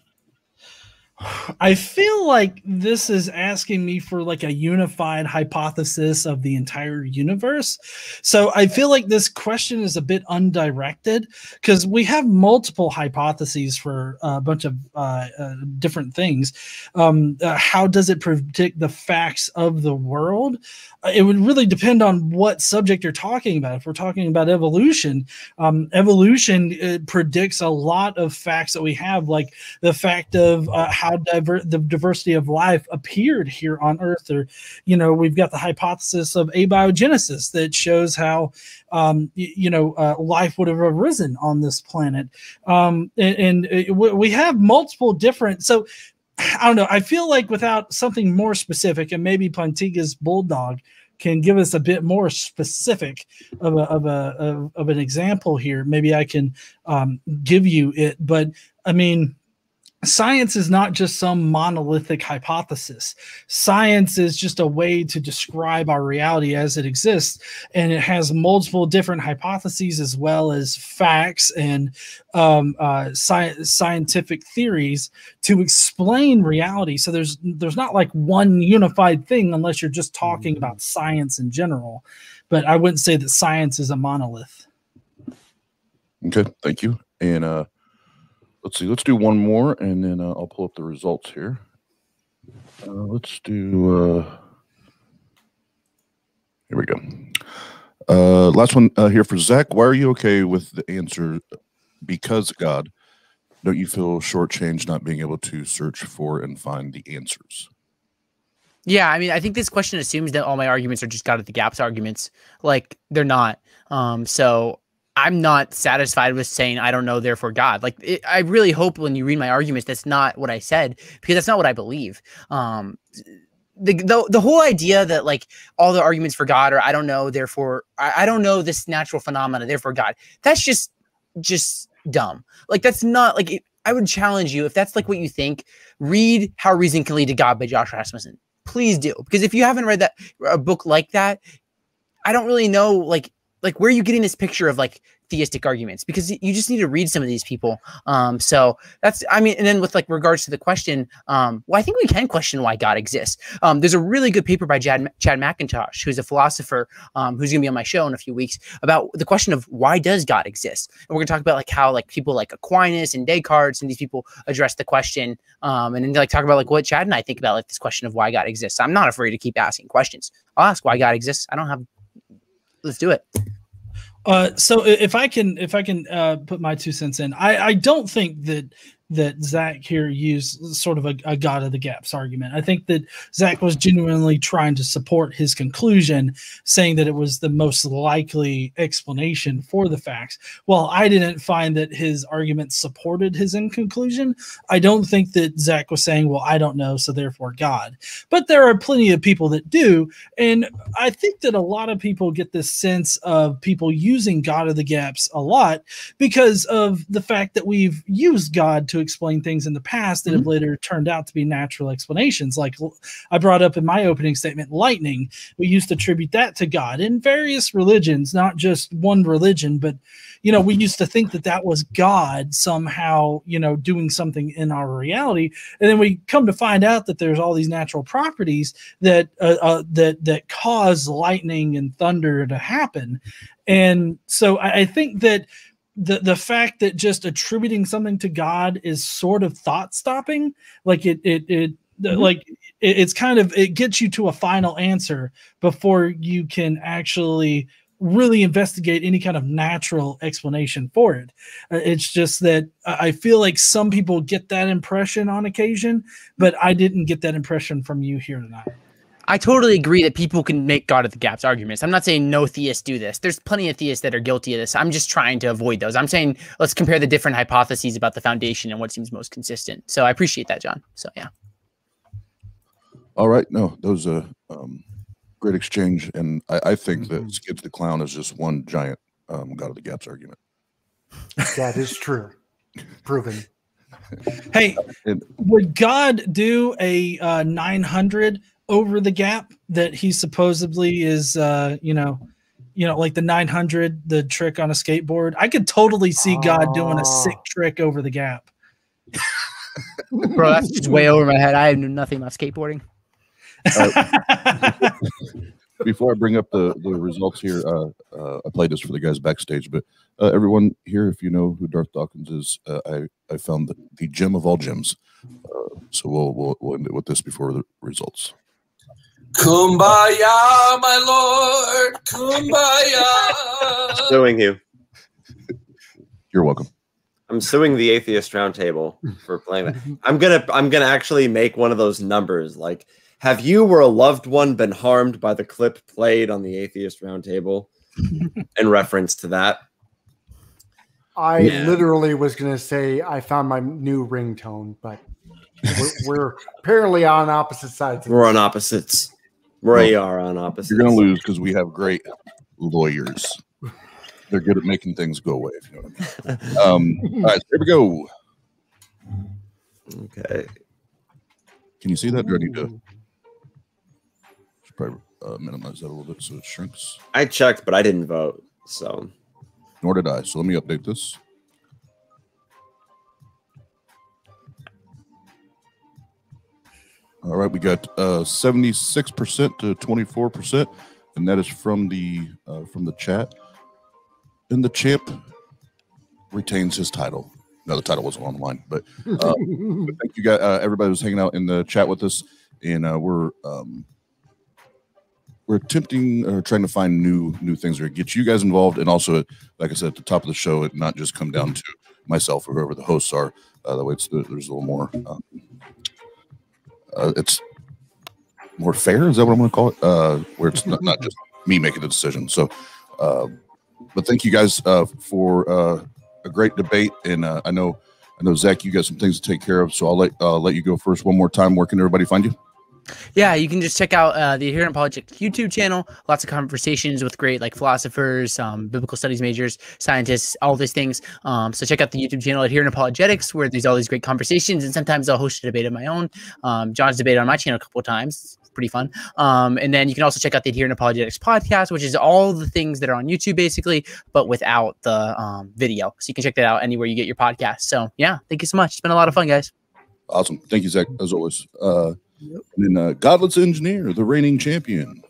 S4: I feel like this is asking me for like a unified hypothesis of the entire universe. So I feel like this question is a bit undirected because we have multiple hypotheses for a bunch of different things. How does it predict the facts of the world? It would really depend on what subject you're talking about. If we're talking about evolution, evolution predicts a lot of facts that we have, like the fact of how the diversity of life appeared here on Earth. Or, you know, we've got the hypothesis of abiogenesis that shows how, life would have arisen on this planet. We have multiple different, so I don't know. I feel like without something more specific, and maybe Plantiga's Bulldog can give us a bit more specific of an example here. Maybe I can give you it. But I mean, science is not just some monolithic hypothesis. Science is just a way to describe our reality as it exists, and it has multiple different hypotheses as well as facts and scientific theories to explain reality. So there's not like one unified thing unless you're just talking about science in general. But I wouldn't say that science is a monolith.
S1: Okay, thank you. And let's see. Let's do one more, and then I'll pull up the results here. Let's do. Here we go. Last one here for Zach. Why are you okay with the answer? Because God, don't you feel shortchanged not being able to search for and find the answers?
S3: Yeah, I mean, I think this question assumes that all my arguments are just God at the gaps arguments. Like, they're not. So I'm not satisfied with saying I don't know, therefore God. Like, I really hope when you read my arguments, that's not what I said, because that's not what I believe. The whole idea that like all the arguments for God are I don't know, therefore I don't know this natural phenomena, therefore God. That's just dumb. Like, that's not like I would challenge you, if that's like what you think, read How Reason Can Lead to God by Josh Rasmussen. Please do, because if you haven't read a book like that, I don't really know like where are you getting this picture of like theistic arguments, because you just need to read some of these people. So that's, I mean, and then with like regards to the question, well, I think we can question why God exists. There's a really good paper by Chad McIntosh, who's a philosopher, who's gonna be on my show in a few weeks, about the question of why does God exist? And we're gonna talk about like how like people like Aquinas and Descartes and these people address the question, and then like talk about like what Chad and I think about like this question of why God exists. I'm not afraid to keep asking questions. I'll ask why God exists. Let's do it.
S4: So if I can put my 2 cents in, I don't think that that Zach here used sort of a God of the gaps argument. I think that Zach was genuinely trying to support his conclusion, saying that it was the most likely explanation for the facts. While I didn't find that his argument supported his end conclusion, I don't think that Zach was saying, well, I don't know, so therefore God. But there are plenty of people that do. And I think that a lot of people get this sense of people using God of the gaps a lot because of the fact that we've used God to explain things in the past that have later turned out to be natural explanations. Like I brought up in my opening statement, lightning. We used to attribute that to God in various religions, not just one religion, but we used to think that that was God somehow, doing something in our reality. And then we come to find out that there's all these natural properties that that cause lightning and thunder to happen. And so I think that the fact that just attributing something to God is sort of thought stopping, like it's kind of, it gets you to a final answer before you can actually really investigate any kind of natural explanation for it. It's just that I feel like some people get that impression on occasion, but I didn't get that impression from you here tonight.
S3: I totally agree that people can make God of the gaps arguments. I'm not saying no theists do this. There's plenty of theists that are guilty of this. I'm just trying to avoid those. I'm saying let's compare the different hypotheses about the foundation and what seems most consistent. So I appreciate that, John. So yeah.
S1: All right. No, those great exchange, and I think that Skids the Clown is just one giant God of the gaps argument.
S2: That is true. Proven.
S4: Hey, would God do a 900 over the gap that he supposedly is, like the 900, the trick on a skateboard? I could totally see God doing a sick trick over the gap.
S3: Bro, that's just way over my head. I know nothing about skateboarding.
S1: Before I bring up the results here, I played this for the guys backstage, but everyone here, if you know who Darth Dawkins is, I found the gem of all gems. So we'll end it with this before the results.
S6: Kumbaya, my lord, kumbaya.
S5: Suing you.
S1: You're welcome.
S5: I'm suing the Atheist Roundtable for playing that. I'm gonna actually make one of those numbers. Like, have you or a loved one been harmed by the clip played on the Atheist Roundtable? In reference to that,
S2: I literally was gonna say I found my new ringtone, but we're apparently on opposite sides.
S5: We're on opposites. We are on opposites.
S1: You're gonna lose because we have great lawyers. They're good at making things go away, if you know what I mean. All right, here we go.
S5: Okay.
S1: Can you see that? Do I need to probably minimize that a little bit so it shrinks?
S5: I checked, but I didn't vote, so.
S1: Nor did I. So let me update this. All right, we got 76% to 24%, and that is from the chat. And the champ retains his title. No, the title wasn't on the line, but thank you guys. Everybody was hanging out in the chat with us, and we're attempting trying to find new things that get you guys involved, and also, like I said at the top of the show, it not just come down to myself or whoever the hosts are. That way, there's a little more. It's more fair. Is that what I'm going to call it? Where it's not just me making the decision. So, but thank you guys for a great debate. And I know Zach, you got some things to take care of. So I'll let you go first one more time. Where can everybody find you?
S3: Yeah, you can just check out the Adherent Apologetics YouTube channel. Lots of conversations with great philosophers, biblical studies majors, scientists, all these things. So check out the YouTube channel Adherent Apologetics, where there's all these great conversations. And sometimes I'll host a debate of my own. John's debated on my channel a couple of times. It's pretty fun. And then you can also check out the Adherent Apologetics podcast, which is all the things that are on YouTube basically, but without the video. So you can check that out anywhere you get your podcast. So yeah, thank you so much. It's been a lot of fun, guys.
S1: Awesome. Thank you, Zach, as always. And then Godless Engineer, the reigning champion.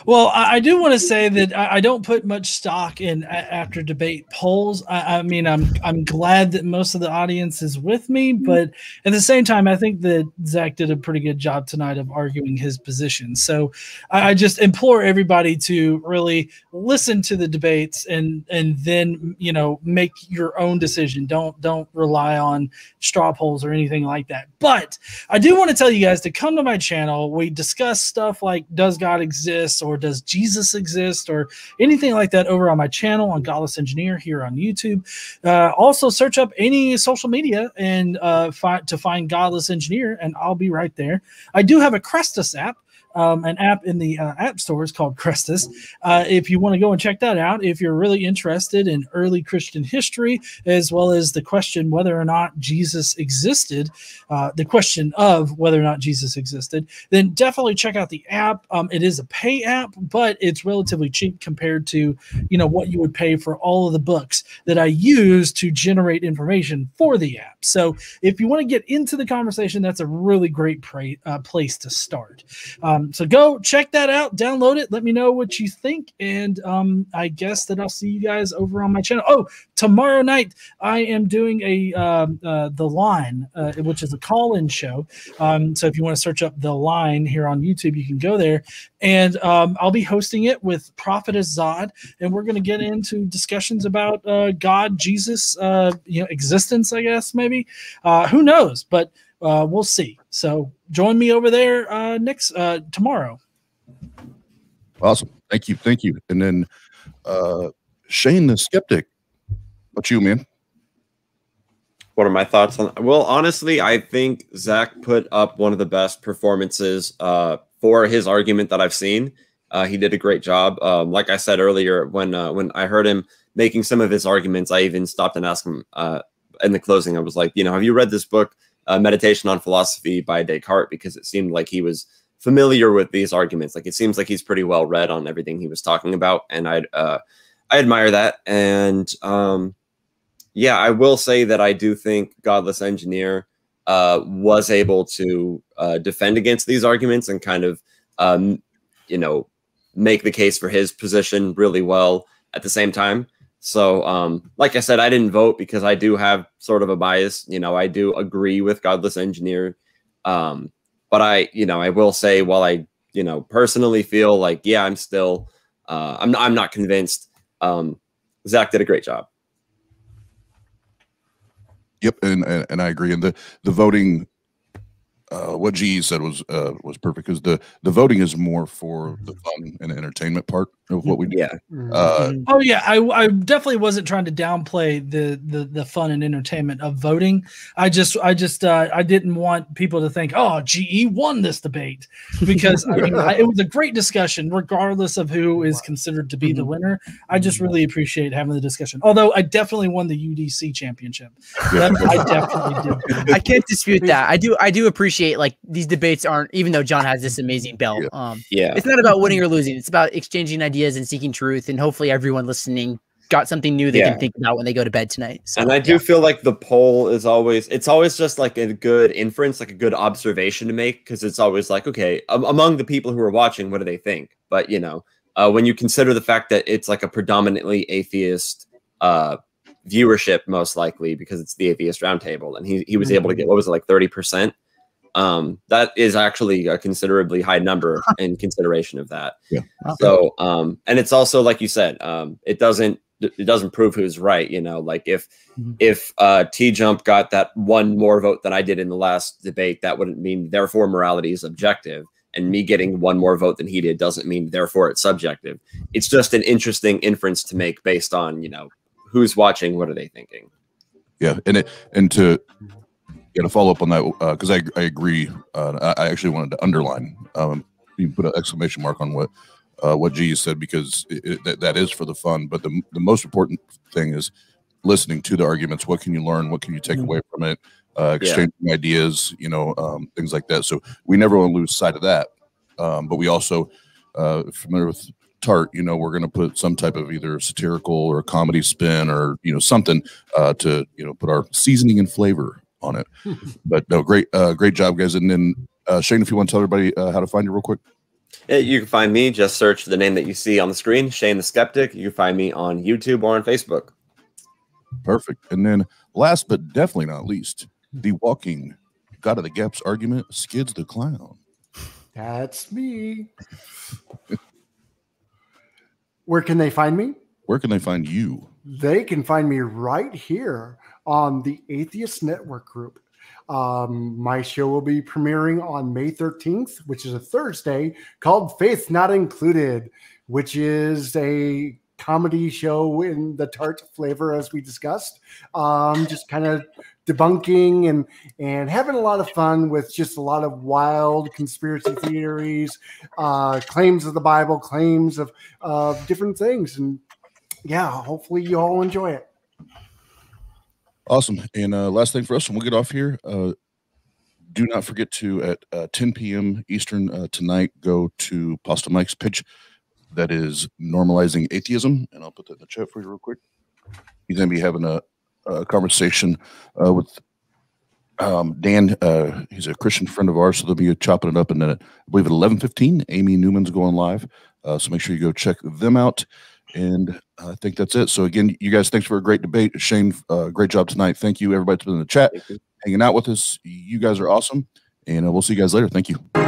S4: Well, I do want to say that I don't put much stock in after debate polls. I mean, I'm glad that most of the audience is with me, but at the same time, I think that Zach did a pretty good job tonight of arguing his position. So I just implore everybody to really listen to the debates and then make your own decision. Don't rely on straw polls or anything like that. But I do want to tell you guys to come to my channel. We discuss stuff like, does God exist, or does Jesus exist, or anything like that over on my channel on Godless Engineer here on YouTube. Also search up any social media and find Godless Engineer, and I'll be right there. I do have a Crestus app. An app in the app stores called Crestus. If you want to go and check that out, if you're really interested in early Christian history, as well as the question whether or not Jesus existed, the question of whether or not Jesus existed, then definitely check out the app. It is a pay app, but it's relatively cheap compared to what you would pay for all of the books that I use to generate information for the app. So if you want to get into the conversation, that's a really great place to start. So go check that out, download it, let me know what you think, and I guess that I'll see you guys over on my channel. Oh, tomorrow night I am doing The Line, which is a call-in show. So if you want to search up The Line here on YouTube, you can go there, and I'll be hosting it with Prophetess Zod, and we're going to get into discussions about God, Jesus, existence, I guess, maybe. Who knows? But we'll see. So join me over there tomorrow.
S1: Awesome. Thank you. And then Shane the Skeptic. What you, man?
S5: What are my thoughts on? Well, honestly, I think Zach put up one of the best performances for his argument that I've seen. He did a great job. Like I said earlier, when I heard him making some of his arguments, I even stopped and asked him in the closing. I was like, have you read this book, Meditation on Philosophy by Descartes? Because it seemed like he was familiar with these arguments. Like, it seems like he's pretty well read on everything he was talking about, and I admire that. And yeah, I will say that I do think Godless Engineer was able to defend against these arguments and kind of make the case for his position really well at the same time. So, like I said, I didn't vote because I do have sort of a bias. I do agree with Godless Engineer. But I will say, while I, personally feel like, yeah, I'm still, I'm not convinced. Zach did a great job.
S1: Yep. And I agree. And the voting, what GE said was perfect, because the voting is more for the fun and entertainment part of what we do.
S5: Yeah.
S4: Oh yeah, I definitely wasn't trying to downplay the fun and entertainment of voting. I didn't want people to think, oh, GE won this debate, because it was a great discussion regardless of who is considered to be the winner. I just really appreciate having the discussion. Although I definitely won the UDC championship.
S1: Yeah.
S4: I definitely did.
S3: I can't dispute that. I do appreciate, like, these debates aren't, even though John has this amazing belt.
S5: Yeah.
S3: It's not about winning or losing. It's about exchanging ideas and seeking truth, and hopefully everyone listening got something new they can think about when they go to bed tonight. So,
S5: and I do feel like the poll is always just like a good inference, like a good observation to make, because it's always like, okay, among the people who are watching, what do they think? But when you consider the fact that it's like a predominantly atheist viewership, most likely because it's the Atheist Roundtable, and he was able to get, what was it, like 30%? That is actually a considerably high number in consideration of that.
S1: Yeah.
S5: So, and it's also, like you said, it doesn't prove who's right. Like if T-Jump got that one more vote than I did in the last debate, that wouldn't mean therefore morality is objective. And me getting one more vote than he did doesn't mean therefore it's subjective. It's just an interesting inference to make based on, who's watching, what are they thinking? Yeah.
S1: And to follow up on that, because I agree. I actually wanted to underline, you put an exclamation mark on what G said, because that is for the fun. But the most important thing is listening to the arguments. What can you learn? What can you take away from it? Exchanging ideas, things like that. So we never want to lose sight of that. But we also, familiar with TART, we're going to put some type of either satirical or comedy spin or, something to, put our seasoning and flavor on it. But no, great job, guys. And then Shane, if you want to tell everybody how to find you real quick.
S5: You can find me, just search the name that you see on the screen, Shane the Skeptic. You can find me on YouTube or on Facebook.
S1: Perfect. And then last but definitely not least, the walking God of the Gaps argument, Skids the Clown.
S2: That's me. Where can they find me?
S1: Where can they find you?
S2: They can find me right here on the Atheist Network group. My show will be premiering on May 13th, which is a Thursday, called Faith Not Included, which is a comedy show in the TART flavor, as we discussed. Just kind of debunking and having a lot of fun with just a lot of wild conspiracy theories, claims of the Bible, claims of different things. And yeah, hopefully you all enjoy it.
S1: Awesome. And last thing for us, when we get off here, do not forget to, at 10 p.m. Eastern tonight, go to Pasta Mike's pitch that is normalizing atheism. And I'll put that in the chat for you real quick. He's going to be having a conversation with Dan. He's a Christian friend of ours, so they'll be chopping it up. And then I believe at 11:15, Amy Newman's going live. So make sure you go check them out. And I think that's it. So again, you guys, thanks for a great debate. Shane, great job tonight. Thank you, everybody, that's been in the chat, hanging out with us. You guys are awesome. And we'll see you guys later. Thank you.